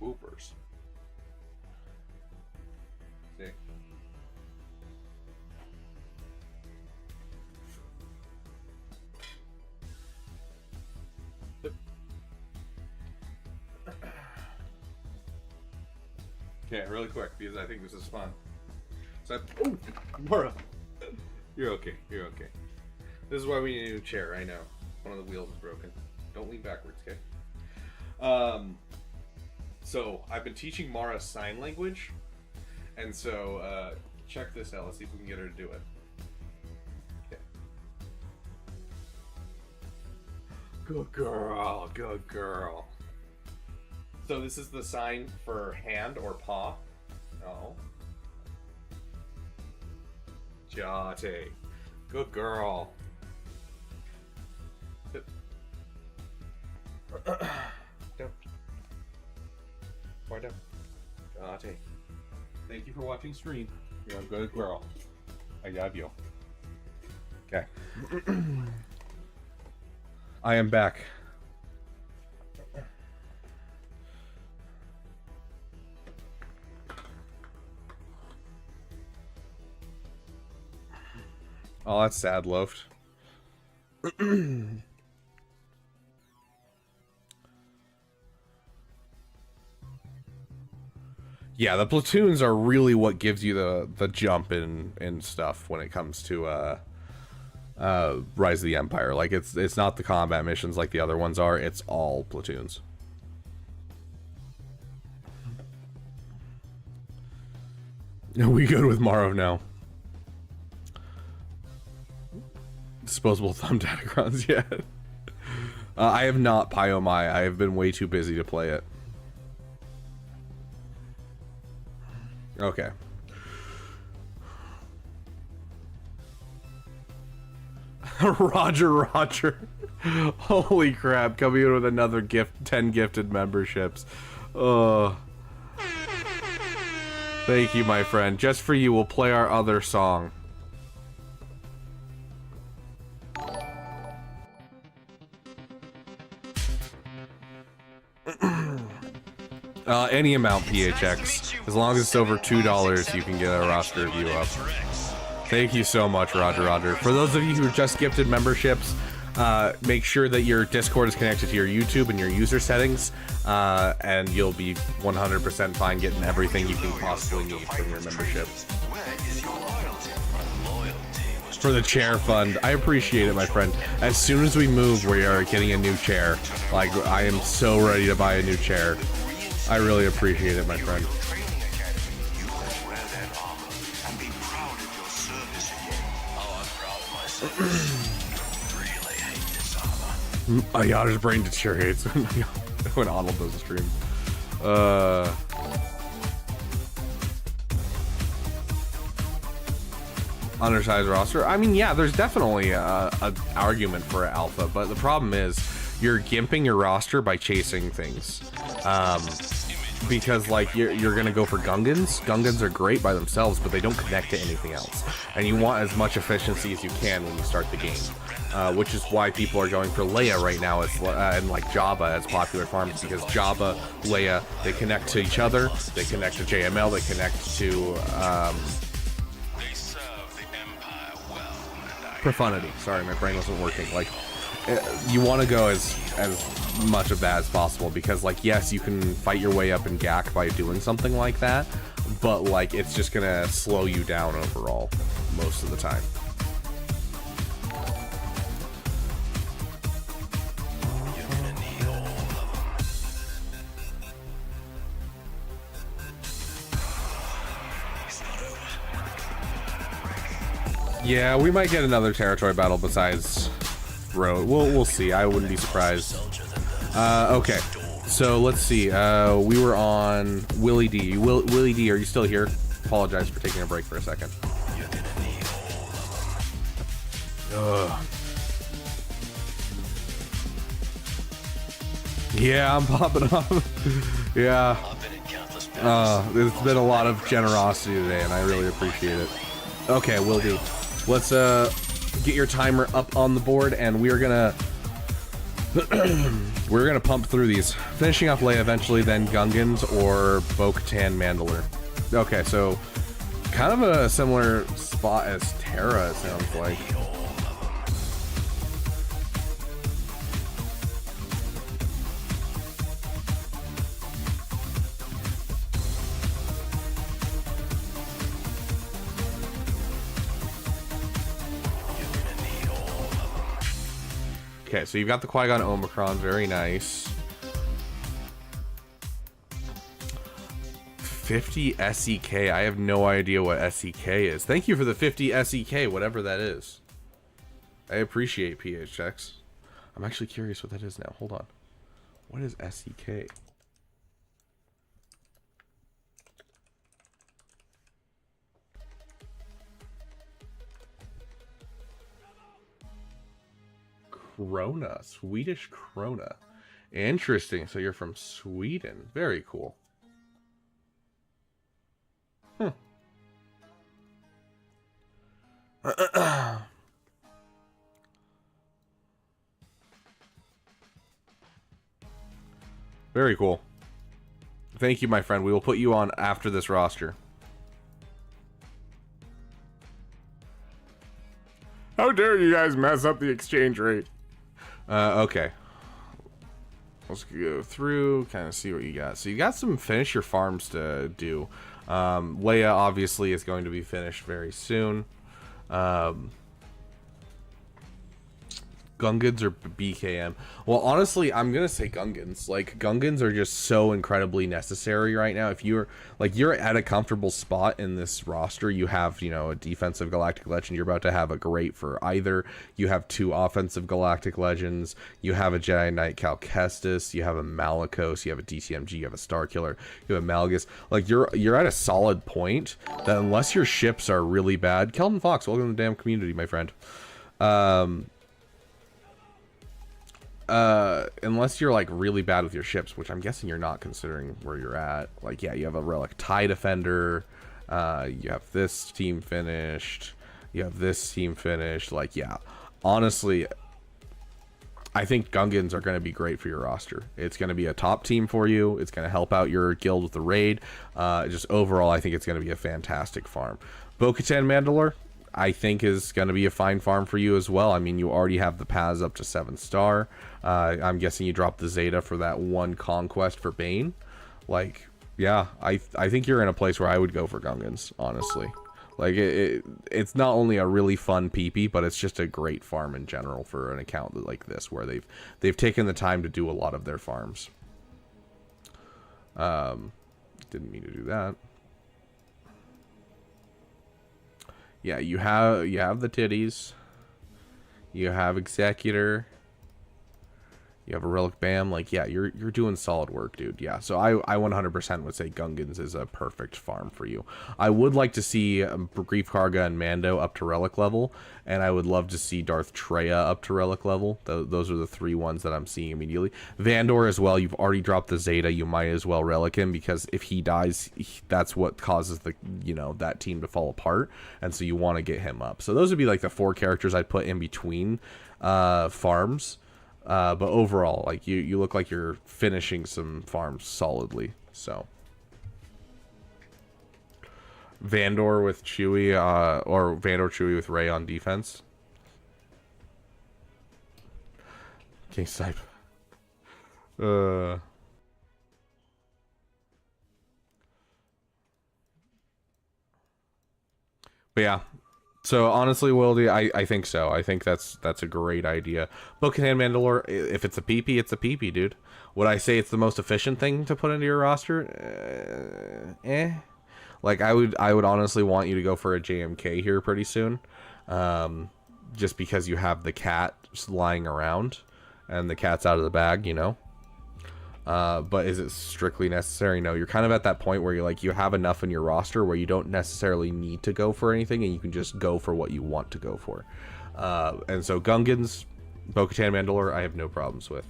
Boopers. See. Okay, really quick, because I think this is fun. So, oh, Mara, you're okay. You're okay. This is why we need a new chair. I know, one of the wheels is broken. Don't lean backwards, okay? So I've been teaching Mara sign language, and so check this out. Let's see if we can get her to do it. Okay. Good girl, good girl. So this is the sign for hand or paw. Oh. Jate. Good girl. Down. Quiet down. Jate. Thank you for watching stream. You're a good girl. I love you. Okay. I am back. Oh, that's sad, Loafed. Yeah, the platoons are really what gives you the jump in stuff when it comes to Rise of the Empire. Like it's not the combat missions like the other ones are. It's all platoons. We good with Morrow now. Disposable thumb datacrons yet. I have not Pyomai. I have been way too busy to play it. Okay. Roger, Roger. Holy crap, coming in with another 10 gifted memberships. Thank you, my friend. Just for you, we'll play our other song. Any amount, PHX. As long as it's over $2, you can get a roster review up. Thank you so much, Roger, Roger. For those of you who just gifted memberships, make sure that your Discord is connected to your YouTube and your user settings, and you'll be 100% fine getting everything you can possibly need from your membership. For the chair fund, I appreciate it, my friend. As soon as we move, we are getting a new chair. Like, I am so ready to buy a new chair. I really appreciate it, my friend. Ayada's brain deteriorates when Arnold does a stream. Undersized roster. I mean, yeah, there's definitely an argument for alpha, but the problem is you're gimping your roster by chasing things. Because like you're gonna go for Gungans. Gungans are great by themselves, but they don't connect to anything else. And you want as much efficiency as you can when you start the game. Which is why people are going for Leia right now and like Jabba as popular farms, because Jabba, Leia, they connect to each other, they connect to JML, they connect to Profundity. Sorry, my brain wasn't working. Like, you want to go as much of that as possible, because like, yes, you can fight your way up in GAC by doing something like that, but like it's just gonna slow you down overall most of the time. Yeah, we might get another territory battle besides Road. We'll see. I wouldn't be surprised. Okay, so let's see. We were on Willie D. Willie D, are you still here? Apologize for taking a break for a second. Ugh. Yeah, I'm popping off. Yeah. There's been a lot of generosity today, and I really appreciate it. Okay, Will D. Let's get your timer up on the board, and we're gonna pump through these, finishing off Leia eventually, then Gungans or Bo-Katan Mandalore. Okay, so kind of a similar spot as Terra, it sounds like. Okay, so you've got the Qui-Gon Omicron, very nice. 50 SEK, I have no idea what SEK is. Thank you for the 50 SEK, whatever that is. I appreciate PHX. I'm actually curious what that is now, hold on. What is SEK? Krona, Swedish krona. Interesting. So you're from Sweden. Very cool. Very cool. Thank you, my friend. We will put you on after this roster. How dare you guys mess up the exchange rate? Okay. Let's go through, kind of see what you got. So you got some finish your farms to do. Leia obviously is going to be finished very soon. Gungans or BKM? Well, honestly, I'm gonna say Gungans. Like, Gungans are just so incredibly necessary right now. If you're at a comfortable spot in this roster, you have, you know, a defensive Galactic Legend. You're about to have a great for either. You have 2 offensive Galactic Legends. You have a Jedi Knight Cal Kestis. You have a Malicos. You have a DCMG. You have a Starkiller. You have a Malgus. Like, you're at a solid point that unless your ships are really bad. Kelvin Fox, welcome to the damn community, my friend. unless you're like really bad with your ships, which I'm guessing you're not considering where you're at. Like, yeah, you have a relic TIE Defender, you have this team finished, you have this team finished. Like, yeah, honestly, I think Gungans are going to be great for your roster. It's going to be a top team for you. It's going to help out your guild with the raid. Just overall, I think it's going to be a fantastic farm. Bo-Katan Mandalore, I think, is going to be a fine farm for you as well. I mean, you already have the paths up to 7-star. I'm guessing you dropped the Zeta for that one conquest for Bane. Like, yeah, I think you're in a place where I would go for Gungans, honestly. Like, it's not only a really fun PP, but it's just a great farm in general for an account like this, where they've taken the time to do a lot of their farms. Didn't mean to do that. Yeah, you have the titties. You have Executor. You have a Relic Bam. Like, yeah, you're doing solid work, dude. Yeah, so I 100% would say Gungans is a perfect farm for you. I would like to see Grief Karga and Mando up to Relic level, and I would love to see Darth Treya up to Relic level. Those are the 3 ones that I'm seeing immediately. Vandor as well. You've already dropped the Zeta. You might as well Relic him, because if he dies, that's what causes the that team to fall apart, and so you want to get him up. So those would be like the 4 characters I'd put in between farms. But overall, like, you look like you're finishing some farms solidly. So Vandor with Chewie, or Vandor Chewie with Rey on defense. King Snipe. But yeah. So honestly, Wildy, I think so. I think that's a great idea. Bo-Katan Mandalore, if it's a PP, it's a PP, dude. Would I say it's the most efficient thing to put into your roster? Like, I would honestly want you to go for a JMK here pretty soon, just because you have the cat just lying around, and the cat's out of the bag, you know. But is it strictly necessary? No, you're kind of at that point where you have enough in your roster where you don't necessarily need to go for anything, and you can just go for what you want to go for. And so Gungans, Bo-Katan Mandalore, I have no problems with.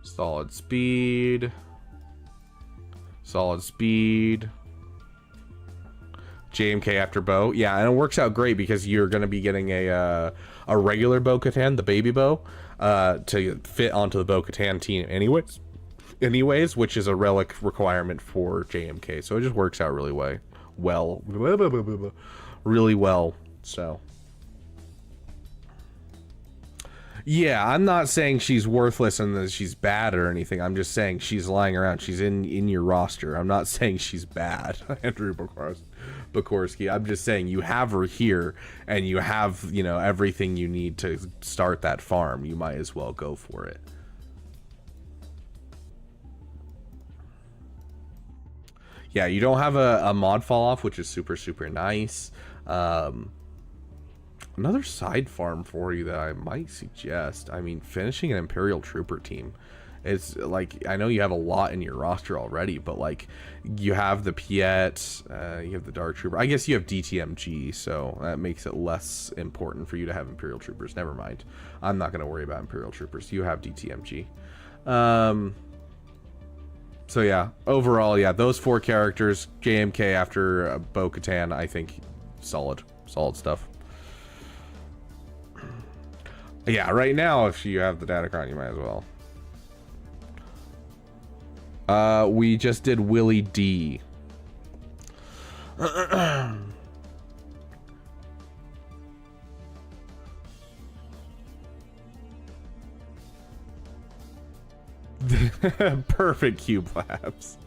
Solid speed. Solid speed. JMK after Bo. Yeah, and it works out great because you're going to be getting a regular Bo-Katan, the baby Bo, to fit onto the Bo-Katan team anyways, which is a relic requirement for JMK. So it just works out really really well. So yeah, I'm not saying she's worthless and that she's bad or anything. I'm just saying she's lying around. She's in your roster. I'm not saying she's bad, Andrew Bukorski. I'm just saying you have her here, and you have, everything you need to start that farm. You might as well go for it. Yeah, you don't have a mod fall off, which is super, super nice. Another side farm for you that I might suggest. I mean, finishing an Imperial Trooper team. It's like, I know you have a lot in your roster already, but like, you have the Piet, you have the Dark Trooper. I guess you have DTMG, so that makes it less important for you to have Imperial Troopers. Never mind. I'm not going to worry about Imperial Troopers. You have DTMG. So yeah, overall, yeah, those 4 characters, JMK after Bo-Katan, I think solid stuff. Yeah, right now, if you have the Datacron, you might as well. We just did Willie D. Perfect Cube Labs.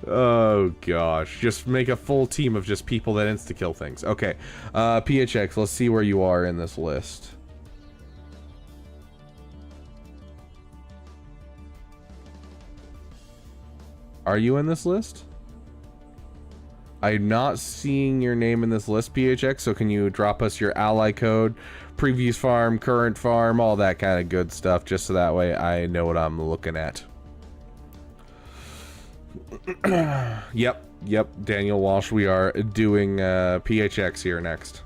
Oh gosh, just make a full team of just people that insta-kill things. Okay, PHX, let's see where you are in this list. Are you in this list? I'm not seeing your name in this list, PHX, so can you drop us your ally code, previous farm, current farm, all that kind of good stuff, just so that way I know what I'm looking at. Yep, Daniel Walsh. We are doing PHX here next.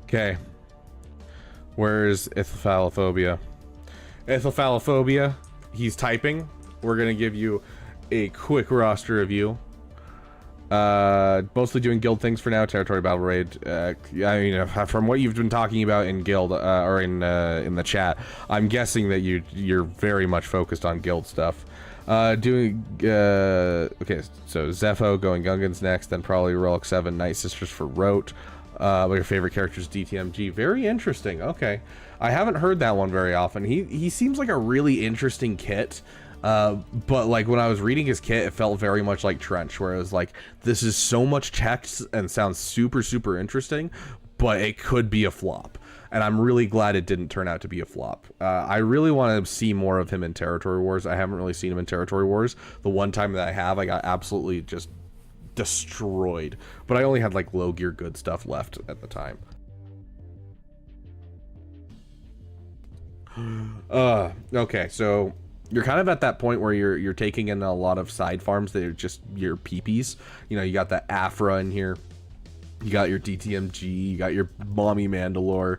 Okay. Where's Ithalophobia? Ithalophobia, he's typing. We're gonna give you a quick roster review. Mostly doing guild things for now. Territory battle raid. I mean, from what you've been talking about in guild or in the chat, I'm guessing that you're very much focused on guild stuff. Okay, so Zepho going Gungans next, then probably Relic 7 Night Sisters for Rote. Your favorite characters, DTMG. Very interesting. Okay, I haven't heard that one very often. He seems like a really interesting kit. But like when I was reading his kit, it felt very much like Trench, where it was like, this is so much text and sounds super interesting, but it could be a flop. And I'm really glad it didn't turn out to be a flop. I really want to see more of him in Territory Wars. I haven't really seen him in Territory Wars. The one time that I have, I got absolutely just destroyed. But I only had like low gear good stuff left at the time. Okay, so you're kind of at that point where you're taking in a lot of side farms that are just your peepees. You know, you got the Afra in here. You got your DTMG, you got your Mommy Mandalore.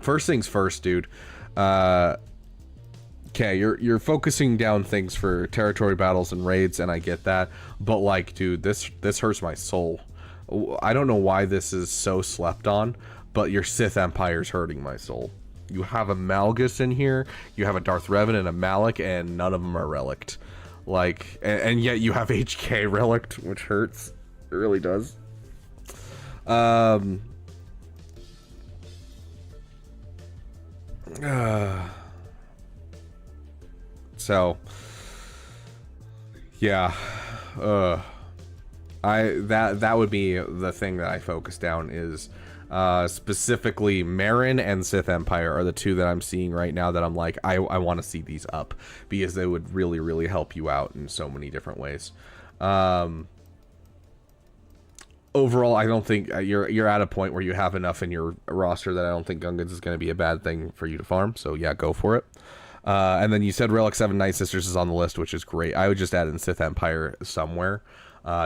First things first, dude. Okay, you're focusing down things for territory battles and raids, and I get that. But like, dude, this hurts my soul. I don't know why this is so slept on, but your Sith Empire's hurting my soul. You have a Malgus in here, you have a Darth Revan and a Malak, and none of them are relict. Like, and yet you have HK relict, which hurts. It really does. So yeah, that would be the thing that I focus down is specifically Marin and Sith Empire are the two that I'm seeing right now that I'm like, I want to see these up because they would really help you out in so many different ways. Overall, I don't think you're at a point where you have enough in your roster that I don't think Gungans is going to be a bad thing for you to farm. So yeah, go for it. And then you said Relic 7 Night Sisters is on the list, which is great. I would just add in Sith Empire somewhere.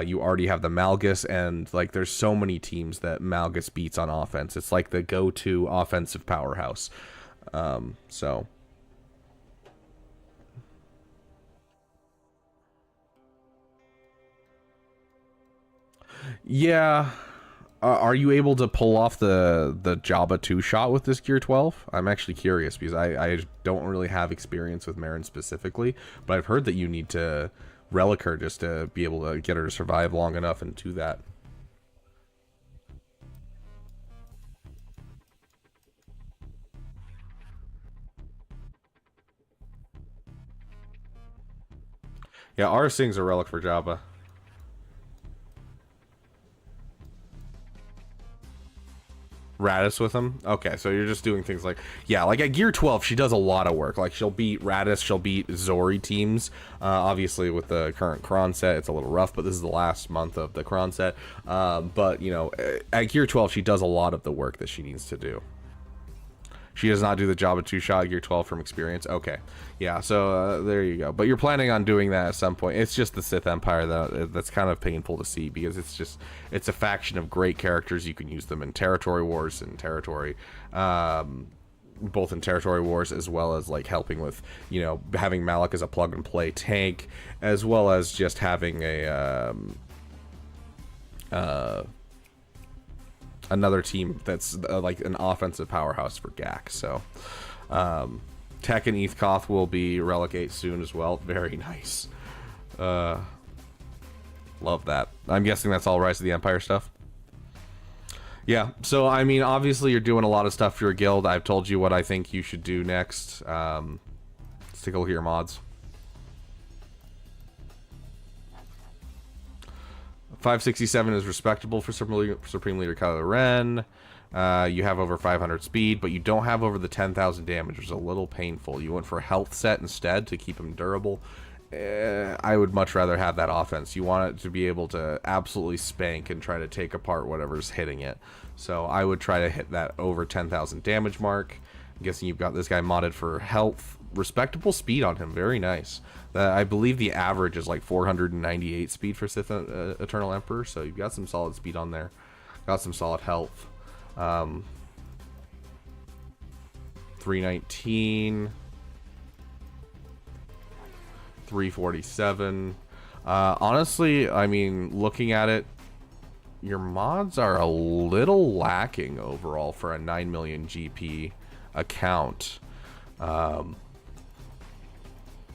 You already have the Malgus, and like there's so many teams that Malgus beats on offense. It's like the go-to offensive powerhouse. So yeah. Are you able to pull off the Jabba 2 shot with this Gear 12? I'm actually curious because I don't really have experience with Marin specifically, but I've heard that you need to relic her just to be able to get her to survive long enough and do that. Yeah, Arsing's a relic for Jabba. Radis with him? Okay, so you're just doing things like, yeah, like at Gear 12, she does a lot of work. Like, she'll beat Radis, she'll beat Zori teams. Obviously, with the current Kron set, it's a little rough, but this is the last month of the Kron set. But, you know, at Gear 12, she does a lot of the work that she needs to do. She does not do the Jabba 2 shot Gear 12 from experience. Okay. Yeah, so there you go. But you're planning on doing that at some point. It's just the Sith Empire that's kind of painful to see because it's a faction of great characters. You can use them in Territory Wars and Territory, both in Territory Wars as well as like helping with, you know, having Malak as a plug and play tank, as well as just having a another team that's like an offensive powerhouse for GAC. So Tech and Ethkoth will be Relegate soon as well. Very nice. Love that. I'm guessing that's all Rise of the Empire stuff. Yeah, so I mean, obviously you're doing a lot of stuff for your guild. I've told you what I think you should do next. Let's take a look at your mods. 567 is respectable for Supreme Leader Kylo Ren. You have over 500 speed, but you don't have over the 10,000 damage, which is a little painful. You went for a health set instead to keep him durable. I would much rather have that offense. You want it to be able to absolutely spank and try to take apart whatever's hitting it. So I would try to hit that over 10,000 damage mark. I'm guessing you've got this guy modded for health. Respectable speed on him. Very nice. I believe the average is like 498 speed for Sith Eternal Emperor. So you've got some solid speed on there. Got some solid health. 319. 347. Honestly, I mean, looking at it, your mods are a little lacking overall for a 9 million GP account.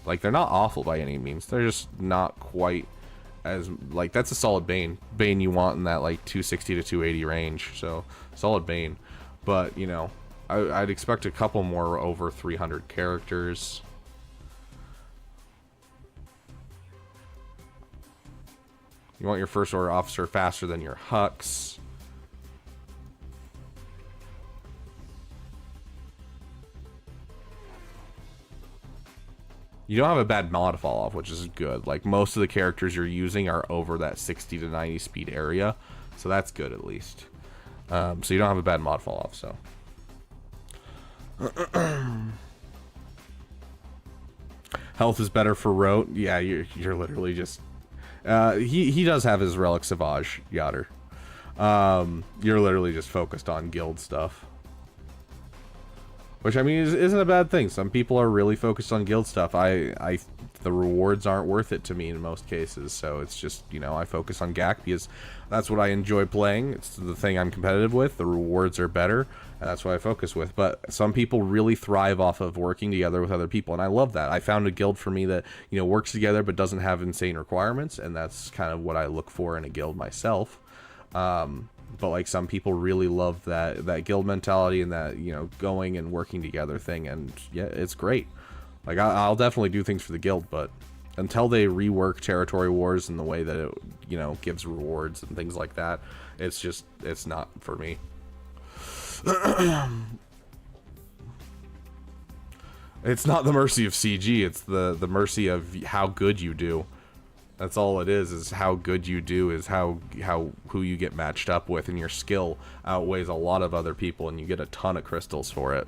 Like, they're not awful by any means. They're just not quite as, like, that's a solid Bane. Bane you want in that, like, 260 to 280 range. So, solid Bane. But, you know, I'd expect a couple more over 300 characters. You want your First Order officer faster than your Hux. You don't have a bad mod fall off, which is good. Like, most of the characters you're using are over that 60 to 90 speed area. So that's good, at least. So you don't have a bad mod fall off, so. Health is better for Rote. Yeah, you're literally just... he does have his Relic Savage, Yoder. You're literally just focused on guild stuff. Which, I mean, isn't a bad thing. Some people are really focused on guild stuff. The rewards aren't worth it to me in most cases. So it's just, you know, I focus on GAC because that's what I enjoy playing. It's the thing I'm competitive with. The rewards are better, and that's what I focus with. But some people really thrive off of working together with other people, and I love that. I found a guild for me that, you know, works together but doesn't have insane requirements, and that's kind of what I look for in a guild myself. But like, some people really love that guild mentality and that, you know, going and working together thing, and yeah, it's great. Like, I'll definitely do things for the guild, but until they rework territory wars in the way that it, you know, gives rewards and things like that, it's just, it's not for me. It's not the mercy of CG, it's the mercy of how good you do. That's all it is how good you do, is who you get matched up with, and your skill outweighs a lot of other people, and you get a ton of crystals for it.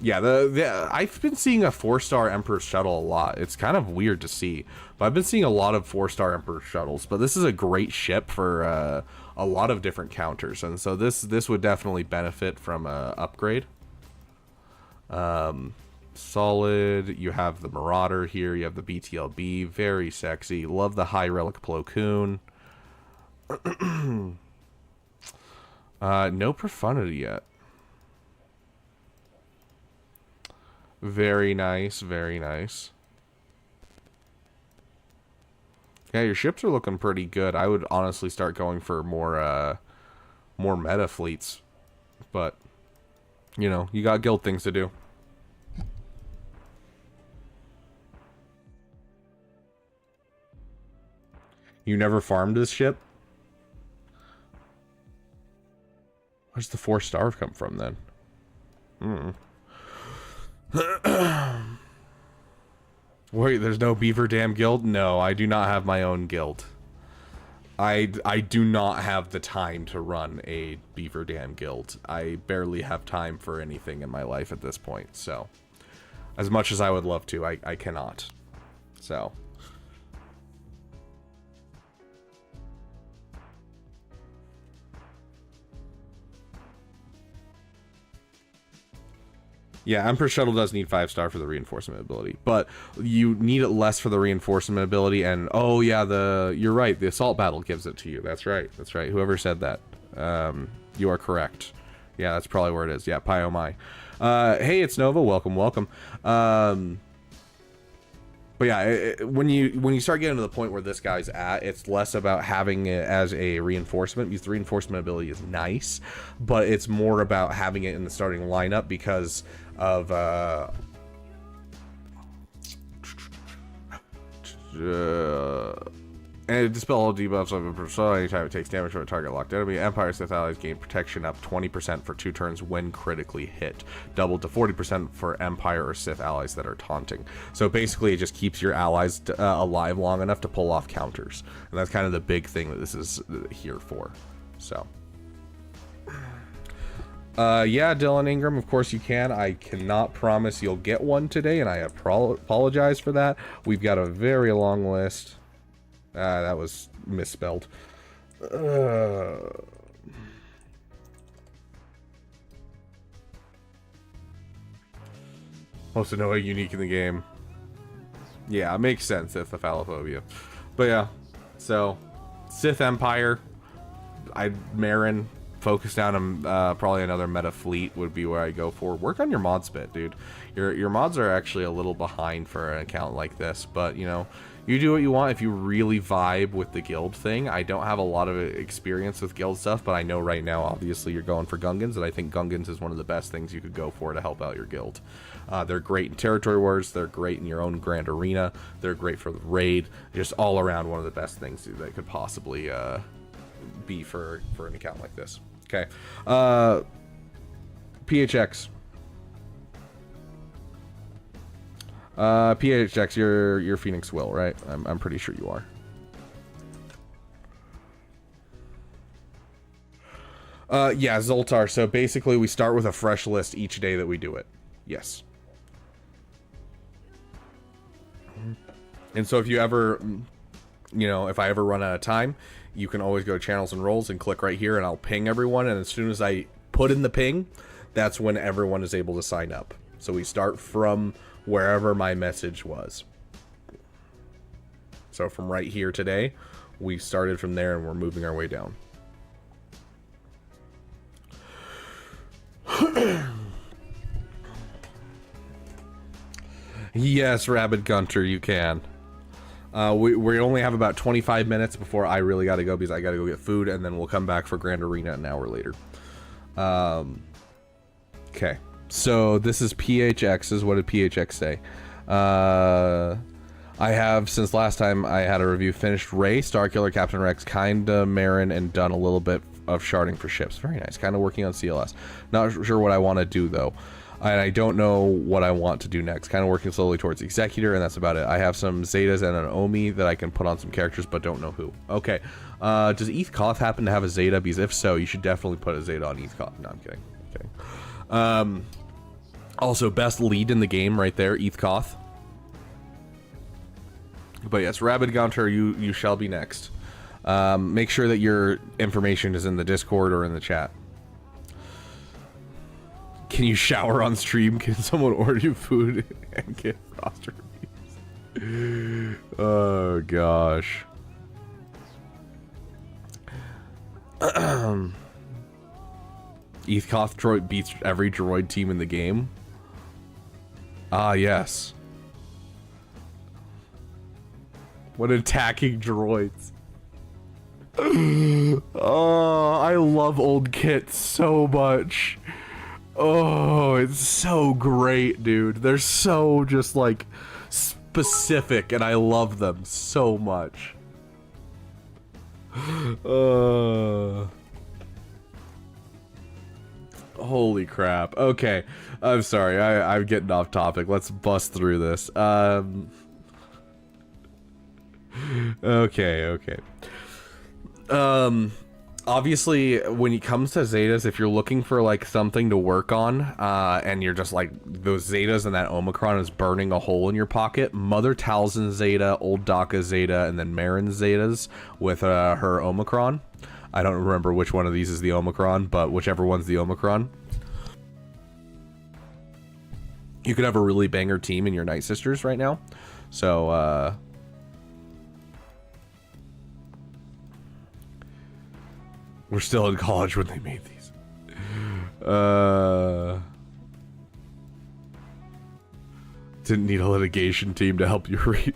Yeah, I've been seeing a 4-star Emperor shuttle a lot. It's kind of weird to see, but I've been seeing a lot of 4-star Emperor shuttles. But this is a great ship for a lot of different counters, and so this would definitely benefit from a upgrade. Solid. You have the Marauder here. You have the BTLB. Very sexy. Love the high relic Plo Koon. No profundity yet. Very nice. Very nice. Yeah, your ships are looking pretty good. I would honestly start going for more meta fleets. But, you know, you got guild things to do. You never farmed this ship? Where's the 4-star come from then? Wait, there's no Beaver Dam guild? No, I do not have my own guild. I do not have the time to run a Beaver Dam guild. I barely have time for anything in my life at this point, so. As much as I would love to, I cannot. So. Yeah, Emperor Shuttle does need 5-star for the reinforcement ability, but you need it less for the reinforcement ability, and oh yeah, you're right, the assault battle gives it to you. That's right, whoever said that. You are correct. Yeah, that's probably where it is. Yeah, Pi oh my. Hey, it's Nova, welcome. But yeah, when you start getting to the point where this guy's at, it's less about having it as a reinforcement, because the reinforcement ability is nice, but it's more about having it in the starting lineup because of And it dispels all debuffs of a persona anytime it takes damage from a target locked enemy. Empire Sith allies gain protection up 20% for 2 turns when critically hit. Doubled to 40% for Empire or Sith allies that are taunting. So basically it just keeps your allies alive long enough to pull off counters. And that's kind of the big thing that this is here for. So. Yeah, Dylan Ingram, of course you can. I cannot promise you'll get one today, and I apologize for that. We've got a very long list. That was misspelled. Most of Noah unique in the game. Yeah, it makes sense if the phallophobia. But yeah, so Sith Empire, Marin, focus down on probably another meta fleet would be where I go for. Work on your mods bit, dude. Your mods are actually a little behind for an account like this, but you know, you do what you want if you really vibe with the guild thing. I don't have a lot of experience with guild stuff, but I know right now, obviously, you're going for Gungans, and I think Gungans is one of the best things you could go for to help out your guild. They're great in territory wars. They're great in your own grand arena. They're great for the raid. Just all around one of the best things that could possibly be for an account like this. Okay. PHX. PHX, you're Phoenix Will, right? I'm pretty sure you are. Yeah, Zoltar. So basically, we start with a fresh list each day that we do it. Yes. And so if you ever, you know, if I ever run out of time, you can always go to channels and roles and click right here, and I'll ping everyone. And as soon as I put in the ping, that's when everyone is able to sign up. So we start from wherever my message was. So from right here today, we started from there and we're moving our way down. Yes, Rabid Gunter, you can. We only have about 25 minutes before I really got to go, because I got to go get food, and then we'll come back for Grand Arena an hour later. Okay. So this is PHX's. What did PHX say? I have, since last time I had a review, finished Ray, Starkiller, Captain Rex, kinda Marin, and done a little bit of sharding for ships. Very nice. Kind of working on CLS. Not sure what I want to do though. And I don't know what I want to do next. Kind of working slowly towards Executor, and that's about it. I have some Zetas and an Omi that I can put on some characters, but don't know who. Okay. Does Eth Koth happen to have a Zeta? Because if so, you should definitely put a Zeta on Eth Koth. No, I'm kidding. Okay. Also, best lead in the game right there, Eth Koth. But yes, Rabid Gunter, you shall be next. Make sure that your information is in the Discord or in the chat. Can you shower on stream? Can someone order you food and get roster reviews? Oh gosh. Eth Koth droid beats every droid team in the game. Ah, yes. What attacking droids. Oh, I love old kit so much. Oh, it's so great, dude. They're so just like specific, and I love them so much. Holy crap. Okay, I'm sorry. I'm getting off topic. Let's bust through this. Okay. Obviously, when it comes to Zetas, if you're looking for like something to work on, and you're just like those Zetas and that Omicron is burning a hole in your pocket, Mother Talzin Zeta, Old Daka Zeta, and then Marin Zetas with her Omicron. I don't remember which one of these is the Omicron, but whichever one's the Omicron. You could have a really banger team in your Night Sisters right now. So, we're still in college when they made these. Didn't need a litigation team to help you read.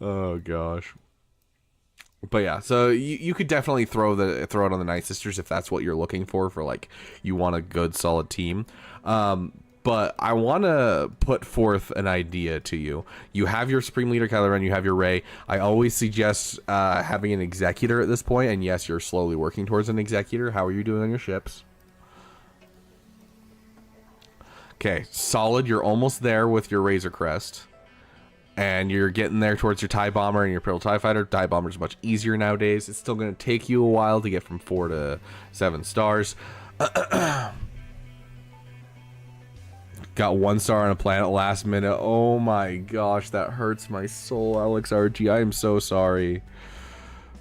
Oh gosh. But yeah, so you could definitely throw it on the Night Sisters if that's what you're looking for like you want a good solid team. But I want to put forth an idea to you. You have your Supreme Leader Kylo Ren, you have your Rey. I always suggest having an Executor at this point, and yes, you're slowly working towards an Executor. How are you doing on your ships? Okay, solid. You're almost there with your Razor Crest. And you're getting there towards your TIE Bomber and your Imperial TIE Fighter. TIE Bomber is much easier nowadays. It's still going to take you a while to get from 4 to 7 stars. Got 1 star on a planet last minute. Oh my gosh, that hurts my soul, Alex RG. I am so sorry.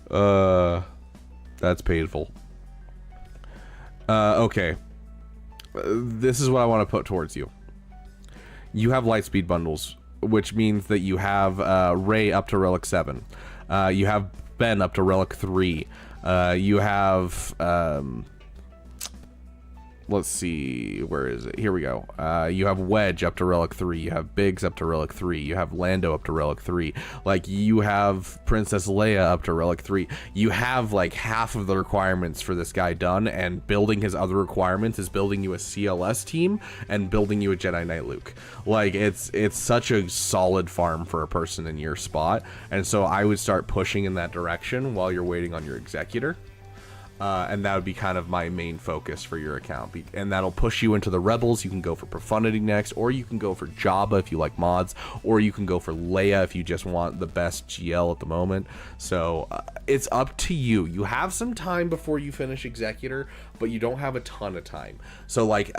That's painful. Okay. This is what I want to put towards you. You have Lightspeed bundles, which means that you have Rey up to Relic 7. You have Ben up to Relic 3. You have... let's see, where is it? Here we go. You have Wedge up to Relic 3. You have Biggs up to Relic 3. You have Lando up to Relic 3. Like, you have Princess Leia up to Relic 3. You have, like, half of the requirements for this guy done, and building his other requirements is building you a CLS team and building you a Jedi Knight Luke. Like, it's such a solid farm for a person in your spot, and so I would start pushing in that direction while you're waiting on your Executor. And that would be kind of my main focus for your account. And that'll push you into the Rebels. You can go for Profundity next, or you can go for Jabba if you like mods, or you can go for Leia if you just want the best GL at the moment. So it's up to you. You have some time before you finish Executor, but you don't have a ton of time. So, like,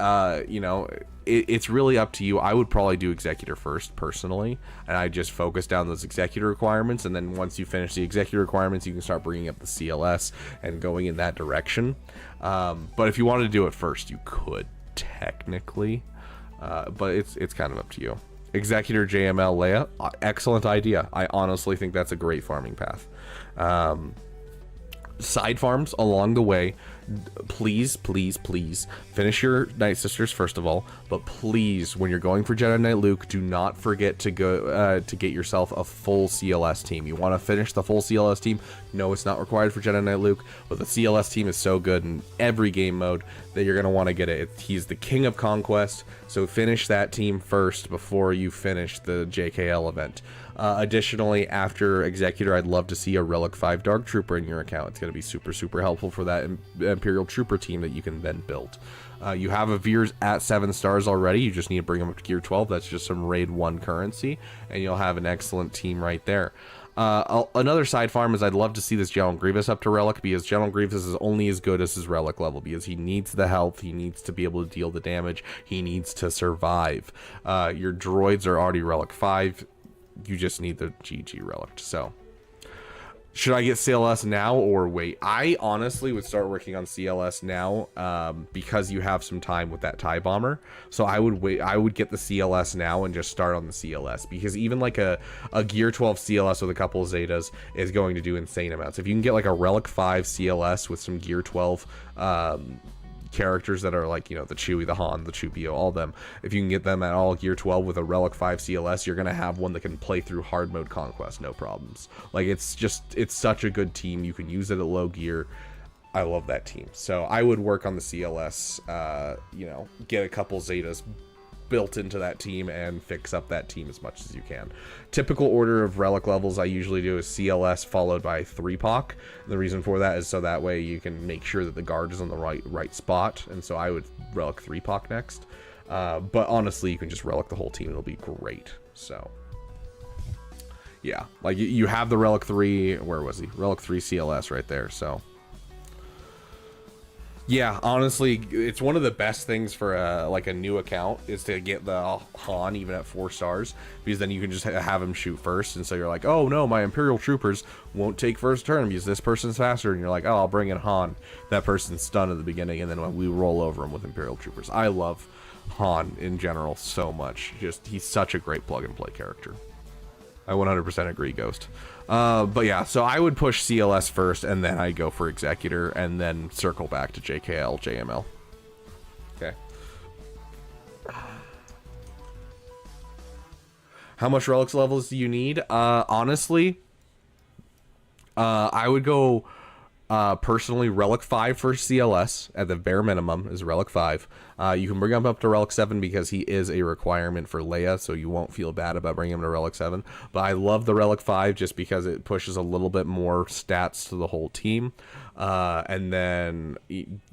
you know, it's really up to you. I would probably do Executor first, personally, and I just focus down those Executor requirements, and then once you finish the Executor requirements, you can start bringing up the CLS and going in that direction. But if you wanted to do it first, you could, technically, but it's kind of up to you. Executor JML Leia, excellent idea. I honestly think that's a great farming path. Side farms along the way. Please finish your Night Sisters first of all, but please, when you're going for Jedi Knight Luke, do not forget to go to get yourself a full CLS team. You want to finish the full CLS team. No, it's not required for Jedi Knight Luke, but the CLS team is so good in every game mode that you're going to want to get it. He's the king of conquest, so finish that team first before you finish the JKL event. Additionally, after Executor, I'd love to see a Relic 5 Dark Trooper in your account. It's going to be super helpful for that Imperial Trooper team that you can then build. You have a Veers at 7 stars already. You just need to bring them up to Gear 12. That's just some Raid 1 currency, and you'll have an excellent team right there. Another side farm is I'd love to see this General Grievous up to Relic, because General Grievous is only as good as his Relic level, because he needs the health, he needs to be able to deal the damage, he needs to survive. Your droids are already Relic 5. You just need the GG Relic. So, should I get CLS now or wait? I honestly would start working on CLS now, because you have some time with that TIE Bomber. So I would wait. I would get the CLS now and just start on the CLS, because even like a Gear 12 CLS with a couple of Zetas is going to do insane amounts. If you can get like a Relic 5 CLS with some Gear 12 characters that are like, you know, the Chewie, the Han, the Chewbio, all them, if you can get them at all Gear 12 with a Relic 5 CLS, you're gonna have one that can play through hard mode conquest, no problems. Like, it's such a good team. You can use it at low gear. I love that team. So I would work on the CLS, you know, get a couple Zetas built into that team and fix up that team as much as you can. Typical order of Relic levels I usually do is CLS followed by 3POC. The reason for that is so that way you can make sure that the guard is on the right spot, and so I would Relic 3POC next. But honestly, you can just Relic the whole team, it'll be great. So yeah, like you have the Relic 3, where was he? Relic 3 CLS right there, so yeah, honestly, it's one of the best things for like a new account is to get the Han even at 4 stars, because then you can just have him shoot first, and so you're like, oh no, my Imperial Troopers won't take first turn because this person's faster, and you're like, oh, I'll bring in Han. That person's stunned at the beginning, and then we roll over him with Imperial Troopers. I love Han in general so much. Just, he's such a great plug and play character. I 100% agree, Ghost. But yeah, so I would push CLS first, and then I go for Executor, and then circle back to JKL, JML. Okay. How much Relics levels do you need? Honestly, I would go personally Relic 5 for CLS at the bare minimum is Relic 5. You can bring him up to Relic 7 because he is a requirement for Leia, so you won't feel bad about bringing him to Relic 7. But I love the Relic 5 just because it pushes a little bit more stats to the whole team. And then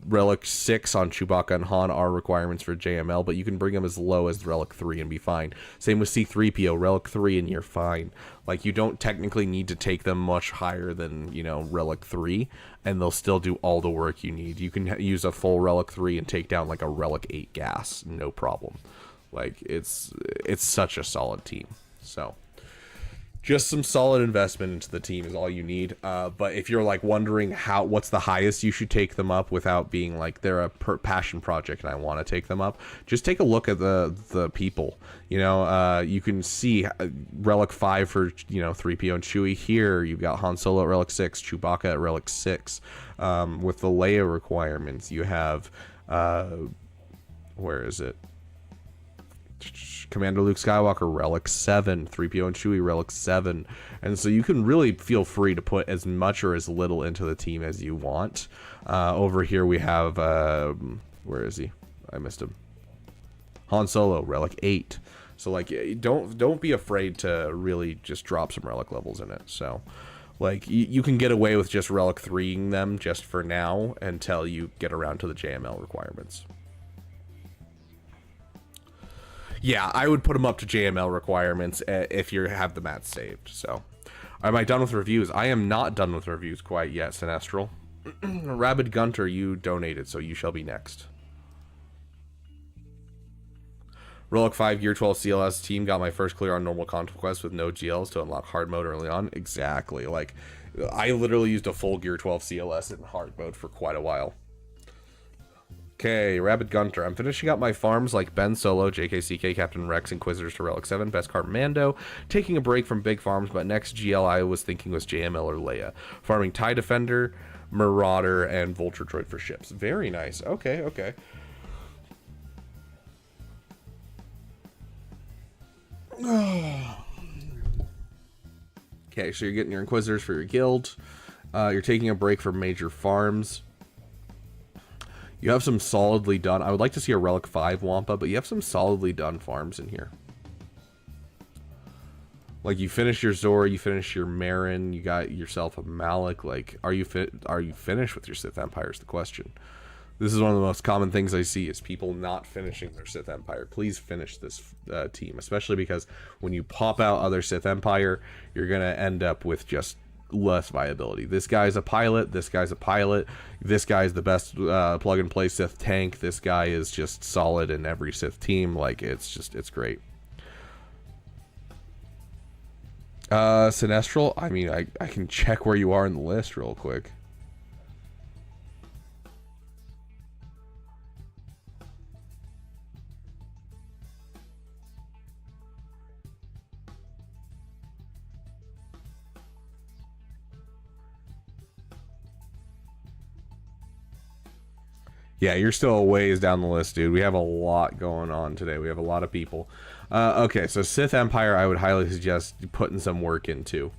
Relic 6 on Chewbacca and Han are requirements for JML, but you can bring them as low as Relic 3 and be fine. Same with C-3PO, Relic 3 and you're fine. Like, you don't technically need to take them much higher than, you know, Relic 3, and they'll still do all the work you need. You can use a full Relic 3 and take down, like, a Relic 8 gas, no problem. Like, it's such a solid team, so... Just some solid investment into the team is all you need. But if you're like wondering what's the highest you should take them up without being like they're a passion project and I want to take them up, just take a look at the people. You know, you can see Relic 5 for, you know, 3PO and Chewie here. You've got Han Solo at Relic 6, Chewbacca at Relic 6. With the Leia requirements, you have where is it? Commander Luke Skywalker, Relic 7, 3PO and Chewie, Relic 7. And so you can really feel free to put as much or as little into the team as you want. Over here we have, where is he? I missed him. Han Solo, Relic 8. So, like, don't be afraid to really just drop some Relic levels in it. So, like, you can get away with just Relic 3ing them just for now until you get around to the JML requirements. Yeah, I would put them up to JML requirements if you have the mats saved. So, am I done with reviews? I am not done with reviews quite yet, Sinestral. Rabid Gunter, you donated, so you shall be next. Relic 5 Gear 12 CLS team got my first clear on normal conquest with no GLs to unlock hard mode early on. Exactly. Like, I literally used a full Gear 12 CLS in hard mode for quite a while. Okay, Rabid Gunter. I'm finishing up my farms like Ben Solo, JKCK, Captain Rex, Inquisitors to Relic 7, Best Card Mando, taking a break from big farms, but next GL I was thinking was JML or Leia. Farming TIE Defender, Marauder, and Vulture Droid for ships. Very nice. Okay, okay. Okay, so you're getting your Inquisitors for your guild. You're taking a break from major farms. You have some solidly done... I would like to see a Relic 5 Wampa, but you have some solidly done farms in here. Like, you finish your Zora, you finish your Marin, you got yourself a Malik. Like, are you finished with your Sith Empire is the question. This is one of the most common things I see is people not finishing their Sith Empire. Please finish this team, especially because when you pop out other Sith Empire, you're going to end up with just less viability. This guy's a pilot, this guy's a pilot, this guy's the best plug and play Sith tank, this guy is just solid in every Sith team. Like, it's great. Sinestral, I mean, I can check where you are in the list real quick. Yeah, you're still a ways down the list, dude. We have a lot going on today. We have a lot of people. Okay, so Sith Empire, I would highly suggest putting some work into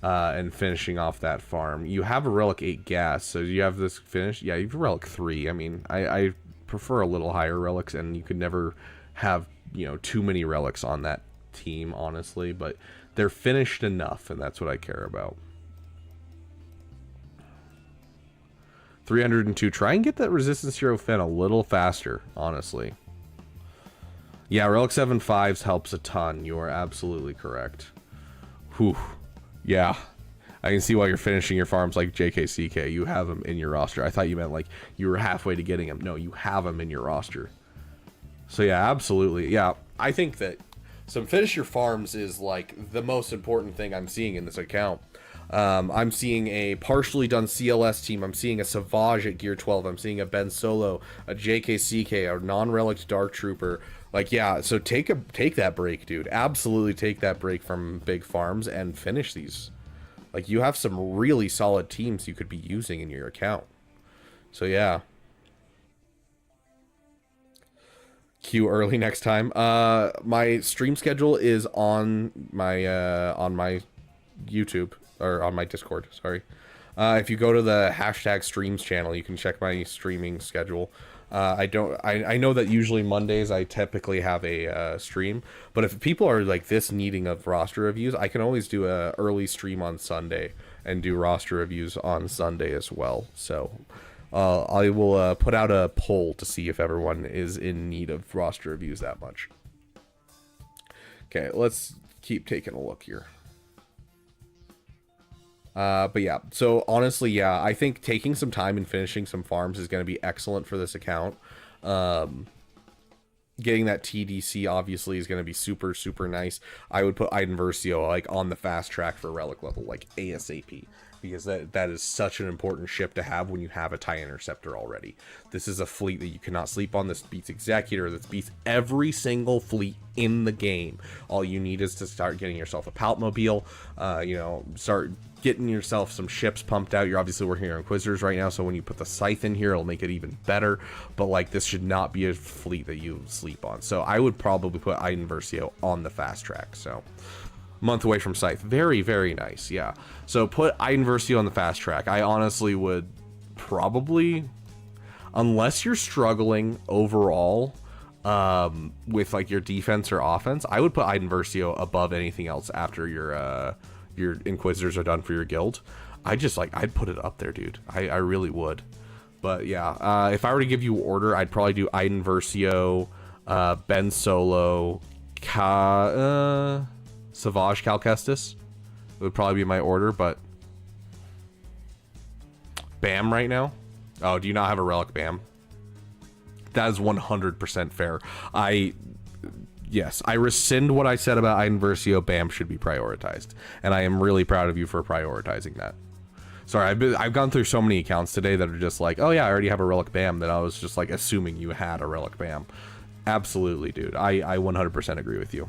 and finishing off that farm. You have a Relic 8 gas, so you have this finished. Yeah, you have a Relic 3. I mean, I prefer a little higher relics, and you could never have, you know, too many relics on that team, honestly. But they're finished enough, and that's what I care about. 302. Try and get that Resistance Hero Finn a little faster, honestly. Yeah, Relic 7 5s helps a ton. You are absolutely correct. Whew. Yeah. I can see why you're finishing your farms like JKCK. You have them in your roster. I thought you meant like you were halfway to getting them. No, you have them in your roster. So yeah, absolutely. Yeah, I think that some finish your farms is like the most important thing I'm seeing in this account. I'm seeing a partially done CLS team. I'm seeing a Savage at Gear 12. I'm seeing a Ben Solo, a JKCK, a non-relic Dark Trooper. Like, yeah, so take that break, dude. Absolutely take that break from big farms and finish these. Like, you have some really solid teams you could be using in your account. So, yeah. Queue early next time. My stream schedule is on my YouTube. Or on my Discord, sorry. If you go to the hashtag streams channel, you can check my streaming schedule. I know that usually Mondays I typically have a stream, but if people are like this needing of roster reviews, I can always do a early stream on Sunday and do roster reviews on Sunday as well. So I will put out a poll to see if everyone is in need of roster reviews that much. Okay, let's keep taking a look here. But yeah, so honestly, yeah, I think taking some time and finishing some farms is going to be excellent for this account. Getting that TDC obviously is going to be super, super nice. I would put Iden Versio like on the fast track for relic level, like ASAP, because that is such an important ship to have when you have a TIE Interceptor already. This is a fleet that you cannot sleep on. This beats Executor. This beats every single fleet in the game. All you need is to start getting yourself a Palpmobile, you know, start getting yourself some ships pumped out. You're obviously working on Inquisitors right now, so when you put the Scythe in here, it'll make it even better. But like, this should not be a fleet that you sleep on. So I would probably put Iden Versio on the fast track. So month away from Scythe, very, very nice. Yeah, so put Iden Versio on the fast track. I honestly would probably, unless you're struggling overall with like your defense or offense, I would put Iden Versio above anything else after your Inquisitors are done for your guild. I'd put it up there, dude. I really would. But yeah, if I were to give you order, I'd probably do Iden Versio, Ben Solo, Savage Cal Kestis would probably be my order. But Bam right now. Oh, do you not have a relic Bam? That is 100% fair. Yes, I rescind what I said about Iden Versio. Bam should be prioritized, and I am really proud of you for prioritizing that. Sorry, I've gone through so many accounts today that are just like, oh yeah, I already have a relic Bam, that I was just like assuming you had a relic Bam. Absolutely, dude. I 100% agree with you.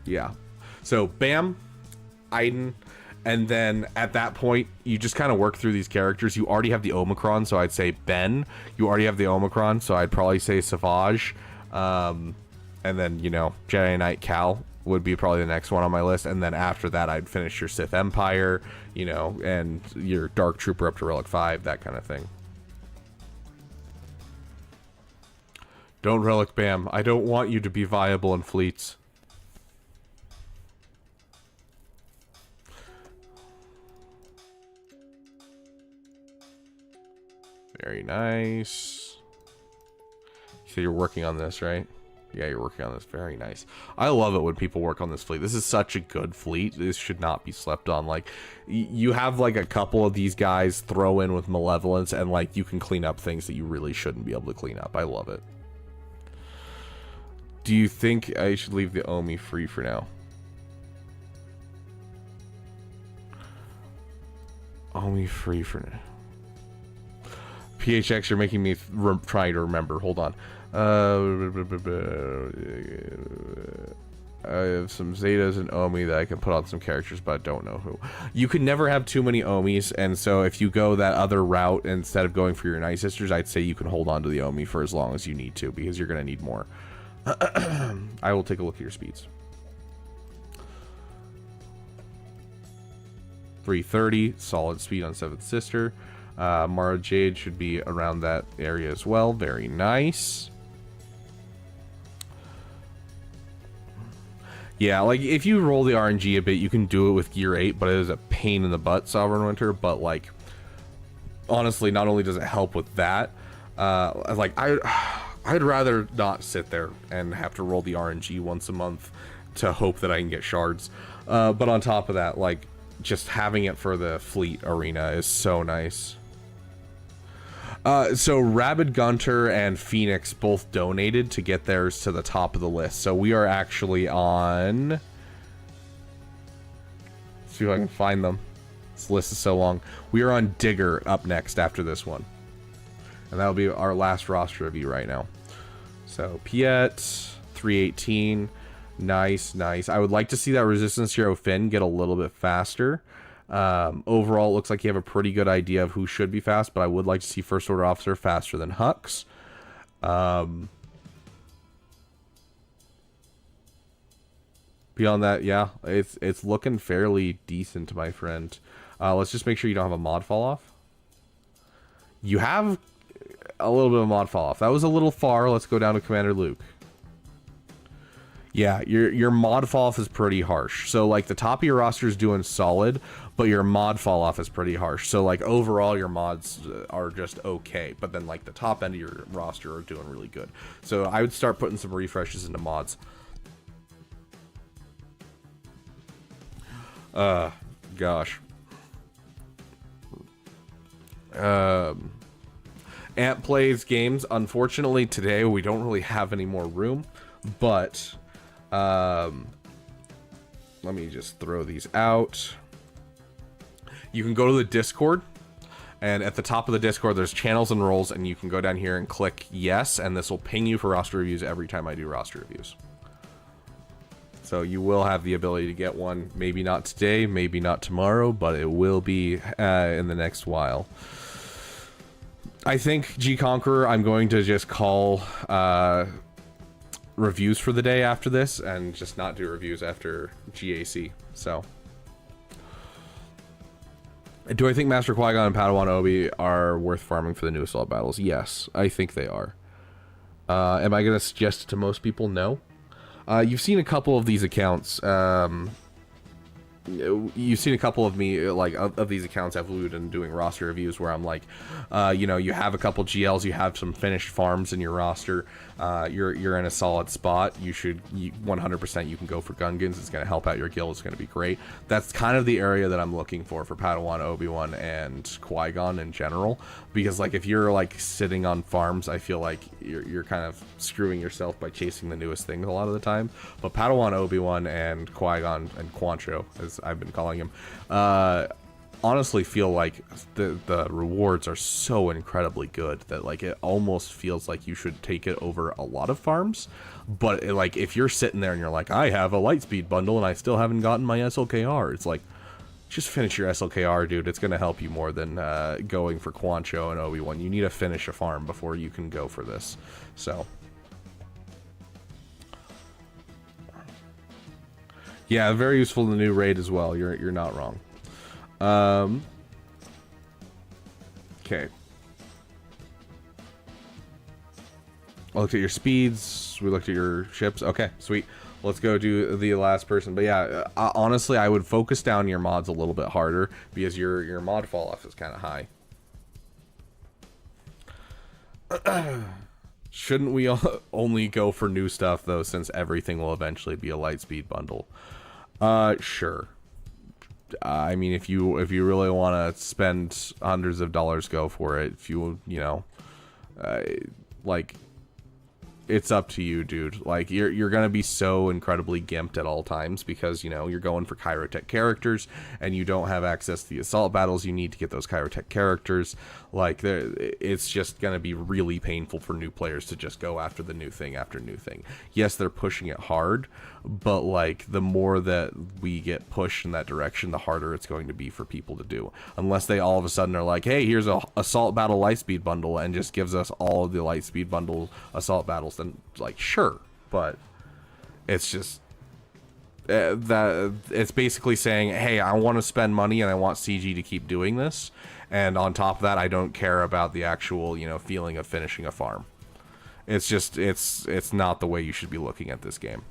Yeah. So Bam, Iden, and then at that point, you just kind of work through these characters. You already have the Omicron, so I'd say Ben. You already have the Omicron, so I'd probably say Savage. And then, you know, Jedi Knight Cal would be probably the next one on my list. And then after that, I'd finish your Sith Empire, you know, and your Dark Trooper up to Relic 5, that kind of thing. Don't Relic Bam. I don't want you to be viable in fleets. Very nice. So you're working on this, right? Yeah, you're working on this. Very nice. I love it when people work on this fleet. This is such a good fleet. This should not be slept on. Like, you have like a couple of these guys throw in with Malevolence, and like you can clean up things that you really shouldn't be able to clean up. I love it. Do you think I should leave the Omi free for now? Omi free for now. PHX, you're making me try to remember. Hold on. I have some Zetas and Omi that I can put on some characters, but I don't know who. You can never have too many Omis, and so if you go that other route instead of going for your Night Sisters, I'd say you can hold on to the Omi for as long as you need to, because you're going to need more. I will take a look at your speeds. 330, solid speed on 7th Sister. Mara Jade should be around that area as well. Very nice. Yeah, like if you roll the RNG a bit, you can do it with Gear 8, but it is a pain in the butt, Sovereign Winter. But like, honestly, not only does it help with that, like I'd rather not sit there and have to roll the RNG once a month to hope that I can get shards. But on top of that, like, just having it for the fleet arena is so nice. So Rabid Gunter and Phoenix both donated to get theirs to the top of the list. So we are actually on... Let's see if I can find them. This list is so long. We are on Digger up next after this one. And that'll be our last roster review right now. So Piet, 318. Nice, nice. I would like to see that Resistance Hero Finn get a little bit faster. Overall, it looks like you have a pretty good idea of who should be fast, but I would like to see First Order Officer faster than Hux. Beyond that, yeah, it's looking fairly decent, my friend. Let's just make sure you don't have a mod fall off. You have a little bit of mod fall off. That was a little far. Let's go down to Commander Luke. Yeah, your mod fall off is pretty harsh. So like the top of your roster is doing solid, but your mod fall off is pretty harsh. So like overall your mods are just okay, but then like the top end of your roster are doing really good. So I would start putting some refreshes into mods. Gosh. Ant plays games. Unfortunately today we don't really have any more room, but let me just throw these out. You can go to the Discord, and at the top of the Discord there's channels and roles, and you can go down here and click yes, and this will ping you for roster reviews every time I do roster reviews. So you will have the ability to get one, maybe not today, maybe not tomorrow, but it will be in the next while. I think G Conqueror, I'm going to just call reviews for the day after this, and just not do reviews after GAC. So, do I think Master Qui-Gon and Padawan Obi are worth farming for the new assault battles? Yes, I think they are. Am I going to suggest it to most people? No. You've seen a couple of these accounts. You've seen a couple of me, like, of these accounts I've looted and doing roster reviews where I'm like, you know, you have a couple GLs, you have some finished farms in your roster, you're in a solid spot, you 100% you can go for Gungans, it's going to help out your guild, it's going to be great. That's kind of the area that I'm looking for Padawan, Obi-Wan, and Qui-Gon in general, because, like, if you're, like, sitting on farms, I feel like you're kind of screwing yourself by chasing the newest things a lot of the time. But Padawan, Obi-Wan, and Qui-Gon, and Quancho, as I've been calling him, honestly feel like the rewards are so incredibly good that, like, it almost feels like you should take it over a lot of farms. But like, if you're sitting there and you're like, I have a Lightspeed bundle and I still haven't gotten my SLKR, it's like, just finish your SLKR, dude. It's gonna help you more than going for Quancho and Obi-Wan. You need to finish a farm before you can go for this. So yeah, very useful in the new raid as well. You're not wrong. Okay. I looked at your speeds. We looked at your ships. Okay, sweet. Let's go do the last person. But yeah, honestly, I would focus down your mods a little bit harder because your mod fall off is kind of high. Shouldn't we only go for new stuff though, since everything will eventually be a Lightspeed bundle? Sure. I mean, if you really want to spend hundreds of dollars, go for it. If you know, like, it's up to you, dude. Like, you're gonna be so incredibly gimped at all times because, you know, you're going for Chirotech characters and you don't have access to the assault battles you need to get those Chirotech characters. Like, it's just gonna be really painful for new players to just go after the new thing after new thing. Yes, they're pushing it hard, but like, the more that we get pushed in that direction, the harder it's going to be for people to do. Unless they all of a sudden are like, hey, here's a assault battle Lightspeed bundle and just gives us all of the Lightspeed bundle assault battles, then like, sure. But it's just that it's basically saying, hey, I want to spend money and I want CG to keep doing this, and on top of that, I don't care about the actual, you know, feeling of finishing a farm. It's just, it's not the way you should be looking at this game.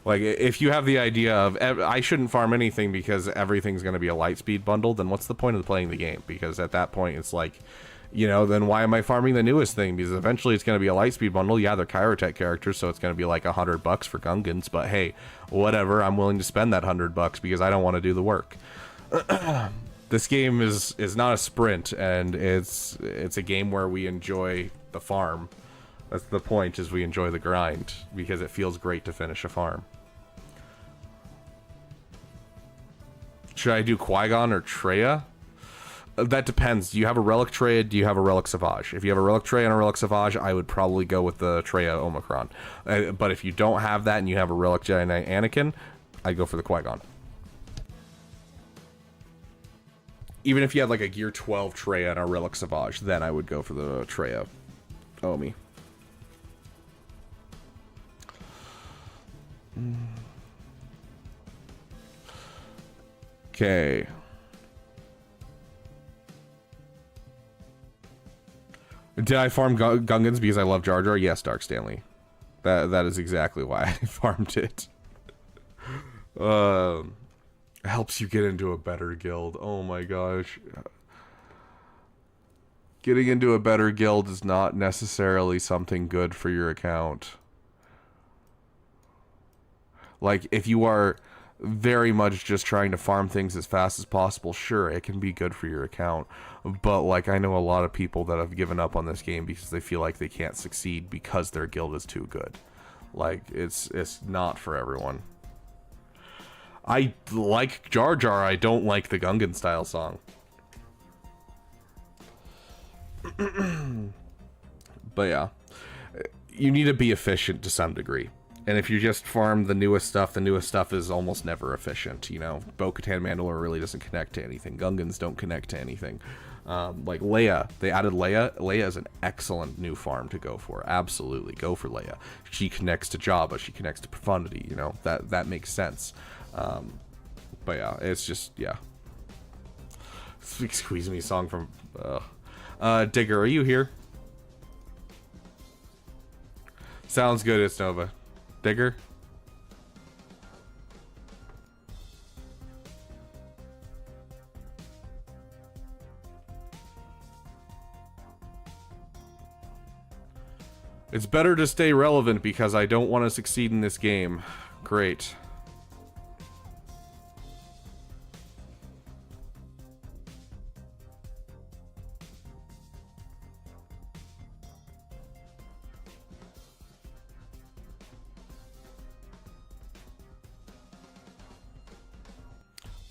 Like, if you have the idea of, I shouldn't farm anything because everything's going to be a Lightspeed bundle, then what's the point of playing the game? Because at that point, it's like, you know, then why am I farming the newest thing? Because eventually it's going to be a Lightspeed bundle. Yeah, they're Chirotech characters, so it's going to be like $100 for Gungans, but hey, whatever, I'm willing to spend that $100 because I don't want to do the work. This game is not a sprint, and it's a game where we enjoy the farm. That's the point, is we enjoy the grind, because it feels great to finish a farm. Should I do Qui-Gon or Traya? That depends. Do you have a Relic Traya? Do you have a Relic Savage? If you have a Relic Traya and a Relic Savage, I would probably go with the Traya Omicron. But if you don't have that and you have a Relic Jedi Knight Anakin, I'd go for the Qui-Gon. Even if you had like a Gear 12 Traya and a Relic Savage, then I would go for the Traya Omi. Okay. Did I farm Gungans because I love Jar Jar? Yes, Dark Stanley. That is exactly why I farmed it. Helps you get into a better guild. Oh my gosh. Getting into a better guild is not necessarily something good for your account. Like, if you are very much just trying to farm things as fast as possible, sure, it can be good for your account. But, like, I know a lot of people that have given up on this game because they feel like they can't succeed because their guild is too good. Like, it's not for everyone. I like Jar Jar, I don't like the Gungan style song. But yeah, you need to be efficient to some degree. And if you just farm the newest stuff is almost never efficient. You know, Bo-Katan Mandalore really doesn't connect to anything. Gungans don't connect to anything. Like Leia, they added Leia. Leia is an excellent new farm to go for. Absolutely, go for Leia. She connects to Jabba. She connects to Profundity. You know, that makes sense. But yeah, it's just, yeah. Squeeze Me song from... Digger, are you here? Sounds good, it's Nova. Digger? It's better to stay relevant because I don't want to succeed in this game. Great.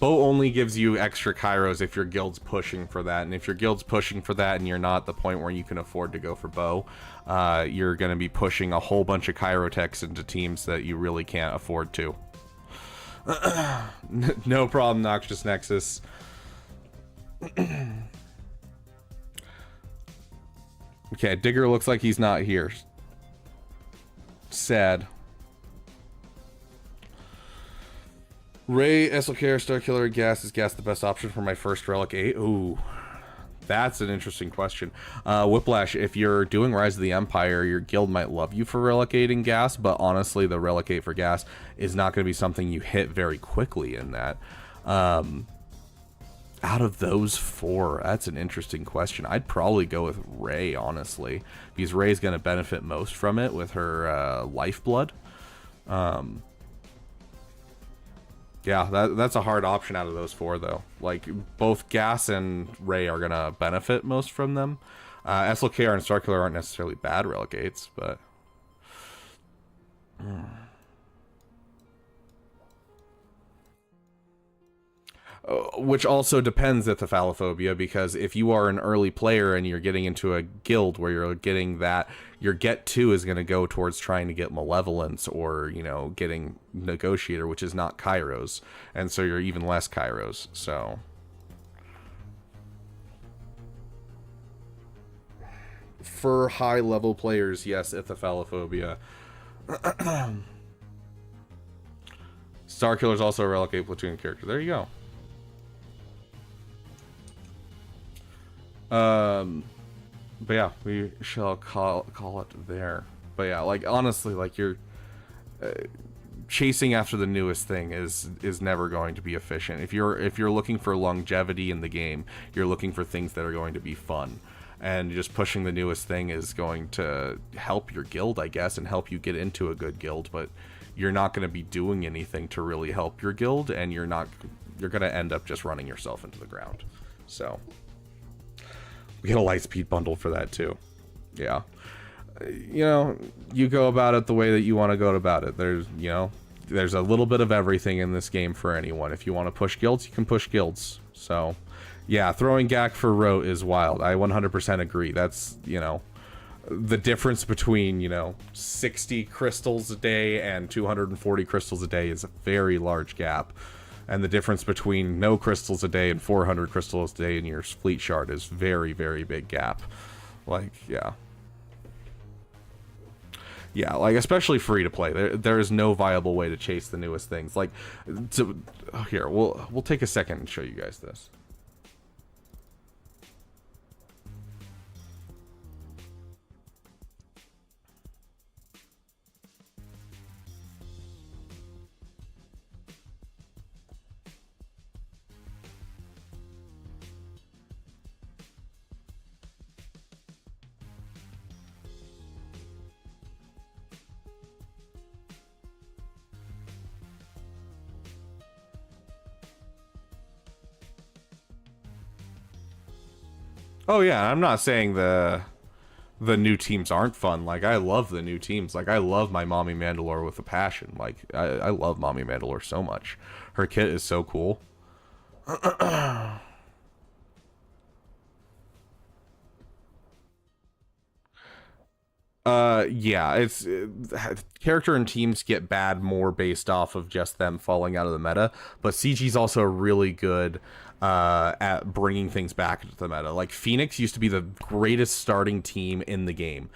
Bo only gives you extra Kairos if your guild's pushing for that, and if your guild's pushing for that and you're not at the point where you can afford to go for Bo, you're going to be pushing a whole bunch of Kairotechs into teams that you really can't afford to. No problem, Noxious Nexes. Okay, Digger looks like he's not here. Sad. Ray, SLK, Starkiller, Gas. Is Gas the best option for my first Relic 8? Ooh, that's an interesting question. Whiplash, if you're doing Rise of the Empire, your guild might love you for Relic 8 and Gas, but honestly, the Relic 8 for Gas is not going to be something you hit very quickly in that. Out of those four, that's an interesting question. I'd probably go with Ray, honestly, because Ray's going to benefit most from it with her lifeblood. Yeah, that's a hard option out of those four, though. Like, both Gas and Ray are going to benefit most from them. SLKR and Starkiller aren't necessarily bad Relegates, but... Which also depends at the Phallophobia, because if you are an early player and you're getting into a guild where you're getting that, your get to is going to go towards trying to get Malevolence or, you know, getting Negotiator, which is not Kairos, and so you're even less Kairos, so... For high-level players, yes, Ithaphallophobia. Starkiller's also a Relegate Platoon character. There you go. But yeah, we shall call it there. But yeah, like, honestly, like, you're chasing after the newest thing is never going to be efficient. If you're looking for longevity in the game, you're looking for things that are going to be fun. And just pushing the newest thing is going to help your guild, I guess, and help you get into a good guild, but you're not going to be doing anything to really help your guild, and you're going to end up just running yourself into the ground. So we get a Lightspeed bundle for that too. Yeah. You know, you go about it the way that you want to go about it. There's a little bit of everything in this game for anyone. If you want to push guilds, you can push guilds. So yeah, throwing Gak for Rote is wild. I 100% agree. That's, you know, the difference between, you know, 60 crystals a day and 240 crystals a day is a very large gap. And the difference between no crystals a day and 400 crystals a day in your fleet shard is very, very big gap. Like, yeah. Yeah, like especially free to play. There is no viable way to chase the newest things. Like, here we'll take a second and show you guys this. Oh yeah, I'm not saying the new teams aren't fun. Like, I love the new teams. Like, I love my Mommy Mandalore with a passion. Like, I love Mommy Mandalore so much. Her kit is so cool. Yeah, it's character and teams get bad more based off of just them falling out of the meta, but CG's also really good at bringing things back into the meta. Like, Phoenix used to be the greatest starting team in the game.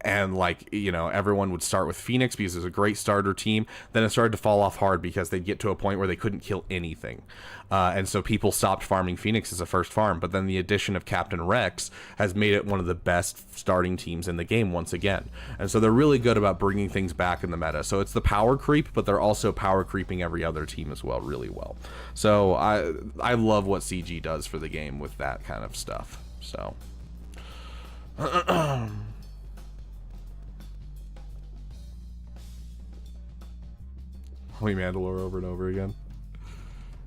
And like, you know, everyone would start with Phoenix because it was a great starter team. Then it started to fall off hard because they'd get to a point where they couldn't kill anything. And so people stopped farming Phoenix as a first farm. But then the addition of Captain Rex has made it one of the best starting teams in the game once again. And so they're really good about bringing things back in the meta. So it's the power creep, but they're also power creeping every other team as well really well. So I love what CG does for the game with that kind of stuff. So... Holy Mandalore over and over again.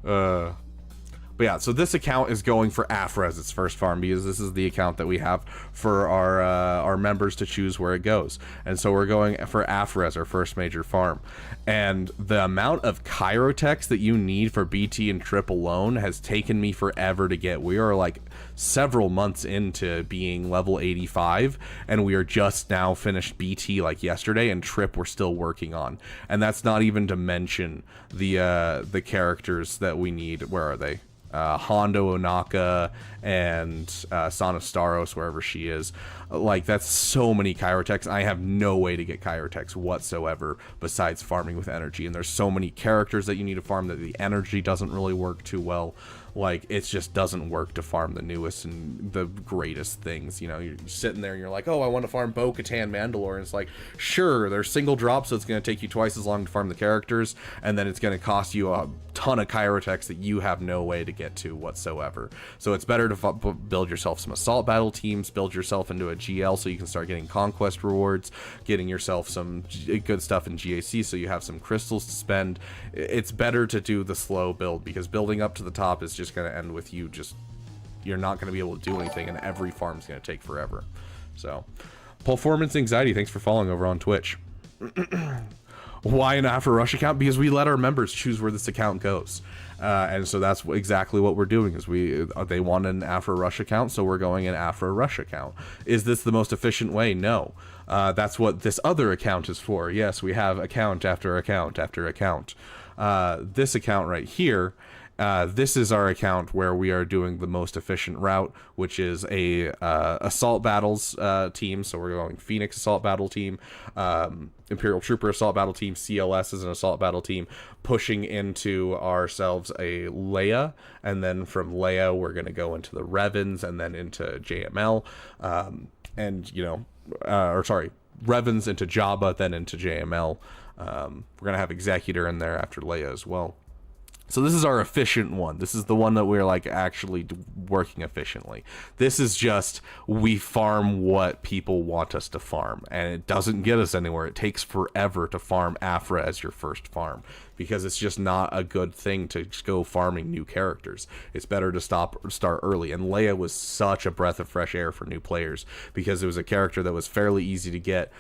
But yeah, so this account is going for Afra as its first farm because this is the account that we have for our members to choose where it goes. And so we're going for Afra as our first major farm. And the amount of Chirotechs that you need for BT and Trip alone has taken me forever to get. We are like several months into being level 85, and we are just now finished BT like yesterday, and Trip we're still working on. And that's not even to mention the characters that we need. Where are they? Hondo Onaka and Sana Staros, wherever she is. Like, that's so many Chirotechs. I have no way to get Chirotechs whatsoever besides farming with energy. And there's so many characters that you need to farm that the energy doesn't really work too well. Like, it just doesn't work to farm the newest and the greatest things. You know, you're sitting there and you're like, oh, I want to farm Bo-Katan Mandalore. And it's like, sure, there's single drops, so it's going to take you twice as long to farm the characters. And then it's going to cost you a ton of Chirotechs that you have no way to get to whatsoever. So it's better to build yourself some assault battle teams, build yourself into a GL so you can start getting conquest rewards, getting yourself some good stuff in GAC so you have some crystals to spend. It's better to do the slow build because building up to the top is just going to end with you you're not going to be able to do anything, and every farm's going to take forever. So Performance Anxiety, thanks for following over on Twitch. Why an Afro Rush account? Because we let our members choose where this account goes, and so that's exactly what we're doing. Is they want an Afro Rush account, so we're going an Afro Rush account. Is this the most efficient way? No. That's what this other account is for. Yes, we have account after account after account. This account right here, this is our account where we are doing the most efficient route, which is a assault battles team. So we're going Phoenix assault battle team, Imperial Trooper assault battle team, CLS is an assault battle team, pushing into ourselves a Leia, and then from Leia we're going to go into the Revens and then into JML, and you know, Revens into Jabba, then into JML. We're going to have Executor in there after Leia as well. So this is our efficient one. This is the one that we're like actually working efficiently. This is just, we farm what people want us to farm, and it doesn't get us anywhere. It takes forever to farm Afra as your first farm because it's just not a good thing to just go farming new characters. It's better to start early. And Leia was such a breath of fresh air for new players because it was a character that was fairly easy to get,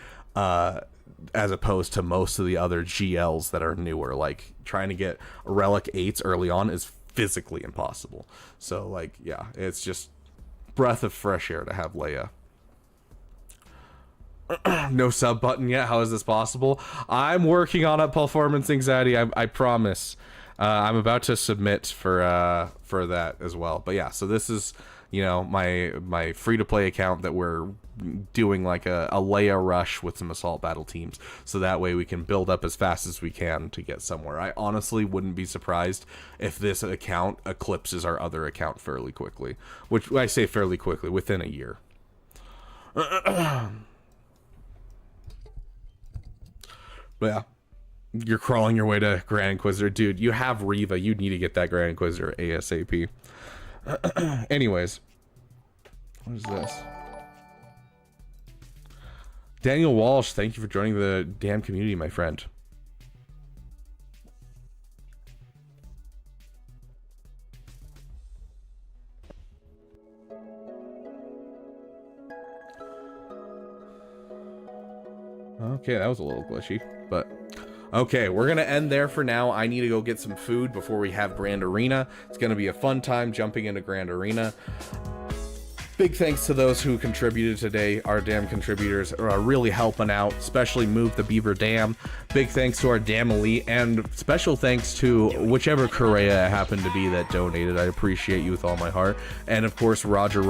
as opposed to most of the other GLs that are newer. Like, trying to get Relic 8s early on is physically impossible. So, like, yeah, it's just breath of fresh air to have Leia. No sub button yet? How is this possible? I'm working on it, Performance Anxiety. I promise. I'm about to submit for that as well. But yeah, so this is you know, my free-to-play account that we're doing like a Leia rush with some assault battle teams, so that way we can build up as fast as we can to get somewhere. I honestly wouldn't be surprised if this account eclipses our other account fairly quickly, which I say fairly quickly, within a year. But yeah, you're crawling your way to Grand Inquisitor. Dude, you have Riva. You need to get that Grand Inquisitor ASAP. Anyways, what is this? Daniel Walsh, thank you for joining the damn community, my friend. Okay, that was a little glitchy, but okay, we're gonna end there for now. I need to go get some food before we have Grand Arena. It's gonna be a fun time jumping into Grand Arena. Big thanks to those who contributed today. Our dam contributors are really helping out, especially Move the Beaver Dam. Big thanks to our Dam Elite, and special thanks to whichever Correa it happened to be that donated. I appreciate you with all my heart. And of course, Roger.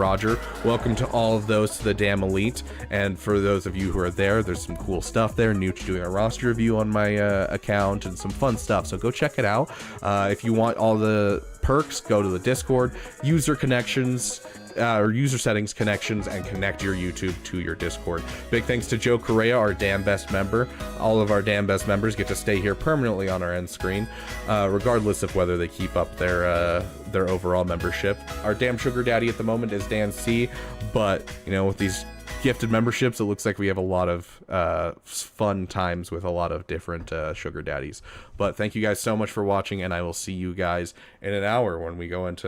Welcome to all of those to the Dam Elite. And for those of you who are there, there's some cool stuff there. Nooch doing a roster review on my account and some fun stuff. So go check it out. If you want all the perks, go to the Discord, user connections, or user settings connections, and connect your YouTube to your Discord. Big thanks to Joe Correa, our Damn Best member. All of our Damn Best members get to stay here permanently on our end screen, regardless of whether they keep up their overall membership. Our Damn Sugar Daddy at the moment is Dan C, but you know, with these gifted memberships, it looks like we have a lot of fun times with a lot of different sugar daddies. But thank you guys so much for watching, and I will see you guys in an hour when we go into